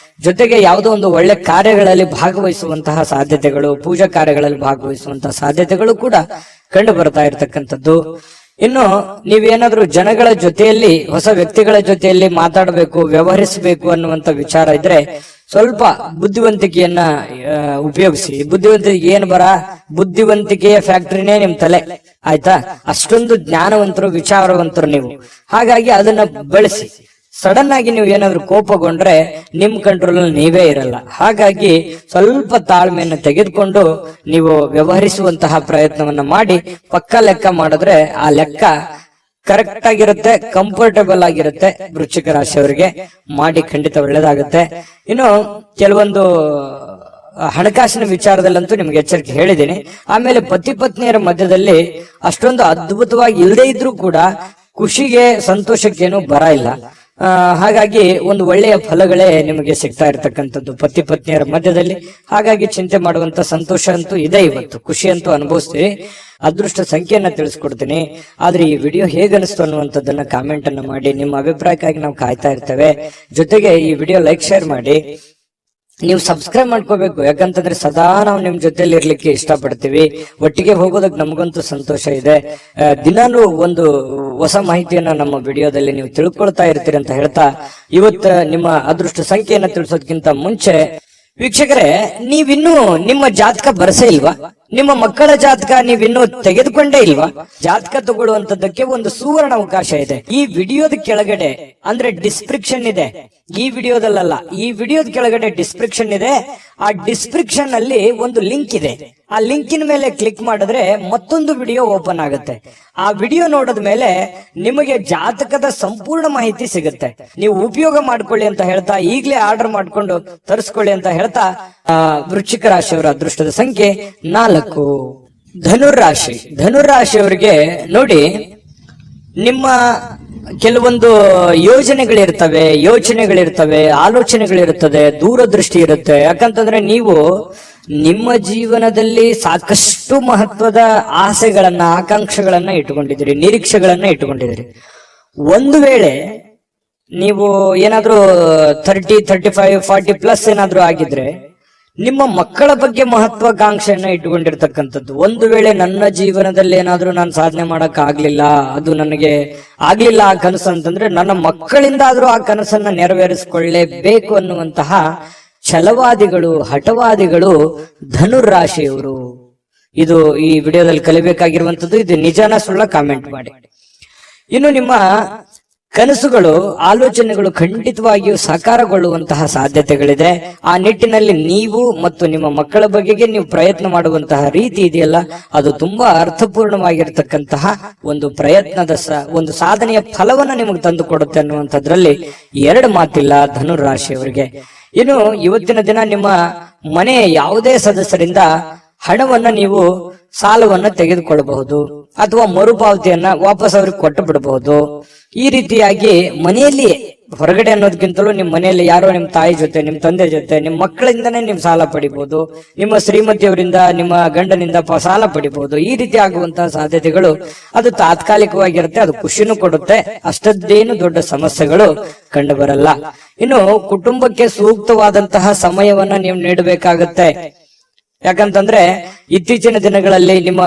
[SPEAKER 1] ಜೊತೆಗೆ ಯಾವುದೋ ಒಂದು ಒಳ್ಳೆ ಕಾರ್ಯಗಳಲ್ಲಿ ಭಾಗವಹಿಸುವಂತಹ ಸಾಧ್ಯತೆಗಳು, ಪೂಜಾ ಕಾರ್ಯಗಳಲ್ಲಿ ಭಾಗವಹಿಸುವಂತಹ ಸಾಧ್ಯತೆಗಳು ಕೂಡ ಕಂಡು ಬರ್ತಾ ಇರತಕ್ಕಂಥದ್ದು. ಇನ್ನು ನೀವೇನಾದ್ರೂ ಜನಗಳ ಜೊತೆಯಲ್ಲಿ, ಹೊಸ ವ್ಯಕ್ತಿಗಳ ಜೊತೆಯಲ್ಲಿ ಮಾತಾಡಬೇಕು, ವ್ಯವಹರಿಸಬೇಕು ಅನ್ನುವಂತ ವಿಚಾರ ಇದ್ರೆ ಸ್ವಲ್ಪ ಬುದ್ಧಿವಂತಿಕೆಯನ್ನ ಉಪಯೋಗಿಸಿ. ಬುದ್ಧಿವಂತಿಕೆಯ ಫ್ಯಾಕ್ಟರಿನೇ ನಿಮ್ ತಲೆ, ಆಯ್ತಾ? ಅಷ್ಟೊಂದು ಜ್ಞಾನವಂತರು, ವಿಚಾರವಂತರು ನೀವು. ಹಾಗಾಗಿ ಅದನ್ನ ಬಳಸಿ. ಸಡನ್ ಆಗಿ ನೀವು ಏನಾದ್ರೂ ಕೋಪಗೊಂಡ್ರೆ ನಿಮ್ ಕಂಟ್ರೋಲ್ ಅಲ್ಲಿ ನೀವೇ ಇರಲ್ಲ. ಹಾಗಾಗಿ ಸ್ವಲ್ಪ ತಾಳ್ಮೆಯನ್ನು ತೆಗೆದುಕೊಂಡು ನೀವು ವ್ಯವಹರಿಸುವಂತಹ ಪ್ರಯತ್ನವನ್ನ ಮಾಡಿ. ಪಕ್ಕ ಲೆಕ್ಕ ಮಾಡಿದ್ರೆ ಆ ಲೆಕ್ಕ ಕರೆಕ್ಟ್ ಆಗಿರುತ್ತೆ, ಕಂಫರ್ಟಬಲ್ ಆಗಿರುತ್ತೆ. ವೃಶ್ಚಿಕ ರಾಶಿಯವರಿಗೆ ಮಾಡಿ, ಖಂಡಿತ ಒಳ್ಳೇದಾಗುತ್ತೆ. ಇನ್ನು ಕೆಲವೊಂದು ಹಣಕಾಸಿನ ವಿಚಾರದಲ್ಲಂತೂ ನಿಮ್ಗೆ ಎಚ್ಚರಿಕೆ ಹೇಳಿದ್ದೀನಿ. ಆಮೇಲೆ ಪತಿ ಪತ್ನಿಯರ ಮಧ್ಯದಲ್ಲಿ ಅಷ್ಟೊಂದು ಅದ್ಭುತವಾಗಿ ಇಲ್ಲದೆ ಇದ್ರೂ ಕೂಡ ಖುಷಿಗೆ, ಸಂತೋಷಕ್ಕೇನು ಬರ ಇಲ್ಲ. ಹಾಗಾಗಿ ಒಂದು ಒಳ್ಳೆಯ ಫಲಗಳೇ ನಿಮಗೆ ಸಿಗ್ತಾ ಇರ್ತಕ್ಕಂಥದ್ದು ಪತಿ ಪತ್ನಿಯರ ಮಧ್ಯದಲ್ಲಿ. ಹಾಗಾಗಿ ಚಿಂತೆ ಮಾಡುವಂತ ಸಂತೋಷ ಅಂತೂ ಇದೆ. ಇವತ್ತು ಖುಷಿ ಅಂತೂ ಅನುಭವಿಸ್ತೀವಿ. ಅದೃಷ್ಟ ಸಂಖ್ಯೆಯನ್ನ ತಿಳಿಸ್ಕೊಡ್ತೀನಿ. ಆದ್ರೆ ಈ ವಿಡಿಯೋ ಹೇಗನಿಸ್ತು ಅನ್ನುವಂಥದ್ದನ್ನ ಕಾಮೆಂಟ್ ಅನ್ನ ಮಾಡಿ. ನಿಮ್ಮ ಅಭಿಪ್ರಾಯಕ್ಕಾಗಿ ನಾವು ಕಾಯ್ತಾ ಇರ್ತೇವೆ. ಜೊತೆಗೆ ಈ ವಿಡಿಯೋ ಲೈಕ್, ಶೇರ್ ಮಾಡಿ. ನೀವು ಸಬ್ಸ್ಕ್ರೈಬ್ ಮಾಡ್ಕೋಬೇಕು. ಯಾಕಂತಂದ್ರೆ ಸದಾ ನಾವು ನಿಮ್ ಜೊತೆಲಿ ಇರ್ಲಿಕ್ಕೆ ಇಷ್ಟಪಡ್ತೀವಿ. ಒಟ್ಟಿಗೆ ಹೋಗೋದಕ್ಕೆ ನಮಗಂತೂ ಸಂತೋಷ ಇದೆ. ದಿನಾನು ಒಂದು ಹೊಸ ಮಾಹಿತಿಯನ್ನ ನಮ್ಮ ವಿಡಿಯೋದಲ್ಲಿ ನೀವು ತಿಳ್ಕೊಳ್ತಾ ಇರ್ತೀರಿ ಅಂತ ಹೇಳ್ತಾ, ಇವತ್ತು ನಿಮ್ಮ ಅದೃಷ್ಟ ಸಂಖ್ಯೆಯನ್ನ ತಿಳಿಸೋದಕ್ಕಿಂತ ಮುಂಚೆ ವೀಕ್ಷಕರೇ, ನೀವಿನ್ನೂ ನಿಮ್ಮ ಜಾತಕ ಬರಸೇ ಇಲ್ವಾ? ನಿಮ್ಮ ಮಕ್ಕಳ ಜಾತಕ ನೀವಿನ್ನೂ ತೆಗೆದುಕೊಂಡೇ ಇಲ್ವಾ? ಜಾತಕ ತಗೊಳ್ಳುವಂತದ್ದಕ್ಕೆ ಒಂದು ಸುವರ್ಣ ಅವಕಾಶ ಇದೆ. ಈ ವಿಡಿಯೋದ ಕೆಳಗಡೆ, ಅಂದ್ರೆ ಡಿಸ್ಕ್ರಿಪ್ಷನ್ ಇದೆ, ಈ ವಿಡಿಯೋದಲ್ಲ, ಈ ವಿಡಿಯೋದ ಕೆಳಗಡೆ ಡಿಸ್ಕ್ರಿಪ್ಷನ್ ಇದೆ. ಆ ಡಿಸ್ಕ್ರಿಪ್ಷನ್ ಅಲ್ಲಿ ಒಂದು ಲಿಂಕ್ ಇದೆ. ಆ ಲಿಂಕಿನ ಮೇಲೆ ಕ್ಲಿಕ್ ಮಾಡಿದ್ರೆ ಮತ್ತೊಂದು ವಿಡಿಯೋ ಓಪನ್ ಆಗುತ್ತೆ. ಆ ವಿಡಿಯೋ ನೋಡಿದ ಮೇಲೆ ನಿಮಗೆ ಜಾತಕದ ಸಂಪೂರ್ಣ ಮಾಹಿತಿ ಸಿಗುತ್ತೆ. ನೀವು ಉಪಯೋಗ ಮಾಡ್ಕೊಳ್ಳಿ ಅಂತ ಹೇಳ್ತಾ, ಈಗಲೇ ಆರ್ಡರ್ ಮಾಡ್ಕೊಂಡು ತರಿಸ್ಕೊಳ್ಳಿ ಅಂತ ಹೇಳ್ತಾ, ವೃಶ್ಚಿಕ ರಾಶಿಯವರ ಅದೃಷ್ಟದ ಸಂಖ್ಯೆ 4. ಧನುರಾಶಿಯವರಿಗೆ ನೋಡಿ, ನಿಮ್ಮ ಕೆಲವೊಂದು ಯೋಚನೆಗಳಿರ್ತವೆ, ಆಲೋಚನೆಗಳಿರ್ತದೆ, ದೂರದೃಷ್ಟಿ ಇರುತ್ತೆ. ಯಾಕಂತಂದ್ರೆ ನೀವು ನಿಮ್ಮ ಜೀವನದಲ್ಲಿ ಸಾಕಷ್ಟು ಮಹತ್ವದ ಆಸೆಗಳನ್ನ, ಆಕಾಂಕ್ಷೆಗಳನ್ನ ಇಟ್ಟುಕೊಂಡಿದ್ದೀರಿ, ನಿರೀಕ್ಷೆಗಳನ್ನ ಇಟ್ಟುಕೊಂಡಿದ್ದೀರಿ. ಒಂದು ವೇಳೆ ನೀವು ಏನಾದ್ರೂ 30, 35, 40 ಪ್ಲಸ್ ಏನಾದ್ರೂ ಆಗಿದ್ರೆ ನಿಮ್ಮ ಮಕ್ಕಳ ಬಗ್ಗೆ ಮಹತ್ವಾಕಾಂಕ್ಷೆಯನ್ನ ಇಟ್ಟುಕೊಂಡಿರ್ತಕ್ಕಂಥದ್ದು. ಒಂದು ವೇಳೆ ನನ್ನ ಜೀವನದಲ್ಲಿ ಏನಾದ್ರೂ ನಾನು ಸಾಧನೆ ಮಾಡಕ್ ಆಗ್ಲಿಲ್ಲ, ಅದು ನನಗೆ ಆಗ್ಲಿಲ್ಲ ಆ ಕನಸು ಅಂತಂದ್ರೆ, ನನ್ನ ಮಕ್ಕಳಿಂದ ಆದ್ರೂ ಆ ಕನಸನ್ನ ನೆರವೇರಿಸಿಕೊಳ್ಳಲೇಬೇಕು ಅನ್ನುವಂತಹ ಛಲವಾದಿಗಳು, ಹಠವಾದಿಗಳು ಧನುರಾಶಿಯವರು. ಇದು ಈ ವಿಡಿಯೋದಲ್ಲಿ ಕಲಿಬೇಕಾಗಿರುವಂತದ್ದು. ಇದು ನಿಜಾನ ಸುಳ್ಳ ಕಾಮೆಂಟ್ ಮಾಡಿ. ಇನ್ನು ನಿಮ್ಮ ಕನಸುಗಳು, ಆಲೋಚನೆಗಳು ಖಂಡಿತವಾಗಿಯೂ ಸಾಕಾರಗೊಳ್ಳುವಂತಹ ಸಾಧ್ಯತೆಗಳಿದೆ. ಆ ನಿಟ್ಟಿನಲ್ಲಿ ನೀವು ಮತ್ತು ನಿಮ್ಮ ಮಕ್ಕಳ ಬಗೆಗೆ ನೀವು ಪ್ರಯತ್ನ ಮಾಡುವಂತಹ ರೀತಿ ಇದೆಯಲ್ಲ, ಅದು ತುಂಬಾ ಅರ್ಥಪೂರ್ಣವಾಗಿರ್ತಕ್ಕಂತಹ ಒಂದು ಪ್ರಯತ್ನದ ಒಂದು ಸಾಧನೆಯ ಫಲವನ್ನು ನಿಮಗೆ ತಂದು ಕೊಡುತ್ತೆ ಅನ್ನುವಂಥದ್ರಲ್ಲಿ ಎರಡು ಮಾತಿಲ್ಲ ಧನುರಾಶಿಯವರಿಗೆ. ಇನ್ನು ಇವತ್ತಿನ ದಿನ ನಿಮ್ಮ ಮನೆಯ ಯಾವುದೇ ಸದಸ್ಯರಿಂದ ಹಣವನ್ನ ನೀವು ಸಾಲವನ್ನ ತೆಗೆದುಕೊಳ್ಳಬಹುದು ಅಥವಾ ಮರುಪಾವತಿಯನ್ನ ವಾಪಸ್ ಅವ್ರಿಗೆ ಕೊಟ್ಟು ಬಿಡಬಹುದು. ಈ ರೀತಿಯಾಗಿ ಮನೆಯಲ್ಲಿ ಹೊರಗಡೆ ಅನ್ನೋದಕ್ಕಿಂತಲೂ ನಿಮ್ಮ ಮನೆಯಲ್ಲಿ ಯಾರೋ ನಿಮ್ಮ ತಾಯಿ ಜೊತೆ, ನಿಮ್ಮ ತಂದೆ ಜೊತೆ, ನಿಮ್ಮ ಮಕ್ಕಳಿಂದನೇ ನೀವು ಸಾಲ ಪಡಿಬಹುದು, ನಿಮ್ಮ ಶ್ರೀಮತಿಯವರಿಂದ, ನಿಮ್ಮ ಗಂಡನಿಂದ ಸಾಲ ಪಡಿಬಹುದು. ಈ ರೀತಿ ಆಗುವಂತಹ ಸಾಧ್ಯತೆಗಳು ಅದು ತಾತ್ಕಾಲಿಕವಾಗಿರುತ್ತೆ. ಅದು ಖುಷಿನೂ ಕೊಡುತ್ತೆ, ಅಷ್ಟದ್ದೇನು ದೊಡ್ಡ ಸಮಸ್ಯೆಗಳು ಕಂಡು ಬರಲ್ಲ. ಇನ್ನು ಕುಟುಂಬಕ್ಕೆ ಸೂಕ್ತವಾದಂತಹ ಸಮಯವನ್ನ ನೀವು ನೀಡಬೇಕಾಗತ್ತೆ. ಯಾಕಂತಂದ್ರೆ ಇತ್ತೀಚಿನ ದಿನಗಳಲ್ಲಿ ನಿಮ್ಮ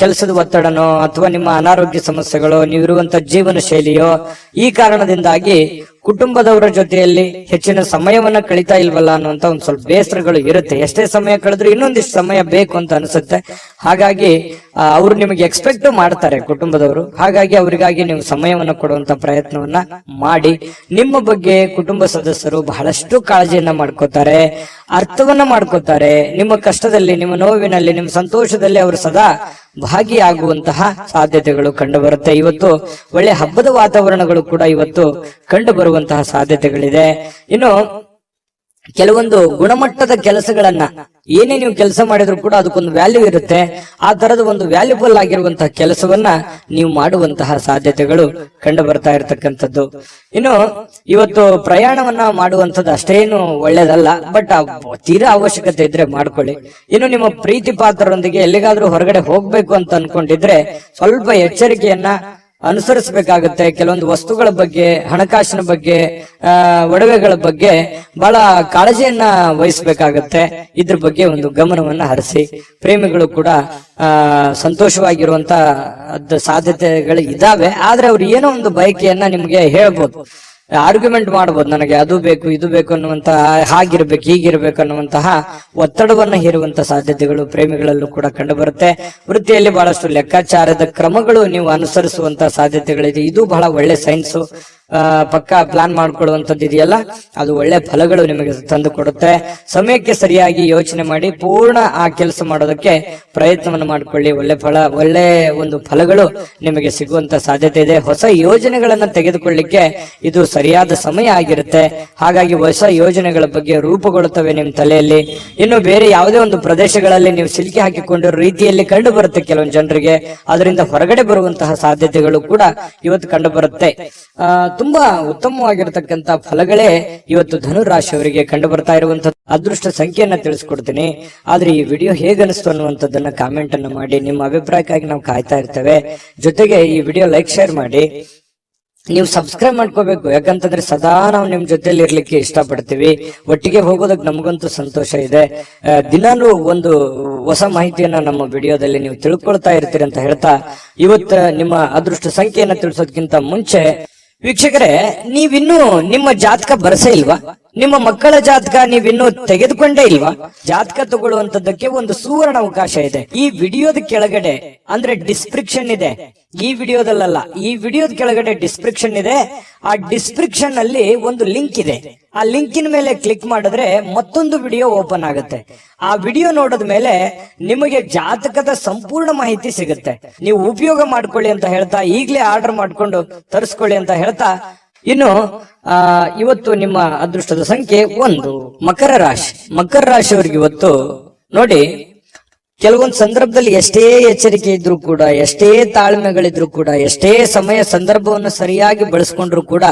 [SPEAKER 1] ಕೆಲಸದ ಒತ್ತಡನೋ ಅಥವಾ ನಿಮ್ಮ ಅನಾರೋಗ್ಯ ಸಮಸ್ಯೆಗಳು, ನೀವಿರುವಂತ ಜೀವನ ಶೈಲಿಯೋ, ಈ ಕಾರಣದಿಂದಾಗಿ ಕುಟುಂಬದವರ ಜೊತೆಯಲ್ಲಿ ಹೆಚ್ಚಿನ ಸಮಯವನ್ನ ಕಳೀತಾ ಇಲ್ವಲ್ಲ ಅನ್ನುವಂತ ಒಂದ್ ಸ್ವಲ್ಪ ಬೇಸರಗಳು ಇರುತ್ತೆ. ಎಷ್ಟೇ ಸಮಯ ಕಳೆದ್ರು ಇನ್ನೊಂದಿಷ್ಟು ಸಮಯ ಬೇಕು ಅಂತ ಅನಿಸುತ್ತೆ. ಹಾಗಾಗಿ ಅವರು ನಿಮಗೆ ಎಕ್ಸ್ಪೆಕ್ಟ್ ಮಾಡ್ತಾರೆ ಕುಟುಂಬದವರು. ಹಾಗಾಗಿ ಅವರಿಗಾಗಿ ನೀವು ಸಮಯವನ್ನ ಕೊಡುವಂತ ಪ್ರಯತ್ನವನ್ನ ಮಾಡಿ. ನಿಮ್ಮ ಬಗ್ಗೆ ಕುಟುಂಬ ಸದಸ್ಯರು ಬಹಳಷ್ಟು ಕಾಳಜಿಯನ್ನ ಮಾಡ್ಕೋತಾರೆ, ಅರ್ಥವನ್ನ ಮಾಡ್ಕೋತಾರೆ. ನಿಮ್ಮ ಕಷ್ಟದಲ್ಲಿ, ನಿಮ್ಮ ನೋವಿನಲ್ಲಿ, ನಿಮ್ಮ ಸಂತೋಷದಲ್ಲಿ ಅವರು ಸದಾ ಭಾಗಿಯಾಗುವಂತಹ ಸಾಧ್ಯತೆಗಳು ಕಂಡು ಬರುತ್ತೆ. ಇವತ್ತು ಒಳ್ಳೆ ಹಬ್ಬದ ವಾತಾವರಣಗಳು ಕೂಡ ಇವತ್ತು ಕಂಡು ಬರುವಂತಹ ಸಾಧ್ಯತೆಗಳಿದೆ. ಇನ್ನು ಕೆಲವೊಂದು ಗುಣಮಟ್ಟದ ಕೆಲಸಗಳನ್ನ ಏನೇ ನೀವು ಕೆಲಸ ಮಾಡಿದ್ರು ಕೂಡ ಅದಕ್ಕೊಂದು ವ್ಯಾಲ್ಯೂ ಇರುತ್ತೆ. ಆ ತರದ ಒಂದು ವ್ಯಾಲ್ಯೂಬಲ್ ಆಗಿರುವಂತಹ ಕೆಲಸವನ್ನ ನೀವು ಮಾಡುವಂತಹ ಸಾಧ್ಯತೆಗಳು ಕಂಡು ಬರ್ತಾ ಇರತಕ್ಕಂಥದ್ದು. ಇನ್ನು ಇವತ್ತು ಪ್ರಯಾಣವನ್ನ ಮಾಡುವಂಥದ್ದು ಅಷ್ಟೇನು ಒಳ್ಳೇದಲ್ಲ, ಬಟ್ ತೀರಾ ಅವಶ್ಯಕತೆ ಇದ್ರೆ ಮಾಡ್ಕೊಳ್ಳಿ. ಇನ್ನು ನಿಮ್ಮ ಪ್ರೀತಿ ಪಾತ್ರರೊಂದಿಗೆ ಎಲ್ಲಿಗಾದ್ರೂ ಹೊರಗಡೆ ಹೋಗ್ಬೇಕು ಅಂತ ಅನ್ಕೊಂಡಿದ್ರೆ ಸ್ವಲ್ಪ ಎಚ್ಚರಿಕೆಯನ್ನ ಅನುಸರಿಸಬೇಕಾಗುತ್ತೆ. ಕೆಲವೊಂದು ವಸ್ತುಗಳ ಬಗ್ಗೆ, ಹಣಕಾಸಿನ ಬಗ್ಗೆ, ಒಡವೆಗಳ ಬಗ್ಗೆ ಬಹಳ ಕಾಳಜಿಯನ್ನ ವಹಿಸಬೇಕಾಗತ್ತೆ. ಇದ್ರ ಬಗ್ಗೆ ಒಂದು ಗಮನವನ್ನ ಹರಿಸಿ. ಪ್ರೇಮಿಗಳು ಕೂಡ ಸಂತೋಷವಾಗಿರುವಂತ ಸಾಧ್ಯತೆಗಳು ಇದಾವೆ. ಆದ್ರೆ ಅವ್ರು ಏನೋ ಒಂದು ಬಯಕೆಯನ್ನ ನಿಮ್ಗೆ ಹೇಳ್ಬೋದು, ಆರ್ಗ್ಯುಮೆಂಟ್ ಮಾಡಬಹುದು, ನನಗೆ ಅದು ಬೇಕು ಇದು ಬೇಕು ಅನ್ನುವಂತಹ, ಹಾಗಿರ್ಬೇಕು ಹೀಗಿರ್ಬೇಕು ಅನ್ನುವಂತಹ ಒತ್ತಡವನ್ನ ಹೇರುವಂತಹ ಸಾಧ್ಯತೆಗಳು ಪ್ರೇಮಿಗಳಲ್ಲೂ ಕೂಡ ಕಂಡು ಬರುತ್ತೆ. ವೃತ್ತಿಯಲ್ಲಿ ಬಹಳಷ್ಟು ಲೆಕ್ಕಾಚಾರದ ಕ್ರಮಗಳು ನೀವು ಅನುಸರಿಸುವಂತಹ ಸಾಧ್ಯತೆಗಳಿದೆ. ಇದು ಬಹಳ ಒಳ್ಳೆ ಸೈನ್ಸ್. ಪಕ್ಕಾ ಪ್ಲಾನ್ ಮಾಡ್ಕೊಳ್ಳುವಂಥದ್ದು ಇದೆಯಲ್ಲ, ಅದು ಒಳ್ಳೆ ಫಲಗಳು ನಿಮಗೆ ತಂದು ಕೊಡುತ್ತೆ. ಸಮಯಕ್ಕೆ ಸರಿಯಾಗಿ ಯೋಚನೆ ಮಾಡಿ ಪೂರ್ಣ ಆ ಕೆಲಸ ಮಾಡೋದಕ್ಕೆ ಪ್ರಯತ್ನವನ್ನು ಮಾಡಿಕೊಳ್ಳಿ. ಒಳ್ಳೆ ಒಂದು ಫಲಗಳು ನಿಮಗೆ ಸಿಗುವಂತ ಸಾಧ್ಯತೆ ಇದೆ. ಹೊಸ ಯೋಜನೆಗಳನ್ನ ತೆಗೆದುಕೊಳ್ಳಿಕ್ಕೆ ಇದು ಸರಿಯಾದ ಸಮಯ ಆಗಿರುತ್ತೆ. ಹಾಗಾಗಿ ಹೊಸ ಯೋಜನೆಗಳ ಬಗ್ಗೆ ರೂಪುಗೊಳ್ಳುತ್ತವೆ ನಿಮ್ಮ ತಲೆಯಲ್ಲಿ. ಇನ್ನು ಬೇರೆ ಯಾವುದೇ ಒಂದು ಪ್ರದೇಶಗಳಲ್ಲಿ ನೀವು ಸಿಲುಕಿ ಹಾಕಿಕೊಂಡಿರೋ ರೀತಿಯಲ್ಲಿ ಕಂಡು ಬರುತ್ತೆ ಕೆಲವೊಂದು ಜನರಿಗೆ. ಅದರಿಂದ ಹೊರಗಡೆ ಬರುವಂತಹ ಸಾಧ್ಯತೆಗಳು ಕೂಡ ಇವತ್ತು ಕಂಡು ಬರುತ್ತೆ. ತುಂಬಾ ಉತ್ತಮವಾಗಿರತಕ್ಕಂತ ಫಲಗಳೇ ಇವತ್ತು ಧನುರಾಶಿಯವರಿಗೆ ಕಂಡು ಬರ್ತಾ ಇರುವಂತಹ ಅದೃಷ್ಟ ಸಂಖ್ಯೆಯನ್ನ ತಿಳಿಸ್ಕೊಡ್ತೀನಿ. ಆದ್ರೆ ಈ ವಿಡಿಯೋ ಹೇಗನಿಸ್ತು ಅನ್ನುವಂಥದ್ದನ್ನ ಕಾಮೆಂಟ್ ಅನ್ನ ಮಾಡಿ. ನಿಮ್ಮ ಅಭಿಪ್ರಾಯಕ್ಕಾಗಿ ನಾವು ಕಾಯ್ತಾ ಇರ್ತೇವೆ. ಜೊತೆಗೆ ಈ ವಿಡಿಯೋ ಲೈಕ್, ಶೇರ್ ಮಾಡಿ. ನೀವು ಸಬ್ಸ್ಕ್ರೈಬ್ ಮಾಡ್ಕೋಬೇಕು. ಯಾಕಂತಂದ್ರೆ ಸದಾ ನಾವು ನಿಮ್ ಜೊತೆಲಿ ಇರ್ಲಿಕ್ಕೆ ಇಷ್ಟಪಡ್ತೀವಿ. ಒಟ್ಟಿಗೆ ಹೋಗೋದಕ್ಕೆ ನಮಗಂತೂ ಸಂತೋಷ ಇದೆ. ದಿನಾನು ಒಂದು ಹೊಸ ಮಾಹಿತಿಯನ್ನ ನಮ್ಮ ವಿಡಿಯೋದಲ್ಲಿ ನೀವು ತಿಳ್ಕೊಳ್ತಾ ಇರ್ತೀರಿ ಅಂತ ಹೇಳ್ತಾ, ಇವತ್ತ ನಿಮ್ಮ ಅದೃಷ್ಟ ಸಂಖ್ಯೆಯನ್ನ ತಿಳಿಸೋದಕ್ಕಿಂತ ಮುಂಚೆ ವೀಕ್ಷಕರೇ, ನೀವಿನ್ನೂ ನಿಮ್ಮ ಜಾತಕ ಬರಸೇ ಇಲ್ವಾ? ನಿಮ್ಮ ಮಕ್ಕಳ ಜಾತಕ ನೀವಿನ್ನೂ ತೆಗೆದುಕೊಂಡೇ ಇಲ್ವಾ? ಜಾತಕ ತಗೊಳ್ಳುವಂತದ್ದಕ್ಕೆ ಒಂದು ಸುವರ್ಣ ಅವಕಾಶ ಇದೆ. ಈ ವಿಡಿಯೋದ ಕೆಳಗಡೆ ಅಂದ್ರೆ ಡಿಸ್ಕ್ರಿಪ್ಷನ್ ಇದೆ. ಈ ವಿಡಿಯೋದಲ್ಲ, ಈ ವಿಡಿಯೋದ ಕೆಳಗಡೆ ಡಿಸ್ಕ್ರಿಪ್ಷನ್ ಇದೆ. ಆ ಡಿಸ್ಕ್ರಿಪ್ಷನ್ ಅಲ್ಲಿ ಒಂದು ಲಿಂಕ್ ಇದೆ. ಆ ಲಿಂಕಿನ ಮೇಲೆ ಕ್ಲಿಕ್ ಮಾಡಿದ್ರೆ ಮತ್ತೊಂದು ವಿಡಿಯೋ ಓಪನ್ ಆಗುತ್ತೆ. ಆ ವಿಡಿಯೋ ನೋಡಿದ ಮೇಲೆ ನಿಮಗೆ ಜಾತಕದ ಸಂಪೂರ್ಣ ಮಾಹಿತಿ ಸಿಗುತ್ತೆ. ನೀವು ಉಪಯೋಗ ಮಾಡ್ಕೊಳ್ಳಿ ಅಂತ ಹೇಳ್ತಾ, ಈಗಲೇ ಆರ್ಡರ್ ಮಾಡ್ಕೊಂಡು ತರಿಸ್ಕೊಳ್ಳಿ ಅಂತ ಹೇಳ್ತಾ, ಇನ್ನು ಇವತ್ತು ನಿಮ್ಮ ಅದೃಷ್ಟದ ಸಂಖ್ಯೆ 1 ಮಕರ ರಾಶಿ. ಮಕರ ರಾಶಿಯವರಿಗೆ ಇವತ್ತು ನೋಡಿ, ಕೆಲವೊಂದು ಸಂದರ್ಭದಲ್ಲಿ ಎಷ್ಟೇ ಎಚ್ಚರಿಕೆ ಇದ್ರೂ ಕೂಡ, ಎಷ್ಟೇ ತಾಳ್ಮೆಗಳಿದ್ರು ಕೂಡ, ಎಷ್ಟೇ ಸಮಯ ಸಂದರ್ಭವನ್ನು ಸರಿಯಾಗಿ ಬಳಸ್ಕೊಂಡ್ರು ಕೂಡ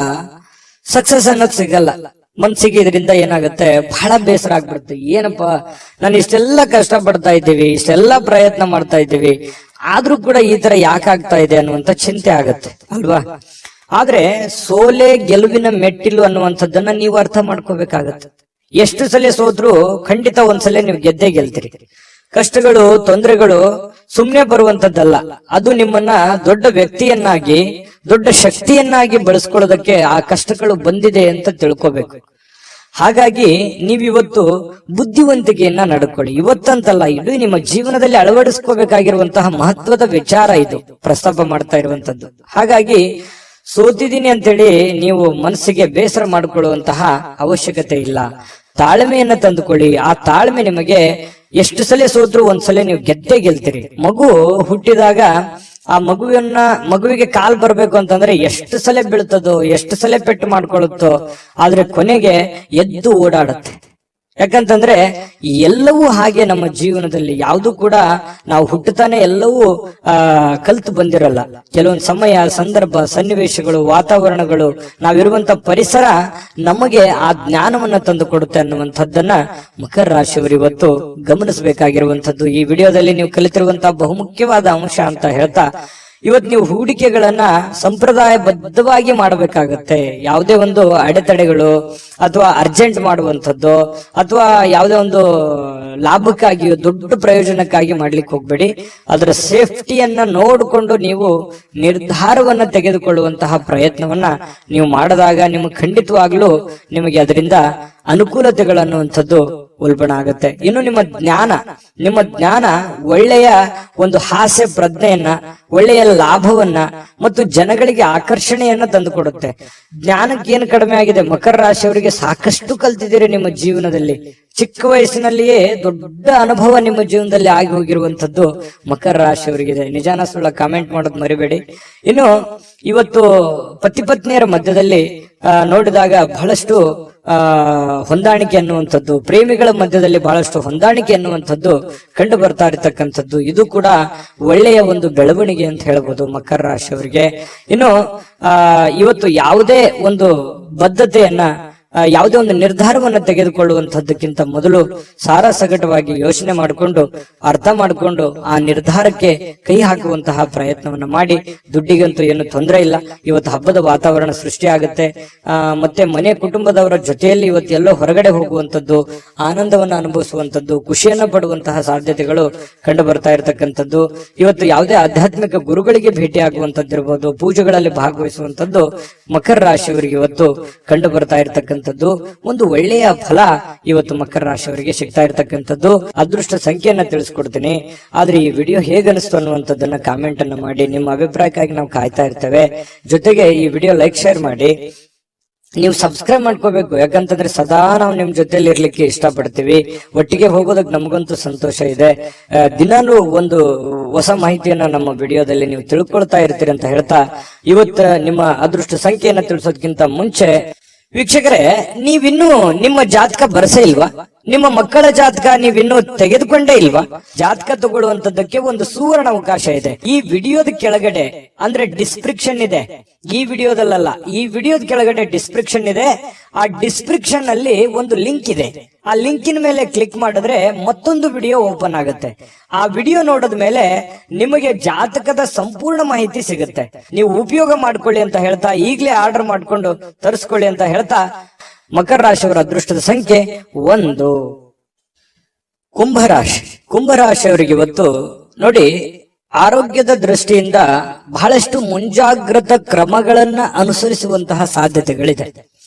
[SPEAKER 1] ಸಕ್ಸಸ್ ಅನ್ನೋದು ಸಿಗಲ್ಲ ಮನ್ಸಿಗೆ. ಇದರಿಂದ ಏನಾಗುತ್ತೆ, ಬಹಳ ಬೇಸರ ಆಗ್ಬಿಡುತ್ತೆ. ಏನಪ್ಪಾ, ನಾನು ಇಷ್ಟೆಲ್ಲ ಕಷ್ಟ ಪಡ್ತಾ ಇದ್ದೀವಿ, ಇಷ್ಟೆಲ್ಲ ಪ್ರಯತ್ನ ಮಾಡ್ತಾ ಇದ್ದೀವಿ, ಆದ್ರೂ ಕೂಡ ಈ ತರ ಯಾಕಾಗ್ತಾ ಇದೆ ಅನ್ನುವಂತ ಚಿಂತೆ ಆಗತ್ತೆ ಅಲ್ವಾ? ಆದ್ರೆ ಸೋಲೆ ಗೆಲುವಿನ ಮೆಟ್ಟಿಲು ಅನ್ನುವಂಥದ್ದನ್ನ ನೀವು ಅರ್ಥ ಮಾಡ್ಕೋಬೇಕಾಗತ್ತೆ. ಎಷ್ಟು ಸಲ ಸೋತ್ರು ಖಂಡಿತ ಒಂದ್ಸಲ ನೀವು ಗೆದ್ದೇ ಗೆಲ್ತೀರಿ. ಕಷ್ಟಗಳು, ತೊಂದರೆಗಳು ಸುಮ್ನೆ ಬರುವಂತದ್ದಲ್ಲ. ಅದು ನಿಮ್ಮನ್ನ ದೊಡ್ಡ ವ್ಯಕ್ತಿಯನ್ನಾಗಿ, ದೊಡ್ಡ ಶಕ್ತಿಯನ್ನಾಗಿ ಬಳಸ್ಕೊಳ್ಳೋದಕ್ಕೆ ಆ ಕಷ್ಟಗಳು ಬಂದಿದೆ ಅಂತ ತಿಳ್ಕೋಬೇಕು. ಹಾಗಾಗಿ ನೀವಿವತ್ತು ಬುದ್ಧಿವಂತಿಕೆಯನ್ನ ನಡ್ಕೊಳ್ಳಿ. ಇವತ್ತಂತಲ್ಲ, ಇಡೀ ನಿಮ್ಮ ಜೀವನದಲ್ಲಿ ಅಳವಡಿಸ್ಕೋಬೇಕಾಗಿರುವಂತಹ ಮಹತ್ವದ ವಿಚಾರ ಇದು ಪ್ರಸ್ತಾಪ ಮಾಡ್ತಾ ಇರುವಂತದ್ದು. ಹಾಗಾಗಿ ಸೋತಿದ್ದೀನಿ ಅಂತೇಳಿ ನೀವು ಮನಸ್ಸಿಗೆ ಬೇಸರ ಮಾಡಿಕೊಳ್ಳುವಂತಹ ಅವಶ್ಯಕತೆ ಇಲ್ಲ. ತಾಳ್ಮೆಯನ್ನ ತಂದುಕೊಳ್ಳಿ. ಆ ತಾಳ್ಮೆ ನಿಮಗೆ ಎಷ್ಟು ಸಲ ಸೋತ್ರು ಒಂದ್ಸಲ ನೀವು ಗೆದ್ದೇ ಗೆಲ್ತೀರಿ. ಮಗು ಹುಟ್ಟಿದಾಗ ಆ ಮಗುವಿಗೆ ಕಾಲ್ ಬರ್ಬೇಕು ಅಂತಂದ್ರೆ ಎಷ್ಟು ಸಲ ಬೀಳ್ತದೋ, ಎಷ್ಟು ಸಲ ಪೆಟ್ಟು ಮಾಡ್ಕೊಳ್ಳುತ್ತೋ, ಆದ್ರೆ ಕೊನೆಗೆ ಎದ್ದು ಓಡಾಡುತ್ತೆ. ಯಾಕಂತಂದ್ರೆ ಎಲ್ಲವೂ ಹಾಗೆ ನಮ್ಮ ಜೀವನದಲ್ಲಿ ಯಾವುದು ಕೂಡ ನಾವು ಹುಟ್ಟುತ್ತಾನೆ ಎಲ್ಲವೂ ಕಲ್ತು ಬಂದಿರಲ್ಲ. ಕೆಲವೊಂದು ಸಮಯ, ಸಂದರ್ಭ, ಸನ್ನಿವೇಶಗಳು, ವಾತಾವರಣಗಳು, ನಾವಿರುವಂತ ಪರಿಸರ ನಮಗೆ ಆ ಜ್ಞಾನವನ್ನ ತಂದು ಕೊಡುತ್ತೆ ಅನ್ನುವಂಥದ್ದನ್ನ ಮಕರ ರಾಶಿಯವರು ಇವತ್ತು ಗಮನಿಸಬೇಕಾಗಿರುವಂತದ್ದು. ಈ ವಿಡಿಯೋದಲ್ಲಿ ನೀವು ಕಲಿತಿರುವಂತಹ ಬಹುಮುಖ್ಯವಾದ ಅಂಶ ಅಂತ ಹೇಳ್ತಾ, ಇವತ್ತು ನೀವು ಹೂಡಿಕೆಗಳನ್ನ ಸಂಪ್ರದಾಯಬದ್ಧವಾಗಿ ಮಾಡಬೇಕಾಗತ್ತೆ. ಯಾವುದೇ ಒಂದು ಅಡೆತಡೆಗಳು ಅಥವಾ ಅರ್ಜೆಂಟ್ ಮಾಡುವಂಥದ್ದು ಅಥವಾ ಯಾವುದೇ ಒಂದು ಲಾಭಕ್ಕಾಗಿ, ದೊಡ್ಡ ಪ್ರಯೋಜನಕ್ಕಾಗಿ ಮಾಡ್ಲಿಕ್ಕೆ ಹೋಗ್ಬೇಡಿ. ಅದರ ಸೇಫ್ಟಿಯನ್ನ ನೋಡಿಕೊಂಡು ನೀವು ನಿರ್ಧಾರವನ್ನ ತೆಗೆದುಕೊಳ್ಳುವಂತಹ ಪ್ರಯತ್ನವನ್ನ ನೀವು ಮಾಡಿದಾಗ ನಿಮಗೆ ಖಂಡಿತವಾಗ್ಲೂ ನಿಮಗೆ ಅದರಿಂದ ಅನುಕೂಲತೆಗಳನ್ನುವಂಥದ್ದು ಉಲ್ಬಣ ಆಗುತ್ತೆ. ಇನ್ನು ನಿಮ್ಮ ಜ್ಞಾನ ಒಳ್ಳೆಯ ಒಂದು ಹಾಸ್ಯ ಪ್ರಜ್ಞೆಯನ್ನ, ಒಳ್ಳೆಯ ಲಾಭವನ್ನ ಮತ್ತು ಜನಗಳಿಗೆ ಆಕರ್ಷಣೆಯನ್ನ ತಂದುಕೊಡುತ್ತೆ. ಜ್ಞಾನಕ್ಕೆ ಏನು ಕಡಿಮೆ ಆಗಿದೆ? ಮಕರ ರಾಶಿಯವರಿಗೆ ಸಾಕಷ್ಟು ಕಲ್ತಿದ್ದೀರಿ ನಿಮ್ಮ ಜೀವನದಲ್ಲಿ. ಚಿಕ್ಕ ವಯಸ್ಸಿನಲ್ಲಿಯೇ ದೊಡ್ಡ ಅನುಭವ ನಿಮ್ಮ ಜೀವನದಲ್ಲಿ ಆಗಿ ಹೋಗಿರುವಂತದ್ದು ಮಕರ ರಾಶಿಯವರಿಗಿದೆ. ನಿಜಾನ ಸುಳ್ಳ ಕಾಮೆಂಟ್ ಮಾಡೋದು ಮರಿಬೇಡಿ. ಇನ್ನು ಇವತ್ತು ಪತಿ ಪತ್ನಿಯರ ಮಧ್ಯದಲ್ಲಿ ನೋಡಿದಾಗ ಬಹಳಷ್ಟು ಹೊಂದಾಣಿಕೆ ಅನ್ನುವಂಥದ್ದು, ಪ್ರೇಮಿಗಳ ಮಧ್ಯದಲ್ಲಿ ಬಹಳಷ್ಟು ಹೊಂದಾಣಿಕೆ ಅನ್ನುವಂಥದ್ದು ಕಂಡು ಬರ್ತಾ ಇರತಕ್ಕಂಥದ್ದು. ಇದು ಕೂಡ ಒಳ್ಳೆಯ ಒಂದು ಬೆಳವಣಿಗೆ ಅಂತ ಹೇಳ್ಬೋದು ಮಕರ ರಾಶಿಯವರಿಗೆ. ಇನ್ನು ಇವತ್ತು ಯಾವುದೇ ಒಂದು ಬದ್ಧತೆಯನ್ನ, ಯಾವುದೇ ಒಂದು ನಿರ್ಧಾರವನ್ನು ತೆಗೆದುಕೊಳ್ಳುವಂತಹದ್ದಕ್ಕಿಂತ ಮೊದಲು ಸಾರಾಸಗಟವಾಗಿ ಯೋಚನೆ ಮಾಡಿಕೊಂಡು, ಅರ್ಥ ಮಾಡಿಕೊಂಡು ಆ ನಿರ್ಧಾರಕ್ಕೆ ಕೈ ಹಾಕುವಂತಹ ಪ್ರಯತ್ನವನ್ನ ಮಾಡಿ. ದುಡ್ಡಿಗಂತೂ ಏನು ತೊಂದರೆ ಇಲ್ಲ. ಇವತ್ತು ಹಬ್ಬದ ವಾತಾವರಣ ಸೃಷ್ಟಿಯಾಗುತ್ತೆ. ಮತ್ತೆ ಮನೆ ಕುಟುಂಬದವರ ಜೊತೆಯಲ್ಲಿ ಇವತ್ತು ಎಲ್ಲೋ ಹೊರಗಡೆ ಹೋಗುವಂತದ್ದು, ಆನಂದವನ್ನ ಅನುಭವಿಸುವಂತದ್ದು, ಖುಷಿಯನ್ನ ಪಡುವಂತಹ ಸಾಧ್ಯತೆಗಳು ಕಂಡು ಬರ್ತಾ ಇರತಕ್ಕಂಥದ್ದು. ಇವತ್ತು ಯಾವುದೇ ಆಧ್ಯಾತ್ಮಿಕ ಗುರುಗಳಿಗೆ ಭೇಟಿ ಆಗುವಂತದ್ದಿರ್ಬೋದು, ಪೂಜೆಗಳಲ್ಲಿ ಭಾಗವಹಿಸುವಂತದ್ದು ಮಕರ ರಾಶಿಯವರಿಗೆ ಇವತ್ತು ಕಂಡು ಬರ್ತಾ ಇರತಕ್ಕಂಥ ಒಂದು ಒಳ್ಳೆಯ ಫಲ ಇವತ್ತು ಮಕರ ರಾಶಿಯವರಿಗೆ ಸಿಗ್ತಾ ಇರತಕ್ಕಂಥದ್ದು. ಅದೃಷ್ಟ ಸಂಖ್ಯೆಯನ್ನ ತಿಳಿಸ್ಕೊಡ್ತೀನಿ. ಆದ್ರೆ ಈ ವಿಡಿಯೋ ಹೇಗನಿಸ್ತು ಅನ್ನುವಂಥದ್ದನ್ನ ಕಾಮೆಂಟ್ ಅನ್ನ ಮಾಡಿ. ನಿಮ್ಮ ಅಭಿಪ್ರಾಯಕ್ಕಾಗಿ ನಾವು ಕಾಯ್ತಾ ಇರ್ತೇವೆ. ಜೊತೆಗೆ ಈ ವಿಡಿಯೋ ಲೈಕ್, ಶೇರ್ ಮಾಡಿ. ನೀವು ಸಬ್ಸ್ಕ್ರೈಬ್ ಮಾಡ್ಕೋಬೇಕು. ಯಾಕಂತಂದ್ರೆ ಸದಾ ನಾವು ನಿಮ್ ಜೊತೆಲಿ ಇರ್ಲಿಕ್ಕೆ ಇಷ್ಟಪಡ್ತೀವಿ. ಒಟ್ಟಿಗೆ ಹೋಗೋದಕ್ಕೆ ನಮಗಂತೂ ಸಂತೋಷ ಇದೆ. ದಿನಾಲೂ ಒಂದು ಹೊಸ ಮಾಹಿತಿಯನ್ನ ನಮ್ಮ ವಿಡಿಯೋದಲ್ಲಿ ನೀವು ತಿಳ್ಕೊಳ್ತಾ ಇರ್ತೀರಿ ಅಂತ ಹೇಳ್ತಾ, ಇವತ್ತು ನಿಮ್ಮ ಅದೃಷ್ಟ ಸಂಖ್ಯೆಯನ್ನ ತಿಳಿಸೋದಕ್ಕಿಂತ ಮುಂಚೆ ವೀಕ್ಷಕರೇ, ನೀವಿನ್ನೂ ನಿಮ್ಮ ಜಾತಕ ಬರಸೇ ಇಲ್ವಾ? ನಿಮ್ಮ ಮಕ್ಕಳ ಜಾತಕ ನೀವಿನ್ನೂ ತೆಗೆದುಕೊಂಡೇ ಇಲ್ವಾ? ಜಾತಕ ತಗೊಳ್ಳುವಂತದ್ದಕ್ಕೆ ಒಂದು ಸುವರ್ಣ ಅವಕಾಶ ಇದೆ. ಈ ವಿಡಿಯೋದ ಕೆಳಗಡೆ ಅಂದ್ರೆ ಡಿಸ್ಕ್ರಿಪ್ಷನ್ ಇದೆ. ಈ ವಿಡಿಯೋದಲ್ಲ, ಈ ವಿಡಿಯೋದ ಕೆಳಗಡೆ ಡಿಸ್ಕ್ರಿಪ್ಷನ್ ಇದೆ. ಆ ಡಿಸ್ಕ್ರಿಪ್ಷನ್ ಅಲ್ಲಿ ಒಂದು ಲಿಂಕ್ ಇದೆ. ಆ ಲಿಂಕಿನ ಮೇಲೆ ಕ್ಲಿಕ್ ಮಾಡಿದ್ರೆ ಮತ್ತೊಂದು ವಿಡಿಯೋ ಓಪನ್ ಆಗುತ್ತೆ. ಆ ವಿಡಿಯೋ ನೋಡಿದ ಮೇಲೆ ನಿಮಗೆ ಜಾತಕದ ಸಂಪೂರ್ಣ ಮಾಹಿತಿ ಸಿಗುತ್ತೆ. ನೀವು ಉಪಯೋಗ ಮಾಡ್ಕೊಳ್ಳಿ ಅಂತ ಹೇಳ್ತಾ, ಈಗಲೇ ಆರ್ಡರ್ ಮಾಡ್ಕೊಂಡು ತರಿಸ್ಕೊಳ್ಳಿ ಅಂತ ಹೇಳ್ತಾ, ಮಕರ ರಾಶಿಯವರ ಅದೃಷ್ಟದ ಸಂಖ್ಯೆ 1. ಕುಂಭರಾಶಿಯವರಿಗೆ ಇವತ್ತು ನೋಡಿ, ಆರೋಗ್ಯದ ದೃಷ್ಟಿಯಿಂದ ಬಹಳಷ್ಟು ಮುಂಜಾಗ್ರತಾ ಕ್ರಮಗಳನ್ನ ಅನುಸರಿಸುವಂತಹ ಸಾಧ್ಯತೆಗಳಿದೆ.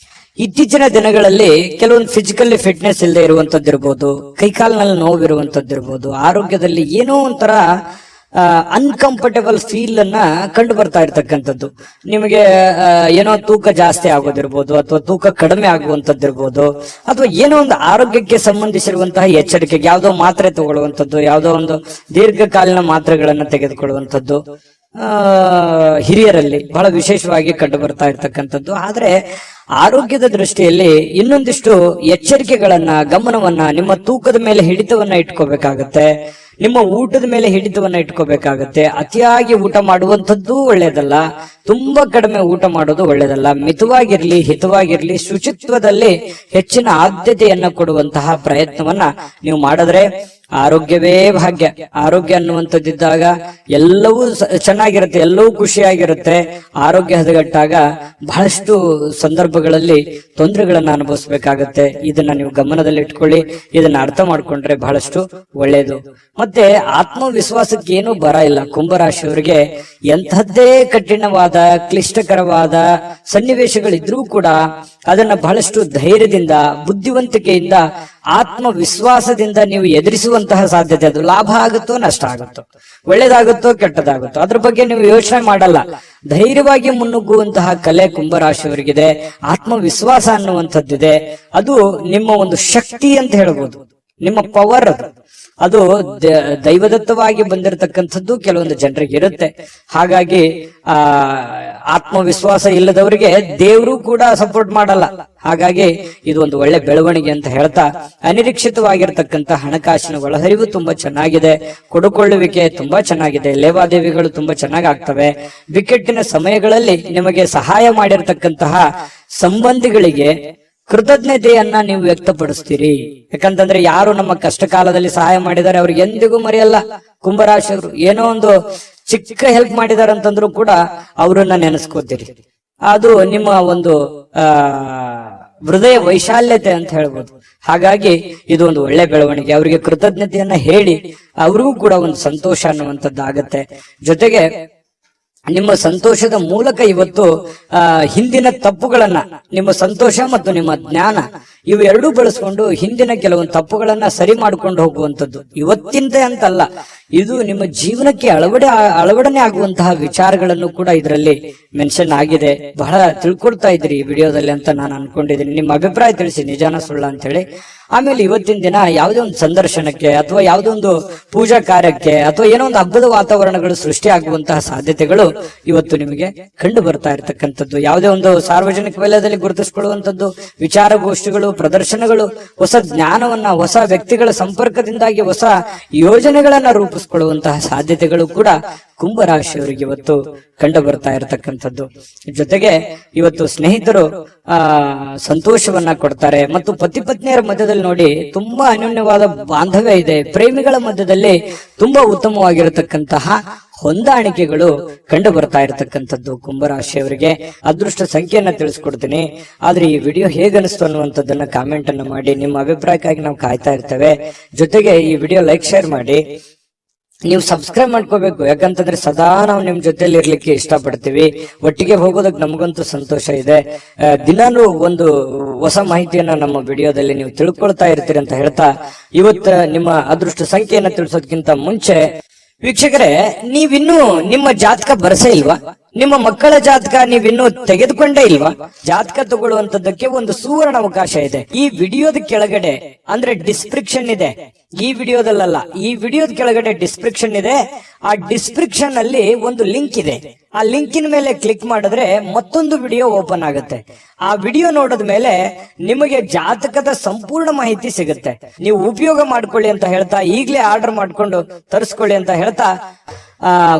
[SPEAKER 1] ಇತ್ತೀಚಿನ ದಿನಗಳಲ್ಲಿ ಕೆಲವೊಂದು ಫಿಸಿಕಲಿ ಫಿಟ್ನೆಸ್ ಇಲ್ಲದೆ ಇರುವಂತದ್ದಿರ್ಬೋದು, ಕೈಕಾಲಿನಲ್ಲಿ ನೋವಿರುವಂತದ್ದಿರ್ಬೋದು, ಆರೋಗ್ಯದಲ್ಲಿ ಏನೋ ಒಂಥರ ಅನ್ಕಂಫರ್ಟೇಬಲ್ ಫೀಲ್ ಅನ್ನ ಕಂಡು ಬರ್ತಾ ಇರ್ತಕ್ಕಂಥದ್ದು. ನಿಮಗೆ ಏನೋ ತೂಕ ಜಾಸ್ತಿ ಆಗೋದಿರ್ಬೋದು, ಅಥವಾ ತೂಕ ಕಡಿಮೆ ಆಗುವಂತದ್ದಿರ್ಬೋದು, ಅಥವಾ ಏನೋ ಒಂದು ಆರೋಗ್ಯಕ್ಕೆ ಸಂಬಂಧಿಸಿರುವಂತಹ ಎಚ್ಚರಿಕೆಗೆ ಯಾವುದೋ ಮಾತ್ರೆ ತಗೊಳ್ಳುವಂಥದ್ದು, ಯಾವುದೋ ಒಂದು ದೀರ್ಘಕಾಲೀನ ಮಾತ್ರೆಗಳನ್ನ ತೆಗೆದುಕೊಳ್ಳುವಂಥದ್ದು ಹಿರಿಯರಲ್ಲಿ ಬಹಳ ವಿಶೇಷವಾಗಿ ಕಂಡು ಬರ್ತಾ ಇರ್ತಕ್ಕಂಥದ್ದು. ಆದ್ರೆ ಆರೋಗ್ಯದ ದೃಷ್ಟಿಯಲ್ಲಿ ಇನ್ನೊಂದಿಷ್ಟು ಎಚ್ಚರಿಕೆಗಳನ್ನ, ಗಮನವನ್ನ, ನಿಮ್ಮ ತೂಕದ ಮೇಲೆ ಹಿಡಿತವನ್ನ ಇಟ್ಕೋಬೇಕಾಗತ್ತೆ. ನಿಮ್ಮ ಊಟದ ಮೇಲೆ ಹಿಡಿತವನ್ನ ಇಟ್ಕೋಬೇಕಾಗತ್ತೆ. ಅತಿಯಾಗಿ ಊಟ ಮಾಡುವಂಥದ್ದು ಒಳ್ಳೇದಲ್ಲ, ತುಂಬಾ ಕಡಿಮೆ ಊಟ ಮಾಡೋದು ಒಳ್ಳೇದಲ್ಲ. ಮಿತವಾಗಿರ್ಲಿ, ಹಿತವಾಗಿರ್ಲಿ, ಶುಚಿತ್ವದಲ್ಲಿ ಹೆಚ್ಚಿನ ಆದ್ಯತೆಯನ್ನ ಕೊಡುವಂತಹ ಪ್ರಯತ್ನವನ್ನ ನೀವು ಮಾಡಿದ್ರೆ ಆರೋಗ್ಯವೇ ಭಾಗ್ಯ. ಆರೋಗ್ಯ ಅನ್ನುವಂಥದ್ದಿದ್ದಾಗ ಎಲ್ಲವೂ ಚೆನ್ನಾಗಿರುತ್ತೆ, ಎಲ್ಲವೂ ಖುಷಿಯಾಗಿರುತ್ತೆ. ಆರೋಗ್ಯ ಹದಗೆಟ್ಟಾಗ ಬಹಳಷ್ಟು ಸಂದರ್ಭಗಳಲ್ಲಿ ತೊಂದರೆಗಳನ್ನ ಅನುಭವಿಸ್ಬೇಕಾಗತ್ತೆ. ಇದನ್ನ ನೀವು ಗಮನದಲ್ಲಿ ಇಟ್ಕೊಳ್ಳಿ. ಇದನ್ನ ಅರ್ಥ ಮಾಡ್ಕೊಂಡ್ರೆ ಬಹಳಷ್ಟು ಒಳ್ಳೇದು. ಮತ್ತೆ ಆತ್ಮವಿಶ್ವಾಸಕ್ಕೆ ಏನೂ ಬರ ಇಲ್ಲ. ಕುಂಭರಾಶಿಯವರಿಗೆ ಎಂಥದ್ದೇ ಕಠಿಣವಾದ, ಕ್ಲಿಷ್ಟಕರವಾದ ಸನ್ನಿವೇಶಗಳಿದ್ರೂ ಕೂಡ ಅದನ್ನ ಬಹಳಷ್ಟು ಧೈರ್ಯದಿಂದ, ಬುದ್ಧಿವಂತಿಕೆಯಿಂದ, ಆತ್ಮವಿಶ್ವಾಸದಿಂದ ನೀವು ಎದುರಿಸುವಂತಹ ಸಾಧ್ಯತೆ. ಅದು ಲಾಭ ಆಗುತ್ತೋ ನಷ್ಟ ಆಗುತ್ತೋ, ಒಳ್ಳೇದಾಗುತ್ತೋ ಕೆಟ್ಟದಾಗುತ್ತೋ, ಅದ್ರ ಬಗ್ಗೆ ನೀವು ಯೋಚನೆ ಮಾಡಲ್ಲ. ಧೈರ್ಯವಾಗಿ ಮುನ್ನುಗ್ಗುವಂತಹ ಕಲೆ ಕುಂಭರಾಶಿಯವರಿಗಿದೆ. ಆತ್ಮವಿಶ್ವಾಸ ಅನ್ನುವಂಥದ್ದಿದೆ. ಅದು ನಿಮ್ಮ ಒಂದು ಶಕ್ತಿ ಅಂತ ಹೇಳ್ಬೋದು, ನಿಮ್ಮ ಪವರ್ ಅದು. ಅದು ದೈವದತ್ತವಾಗಿ ಬಂದಿರತಕ್ಕಂಥದ್ದು ಕೆಲವೊಂದು ಜನರಿಗೆ ಇರುತ್ತೆ. ಹಾಗಾಗಿ ಆತ್ಮವಿಶ್ವಾಸ ಇಲ್ಲದವರಿಗೆ ದೇವರು ಕೂಡ ಸಪೋರ್ಟ್ ಮಾಡಲ್ಲ. ಹಾಗಾಗಿ ಇದು ಒಂದು ಒಳ್ಳೆ ಬೆಳವಣಿಗೆ ಅಂತ ಹೇಳ್ತಾ, ಅನಿರೀಕ್ಷಿತವಾಗಿರ್ತಕ್ಕಂಥ ಹಣಕಾಸಿನ ಒಳಹರಿವು ತುಂಬಾ ಚೆನ್ನಾಗಿದೆ, ಕೊಡುಕೊಳ್ಳುವಿಕೆ ತುಂಬಾ ಚೆನ್ನಾಗಿದೆ, ಲೇವಾದೇವಿಗಳು ತುಂಬಾ ಚೆನ್ನಾಗಿ ಆಗ್ತವೆ. ಬಿಕ್ಕಟ್ಟಿನ ಸಮಯಗಳಲ್ಲಿ ನಿಮಗೆ ಸಹಾಯ ಮಾಡಿರ್ತಕ್ಕಂತಹ ಸಂಬಂಧಿಗಳಿಗೆ ಕೃತಜ್ಞತೆಯನ್ನ ನೀವು ವ್ಯಕ್ತಪಡಿಸ್ತೀರಿ. ಯಾಕಂತಂದ್ರೆ ಯಾರು ನಮ್ಮ ಕಷ್ಟ ಕಾಲದಲ್ಲಿ ಸಹಾಯ ಮಾಡಿದ್ದಾರೆ ಅವ್ರಿಗೆ ಎಂದಿಗೂ ಮರೆಯಲ್ಲ. ಕುಂಭರಾಶಿಯವರು ಏನೋ ಒಂದು ಚಿಕ್ಕ ಹೆಲ್ಪ್ ಮಾಡಿದಾರೆ ಅಂತಂದ್ರು ಕೂಡ ಅವರನ್ನ ನೆನೆಸ್ಕೋತೀರಿ. ಅದು ನಿಮ್ಮ ಒಂದು ಹೃದಯ ವೈಶಾಲ್ಯತೆ ಅಂತ ಹೇಳ್ಬೋದು. ಹಾಗಾಗಿ ಇದು ಒಂದು ಒಳ್ಳೆ ಬೆಳವಣಿಗೆ. ಅವರಿಗೆ ಕೃತಜ್ಞತೆಯನ್ನ ಹೇಳಿ ಅವ್ರಿಗೂ ಕೂಡ ಒಂದು ಸಂತೋಷ ಅನ್ನುವಂಥದ್ದು ಆಗತ್ತೆ. ಜೊತೆಗೆ ನಿಮ್ಮ ಸಂತೋಷದ ಮೂಲಕ ಇವತ್ತು ಹಿಂದಿನ ತಪ್ಪುಗಳನ್ನ, ನಿಮ್ಮ ಸಂತೋಷ ಮತ್ತು ನಿಮ್ಮ ಜ್ಞಾನ ಇವೆರಡೂ ಬಳಸ್ಕೊಂಡು ಹಿಂದಿನ ಕೆಲವೊಂದು ತಪ್ಪುಗಳನ್ನ ಸರಿ ಮಾಡ್ಕೊಂಡು ಹೋಗುವಂಥದ್ದು. ಇವತ್ತಿಂತ ಅಂತಲ್ಲ, ಇದು ನಿಮ್ಮ ಜೀವನಕ್ಕೆ ಅಳವಡನೆ ಆಗುವಂತಹ ವಿಚಾರಗಳನ್ನು ಕೂಡ ಇದರಲ್ಲಿ ಮೆನ್ಷನ್ ಆಗಿದೆ. ಬಹಳ ತಿಳ್ಕೊಳ್ತಾ ಇದ್ರಿ ಈ ವಿಡಿಯೋದಲ್ಲಿ ಅಂತ ನಾನು ಅನ್ಕೊಂಡಿದ್ದೀನಿ. ನಿಮ್ಮ ಅಭಿಪ್ರಾಯ ತಿಳಿಸಿ, ನಿಜಾನ ಸುಳ್ಳ ಅಂತ ಹೇಳಿ. ಆಮೇಲೆ ಇವತ್ತಿನ ದಿನ ಯಾವುದೇ ಒಂದು ಸಂದರ್ಶನಕ್ಕೆ ಅಥವಾ ಯಾವುದೋ ಒಂದು ಪೂಜಾ ಕಾರ್ಯಕ್ಕೆ ಅಥವಾ ಏನೋ ಒಂದು ಹಬ್ಬದ ವಾತಾವರಣಗಳು ಸೃಷ್ಟಿ ಆಗುವಂತಹ ಸಾಧ್ಯತೆಗಳು ಇವತ್ತು ನಿಮಗೆ ಕಂಡು ಬರ್ತಾ ಇರತಕ್ಕಂಥದ್ದು. ಯಾವುದೇ ಒಂದು ಸಾರ್ವಜನಿಕ ವಲಯದಲ್ಲಿ ಗುರುತಿಸಿಕೊಳ್ಳುವಂಥದ್ದು, ವಿಚಾರಗೋಷ್ಠಿಗಳು, ಪ್ರದರ್ಶನಗಳು, ಹೊಸ ಜ್ಞಾನವನ್ನ, ಹೊಸ ವ್ಯಕ್ತಿಗಳ ಸಂಪರ್ಕದಿಂದಾಗಿ ಹೊಸ ಯೋಜನೆಗಳನ್ನ ರೂಪಿಸಿಕೊಳ್ಳುವಂತಹ ಸಾಧ್ಯತೆಗಳು ಕೂಡ ಕುಂಭರಾಶಿಯವರಿಗೆ ಇವತ್ತು ಕಂಡು ಬರ್ತಾ ಇರತಕ್ಕಂಥದ್ದು. ಜೊತೆಗೆ ಇವತ್ತು ಸ್ನೇಹಿತರು ಸಂತೋಷವನ್ನ ಕೊಡ್ತಾರೆ ಮತ್ತು ಪತಿ ಪತ್ನಿಯರ ಮಧ್ಯದಲ್ಲಿ ನೋಡಿ ತುಂಬಾ ಅನ್ಯೋನ್ಯವಾದ ಬಾಂಧವ್ಯ ಇದೆ. ಪ್ರೇಮಿಗಳ ಮಧ್ಯದಲ್ಲಿ ತುಂಬಾ ಉತ್ತಮವಾಗಿರತಕ್ಕಂತಹ ಹೊಂದಾಣಿಕೆಗಳು ಕಂಡು ಬರ್ತಾ ಇರತಕ್ಕಂಥದ್ದು ಕುಂಭರಾಶಿಯವರಿಗೆ. ಅದೃಷ್ಟ ಸಂಖ್ಯೆಯನ್ನ ತಿಳಿಸ್ಕೊಡ್ತೀನಿ. ಆದ್ರೆ ಈ ವಿಡಿಯೋ ಹೇಗನಿಸ್ತು ಅನ್ನುವಂಥದ್ದನ್ನ ಕಾಮೆಂಟ್ ಅನ್ನ ಮಾಡಿ. ನಿಮ್ಮ ಅಭಿಪ್ರಾಯಕ್ಕಾಗಿ ನಾವು ಕಾಯ್ತಾ ಇರ್ತೇವೆ. ಜೊತೆಗೆ ಈ ವಿಡಿಯೋ ಲೈಕ್, ಶೇರ್ ಮಾಡಿ. ನೀವು ಸಬ್ಸ್ಕ್ರೈಬ್ ಮಾಡ್ಕೋಬೇಕು. ಯಾಕಂತಂದ್ರೆ ಸದಾ ನಾವು ನಿಮ್ ಜೊತೆಲಿ ಇರ್ಲಿಕ್ಕೆ ಇಷ್ಟಪಡ್ತೀವಿ. ಒಟ್ಟಿಗೆ ಹೋಗೋದಕ್ಕೆ ನಮಗಂತೂ ಸಂತೋಷ ಇದೆ. ದಿನಾನು ಒಂದು ಹೊಸ ಮಾಹಿತಿಯನ್ನ ನಮ್ಮ ವಿಡಿಯೋದಲ್ಲಿ ನೀವು ತಿಳ್ಕೊಳ್ತಾ ಇರ್ತೀರಿ ಅಂತ ಹೇಳ್ತಾ, ಇವತ್ತು ನಿಮ್ಮ ಅದೃಷ್ಟ ಸಂಖ್ಯೆಯನ್ನ ತಿಳಿಸೋದಕ್ಕಿಂತ ಮುಂಚೆ ವೀಕ್ಷಕರೇ, ನೀವಿನ್ನೂ ನಿಮ್ಮ ಜಾತಕ ಬರಸೇ ಇಲ್ವಾ? ನಿಮ್ಮ ಮಕ್ಕಳ ಜಾತಕ ನೀವಿನ್ನೂ ತೆಗೆದುಕೊಂಡೇ ಇಲ್ವಾ? ಜಾತಕ ತಗೊಳ್ಳುವಂತದ್ದಕ್ಕೆ ಒಂದು ಸುವರ್ಣ ಅವಕಾಶ ಇದೆ. ಈ ವಿಡಿಯೋದ ಕೆಳಗಡೆ ಅಂದ್ರೆ ಡಿಸ್ಕ್ರಿಪ್ಷನ್ ಇದೆ. ಈ ವಿಡಿಯೋದಲ್ಲ, ಈ ವಿಡಿಯೋದ ಕೆಳಗಡೆ ಡಿಸ್ಕ್ರಿಪ್ಷನ್ ಇದೆ. ಆ ಡಿಸ್ಕ್ರಿಪ್ಷನ್ ಅಲ್ಲಿ ಒಂದು ಲಿಂಕ್ ಇದೆ. ಆ ಲಿಂಕಿನ ಮೇಲೆ ಕ್ಲಿಕ್ ಮಾಡಿದ್ರೆ ಮತ್ತೊಂದು ವಿಡಿಯೋ ಓಪನ್ ಆಗುತ್ತೆ. ಆ ವಿಡಿಯೋ ನೋಡಿದ ಮೇಲೆ ನಿಮಗೆ ಜಾತಕದ ಸಂಪೂರ್ಣ ಮಾಹಿತಿ ಸಿಗುತ್ತೆ. ನೀವು ಉಪಯೋಗ ಮಾಡ್ಕೊಳ್ಳಿ ಅಂತ ಹೇಳ್ತಾ, ಈಗಲೇ ಆರ್ಡರ್ ಮಾಡ್ಕೊಂಡು ತರಿಸ್ಕೊಳ್ಳಿ ಅಂತ ಹೇಳ್ತಾ,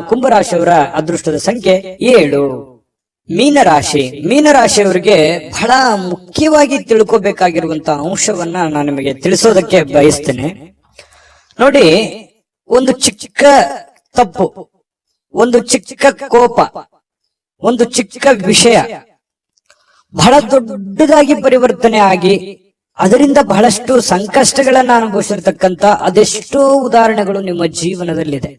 [SPEAKER 1] ಕುಂಭರಾಶಿಯವರ ಅದೃಷ್ಟದ ಸಂಖ್ಯೆ 7. ಮೀನರಾಶಿಯವರಿಗೆ ಬಹಳ ಮುಖ್ಯವಾಗಿ ತಿಳ್ಕೋಬೇಕಾಗಿರುವಂತಹ ಅಂಶವನ್ನ ನಾನು ನಿಮಗೆ ತಿಳಿಸೋದಕ್ಕೆ ಬಯಸ್ತೇನೆ. ನೋಡಿ, ಒಂದು ಚಿಕ್ಕ ತಪ್ಪು, ಒಂದು ಚಿಕ್ಕ ಕೋಪ, ಒಂದು ಚಿಕ್ಕ ವಿಷಯ ಬಹಳ ದೊಡ್ಡದಾಗಿ ಪರಿವರ್ತನೆ ಆಗಿ ಅದರಿಂದ ಬಹಳಷ್ಟು ಸಂಕಷ್ಟಗಳನ್ನ ಅನುಭವಿಸಿರ್ತಕ್ಕಂಥ ಅದೆಷ್ಟೋ ಉದಾಹರಣೆಗಳು ನಿಮ್ಮ ಜೀವನದಲ್ಲಿದೆ.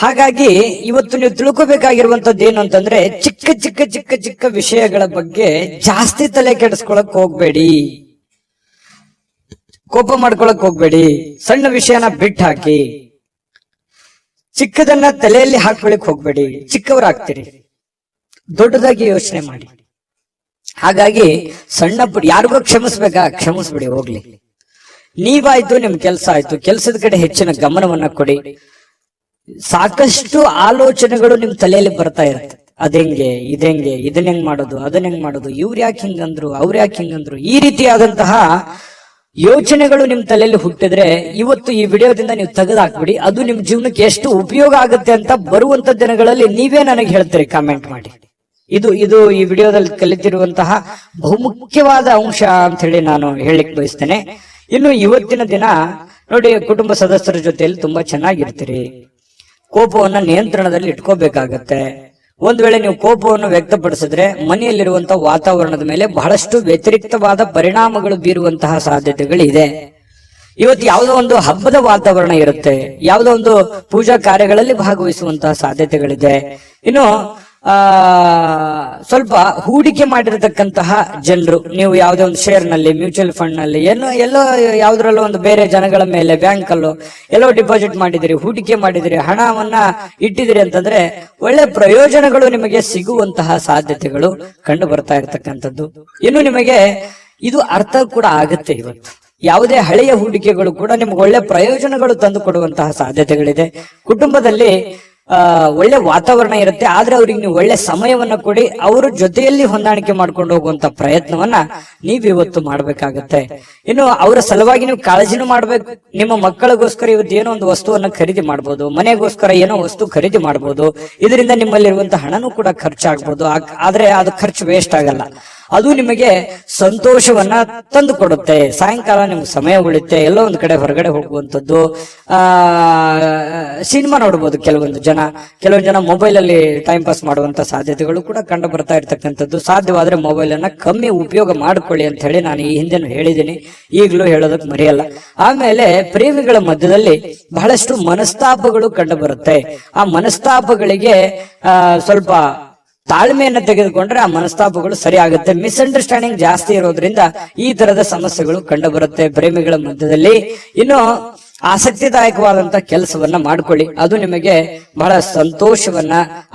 [SPEAKER 1] ಹಾಗಾಗಿ ಇವತ್ತು ನೀವು ತಿಳ್ಕೋಬೇಕಾಗಿರುವಂತದ್ದು ಏನು ಅಂತಂದ್ರೆ, ಚಿಕ್ಕ ಚಿಕ್ಕ ಚಿಕ್ಕ ಚಿಕ್ಕ ವಿಷಯಗಳ ಬಗ್ಗೆ ಜಾಸ್ತಿ ತಲೆ ಕೆಡಿಸ್ಕೊಳಕ್ ಹೋಗ್ಬೇಡಿ, ಕೋಪ ಮಾಡ್ಕೊಳಕ್ ಹೋಗ್ಬೇಡಿ. ಸಣ್ಣ ವಿಷಯನ ಬಿಟ್ಟು ಹಾಕಿ, ಚಿಕ್ಕದನ್ನ ತಲೆಯಲ್ಲಿ ಹಾಕೊಳಕ್ ಹೋಗ್ಬೇಡಿ. ಚಿಕ್ಕವರಾಗ್ತೀರಿ, ದೊಡ್ಡದಾಗಿ ಯೋಚನೆ ಮಾಡಿ. ಹಾಗಾಗಿ ಸಣ್ಣ ಪುಟ್ಟ ಯಾರಿಗೋ ಕ್ಷಮಿಸ್ಬೇಕಾ, ಕ್ಷಮಿಸ್ಬಿಡಿ, ಹೋಗ್ಲಿ. ನೀವಾಯ್ತು, ನಿಮ್ ಕೆಲಸ ಆಯ್ತು, ಕೆಲಸದ ಕಡೆ ಹೆಚ್ಚಿನ ಗಮನವನ್ನ ಕೊಡಿ. ಸಾಕಷ್ಟು ಆಲೋಚನೆಗಳು ನಿಮ್ ತಲೆಯಲ್ಲಿ ಬರ್ತಾ ಇರುತ್ತೆ. ಅದೆಂಗೆ, ಇದೆಂಗೆ, ಇದನ್ನ ಹೆಂಗ್ ಮಾಡೋದು, ಅದನ್ನ ಹೆಂಗ್ ಮಾಡೋದು, ಇವ್ರು ಯಾಕೆ ಹಿಂಗಂದ್ರು, ಅವ್ರು ಯಾಕೆ ಹಿಂಗಂದ್ರು, ಈ ರೀತಿಯಾದಂತಹ ಯೋಚನೆಗಳು ನಿಮ್ ತಲೆಯಲ್ಲಿ ಹುಟ್ಟಿದ್ರೆ ಇವತ್ತು ಈ ವಿಡಿಯೋದಿಂದ ನೀವು ತೆಗೆದಾಕ್ಬಿಡಿ. ಅದು ನಿಮ್ ಜೀವನಕ್ಕೆ ಎಷ್ಟು ಉಪಯೋಗ ಆಗುತ್ತೆ ಅಂತ ಬರುವಂತ ದಿನಗಳಲ್ಲಿ ನೀವೇ ನನಗೆ ಹೇಳ್ತೀರಿ, ಕಾಮೆಂಟ್ ಮಾಡಿ. ಇದು ಈ ವಿಡಿಯೋದಲ್ಲಿ ಕಲಿತಿರುವಂತಹ ಬಹುಮುಖ್ಯವಾದ ಅಂಶ ಅಂತ ಹೇಳಿ ನಾನು ಹೇಳಿಕ್ ಬಯಸ್ತೇನೆ. ಇನ್ನು ಇವತ್ತಿನ ದಿನ ನೋಡಿ, ಕುಟುಂಬ ಸದಸ್ಯರ ಜೊತೆಯಲ್ಲಿ ತುಂಬಾ ಚೆನ್ನಾಗಿರ್ತೀರಿ. ಕೋಪವನ್ನ ನಿಯಂತ್ರಣದಲ್ಲಿ ಇಟ್ಕೋಬೇಕಾಗತ್ತೆ. ಒಂದ್ ವೇಳೆ ನೀವು ಕೋಪವನ್ನು ವ್ಯಕ್ತಪಡಿಸಿದ್ರೆ ಮನೆಯಲ್ಲಿರುವಂತಹ ವಾತಾವರಣದ ಮೇಲೆ ಬಹಳಷ್ಟು ವ್ಯತಿರಿಕ್ತವಾದ ಪರಿಣಾಮಗಳು ಬೀರುವಂತಹ ಸಾಧ್ಯತೆಗಳಿದೆ. ಇವತ್ತು ಯಾವುದೋ ಒಂದು ಹಬ್ಬದ ವಾತಾವರಣ ಇರುತ್ತೆ, ಯಾವುದೋ ಒಂದು ಪೂಜಾ ಕಾರ್ಯಗಳಲ್ಲಿ ಭಾಗವಹಿಸುವಂತಹ ಸಾಧ್ಯತೆಗಳಿದೆ. ಇನ್ನು ಸ್ವಲ್ಪ ಹೂಡಿಕೆ ಮಾಡಿರತಕ್ಕಂತಹ ಜನರು, ನೀವು ಯಾವುದೇ ಒಂದು ಶೇರ್ ನಲ್ಲಿ, ಮ್ಯೂಚುವಲ್ ಫಂಡ್ ನಲ್ಲಿ, ಎಲ್ಲೋ ಯಾವ್ದ್ರಲ್ಲೋ ಒಂದು ಬೇರೆ ಜನಗಳ ಮೇಲೆ, ಬ್ಯಾಂಕ್ ಅಲ್ಲೋ ಎಲ್ಲೋ ಡಿಪಾಸಿಟ್ ಮಾಡಿದಿರಿ, ಹೂಡಿಕೆ ಮಾಡಿದಿರಿ, ಹಣವನ್ನ ಇಟ್ಟಿದಿರಿ ಅಂತಂದ್ರೆ ಒಳ್ಳೆ ಪ್ರಯೋಜನಗಳು ನಿಮಗೆ ಸಿಗುವಂತಹ ಸಾಧ್ಯತೆಗಳು ಕಂಡು ಬರ್ತಾ ಇರತಕ್ಕಂಥದ್ದು. ಇನ್ನು ನಿಮಗೆ ಇದು ಅರ್ಥ ಕೂಡ ಆಗುತ್ತೆ. ಇವತ್ತು ಯಾವುದೇ ಹಳೆಯ ಹೂಡಿಕೆಗಳು ಕೂಡ ನಿಮ್ಗೆ ಒಳ್ಳೆ ಪ್ರಯೋಜನಗಳು ತಂದು ಕೊಡುವಂತಹ ಸಾಧ್ಯತೆಗಳಿದೆ. ಕುಟುಂಬದಲ್ಲಿ ಒಳ್ಳೆ ವಾತಾವರಣ ಇರುತ್ತೆ, ಆದ್ರೆ ಅವ್ರಿಗೆ ನೀವು ಒಳ್ಳೆ ಸಮಯವನ್ನ ಕೊಡಿ, ಅವ್ರ ಜೊತೆಯಲ್ಲಿ ಹೊಂದಾಣಿಕೆ ಮಾಡ್ಕೊಂಡು ಹೋಗುವಂತ ಪ್ರಯತ್ನವನ್ನ ನೀವು ಇವತ್ತು ಮಾಡ್ಬೇಕಾಗತ್ತೆ. ಇನ್ನು ಅವರ ಸಲುವಾಗಿ ನೀವು ಕಾಳಜಿನೂ ಮಾಡ್ಬೇಕು. ನಿಮ್ಮ ಮಕ್ಕಳಿಗೋಸ್ಕರ ಇವತ್ತು ಏನೋ ಒಂದು ವಸ್ತುವನ್ನ ಖರೀದಿ ಮಾಡ್ಬೋದು, ಮನೆಗೋಸ್ಕರ ಏನೋ ವಸ್ತು ಖರೀದಿ ಮಾಡ್ಬೋದು. ಇದರಿಂದ ನಿಮ್ಮಲ್ಲಿರುವಂತಹ ಹಣನೂ ಕೂಡ ಖರ್ಚಾಗ್ಬೋದು. ಆದ್ರೆ ಅದು ಖರ್ಚು ವೇಸ್ಟ್ ಆಗಲ್ಲ, ಅದು ನಿಮಗೆ ಸಂತೋಷವನ್ನ ತಂದು ಕೊಡುತ್ತೆ. ಸಾಯಂಕಾಲ ನಿಮ್ಗೆ ಸಮಯ ಉಳಿತೆ, ಎಲ್ಲೋ ಒಂದ್ ಕಡೆ ಹೊರಗಡೆ ಹೋಗುವಂಥದ್ದು, ಸಿನಿಮಾ ನೋಡ್ಬೋದು. ಕೆಲವೊಂದು ಜನ ಮೊಬೈಲ್ ಅಲ್ಲಿ ಟೈಮ್ ಪಾಸ್ ಮಾಡುವಂತ ಸಾಧ್ಯತೆಗಳು ಕೂಡ ಕಂಡು ಬರ್ತಾ ಇರ್ತಕ್ಕಂಥದ್ದು. ಸಾಧ್ಯವಾದ್ರೆ ಮೊಬೈಲ್ ಅನ್ನ ಕಮ್ಮಿ ಉಪಯೋಗ ಮಾಡ್ಕೊಳ್ಳಿ ಅಂತ ಹೇಳಿ ನಾನು ಈ ಹಿಂದೆನೂ ಹೇಳಿದ್ದೀನಿ, ಈಗಲೂ ಹೇಳೋದಕ್ಕೆ ಮರೆಯಲ್ಲ. ಆಮೇಲೆ ಪ್ರೇಮಿಗಳ ಮಧ್ಯದಲ್ಲಿ ಬಹಳಷ್ಟು ಮನಸ್ತಾಪಗಳು ಕಂಡು ಬರುತ್ತೆ. ಆ ಮನಸ್ತಾಪಗಳಿಗೆ ಸ್ವಲ್ಪ ತಾಳ್ಮೆಯನ್ನು ತೆಗೆದುಕೊಂಡ್ರೆ ಆ ಮನಸ್ತಾಪಗಳು ಸರಿ ಆಗುತ್ತೆ. ಮಿಸ್ಅಂಡರ್ಸ್ಟ್ಯಾಂಡಿಂಗ್ ಜಾಸ್ತಿ ಇರೋದ್ರಿಂದ ಈ ತರದ ಸಮಸ್ಯೆಗಳು ಕಂಡು ಬರುತ್ತೆ ಪ್ರೇಮಿಗಳ ಮಧ್ಯದಲ್ಲಿ. ಇನ್ನು ಆಸಕ್ತಿದಾಯಕವಾದಂತ ಕೆಲಸವನ್ನ ಮಾಡ್ಕೊಳ್ಳಿ, ಅದು ನಿಮಗೆ ಬಹಳ ಸಂತೋಷವನ್ನ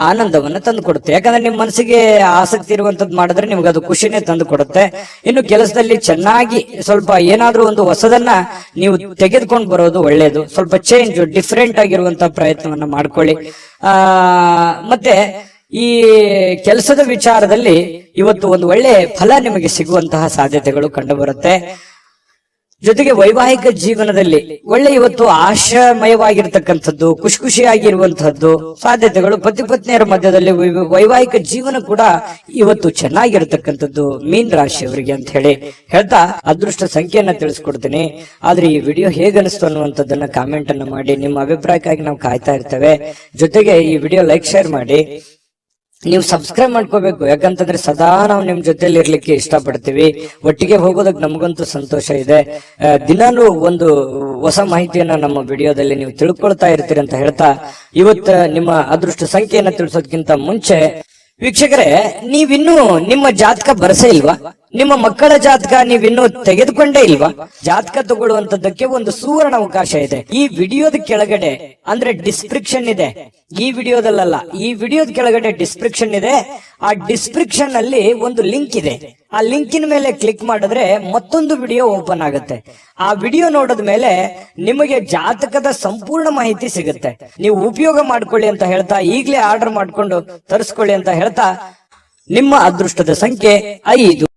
[SPEAKER 1] ಆನಂದವನ್ನ ತಂದು ಕೊಡುತ್ತೆ. ಯಾಕಂದ್ರೆ ನಿಮ್ ಮನಸ್ಸಿಗೆ ಆಸಕ್ತಿ ಇರುವಂತದ್ದು ಮಾಡಿದ್ರೆ ನಿಮ್ಗೆ ಅದು ಖುಷಿನೇ ತಂದು ಕೊಡುತ್ತೆ. ಇನ್ನು ಕೆಲಸದಲ್ಲಿ ಚೆನ್ನಾಗಿ ಸ್ವಲ್ಪ ಏನಾದ್ರೂ ಒಂದು ಹೊಸದನ್ನ ನೀವು ತೆಗೆದುಕೊಂಡು ಬರೋದು ಒಳ್ಳೇದು. ಸ್ವಲ್ಪ ಚೇಂಜ್, ಡಿಫ್ರೆಂಟ್ ಆಗಿರುವಂತ ಪ್ರಯತ್ನವನ್ನ ಮಾಡ್ಕೊಳ್ಳಿ. ಮತ್ತೆ ಈ ಕೆಲಸದ ವಿಚಾರದಲ್ಲಿ ಇವತ್ತು ಒಂದು ಒಳ್ಳೆ ಫಲ ನಿಮಗೆ ಸಿಗುವಂತಹ ಸಾಧ್ಯತೆಗಳು ಕಂಡು ಬರುತ್ತೆ. ಜೊತೆಗೆ ವೈವಾಹಿಕ ಜೀವನದಲ್ಲಿ ಒಳ್ಳೆ ಇವತ್ತು ಆಶಾಮಯವಾಗಿರ್ತಕ್ಕಂಥದ್ದು, ಖುಷಿಯಾಗಿರುವಂತಹದ್ದು ಸಾಧ್ಯತೆಗಳು. ಪತಿ ಪತ್ನಿಯರ ಮಧ್ಯದಲ್ಲಿ ವೈವಾಹಿಕ ಜೀವನ ಕೂಡ ಇವತ್ತು ಚೆನ್ನಾಗಿರ್ತಕ್ಕಂಥದ್ದು ಮೀನ್ ರಾಶಿಯವರಿಗೆ ಅಂತ ಹೇಳಿ ಹೇಳ್ತಾ ಅದೃಷ್ಟ ಸಂಖ್ಯೆಯನ್ನ ತಿಳಿಸ್ಕೊಡ್ತೀನಿ. ಆದ್ರೆ ಈ ವಿಡಿಯೋ ಹೇಗನಿಸ್ತು ಅನ್ನುವಂಥದ್ದನ್ನ ಕಾಮೆಂಟ್ ಅನ್ನ ಮಾಡಿ, ನಿಮ್ಮ ಅಭಿಪ್ರಾಯಕ್ಕಾಗಿ ನಾವು ಕಾಯ್ತಾ ಇರ್ತೇವೆ. ಜೊತೆಗೆ ಈ ವಿಡಿಯೋ ಲೈಕ್ ಶೇರ್ ಮಾಡಿ, ನೀವು ಸಬ್ಸ್ಕ್ರೈಬ್ ಮಾಡ್ಕೋಬೇಕು. ಯಾಕಂತಂದ್ರೆ ಸದಾ ನಾವು ನಿಮ್ ಜೊತೆಲಿ ಇರ್ಲಿಕ್ಕೆ ಇಷ್ಟಪಡ್ತೀವಿ. ಒಟ್ಟಿಗೆ ಹೋಗೋದಕ್ಕೆ ನಮಗಂತೂ ಸಂತೋಷ ಇದೆ. ದಿನಾನು ಒಂದು ಹೊಸ ಮಾಹಿತಿಯನ್ನ ನಮ್ಮ ವಿಡಿಯೋದಲ್ಲಿ ನೀವು ತಿಳ್ಕೊಳ್ತಾ ಇರ್ತೀರಿ ಅಂತ ಹೇಳ್ತಾ, ಇವತ್ತು ನಿಮ್ಮ ಅದೃಷ್ಟ ಸಂಖ್ಯೆಯನ್ನ ತಿಳಿಸೋದಕ್ಕಿಂತ ಮುಂಚೆ ವೀಕ್ಷಕರೇ, ನೀವಿನ್ನೂ ನಿಮ್ಮ ಜಾತಕ ಬರಸೇ ಇಲ್ವಾ? ನಿಮ್ಮ ಮಕ್ಕಳ ಜಾತಕ ನೀವಿನ್ನೂ ತೆಗೆದುಕೊಂಡೇ ಇಲ್ವಾ? ಜಾತಕ ತಗೊಳ್ಳುವಂತದ್ದಕ್ಕೆ ಒಂದು ಸುವರ್ಣ ಅವಕಾಶ ಇದೆ. ಈ ವಿಡಿಯೋದ ಕೆಳಗಡೆ ಅಂದ್ರೆ ಡಿಸ್ಕ್ರಿಪ್ಷನ್ ಇದೆ, ಈ ವಿಡಿಯೋದಲ್ಲ, ಈ ವಿಡಿಯೋದ ಕೆಳಗಡೆ ಡಿಸ್ಕ್ರಿಪ್ಷನ್ ಇದೆ. ಆ ಡಿಸ್ಕ್ರಿಪ್ಷನ್ ಅಲ್ಲಿ ಒಂದು ಲಿಂಕ್ ಇದೆ. ಆ ಲಿಂಕಿನ ಮೇಲೆ ಕ್ಲಿಕ್ ಮಾಡಿದ್ರೆ ಮತ್ತೊಂದು ವಿಡಿಯೋ ಓಪನ್ ಆಗುತ್ತೆ. ಆ ವಿಡಿಯೋ ನೋಡಿದ ಮೇಲೆ ನಿಮಗೆ ಜಾತಕದ ಸಂಪೂರ್ಣ ಮಾಹಿತಿ ಸಿಗುತ್ತೆ. ನೀವು ಉಪಯೋಗ ಮಾಡ್ಕೊಳ್ಳಿ ಅಂತ ಹೇಳ್ತಾ, ಈಗಲೇ ಆರ್ಡರ್ ಮಾಡ್ಕೊಂಡು ತರಿಸ್ಕೊಳ್ಳಿ ಅಂತ ಹೇಳ್ತಾ, ನಿಮ್ಮ ಅದೃಷ್ಟದ ಸಂಖ್ಯೆ 5.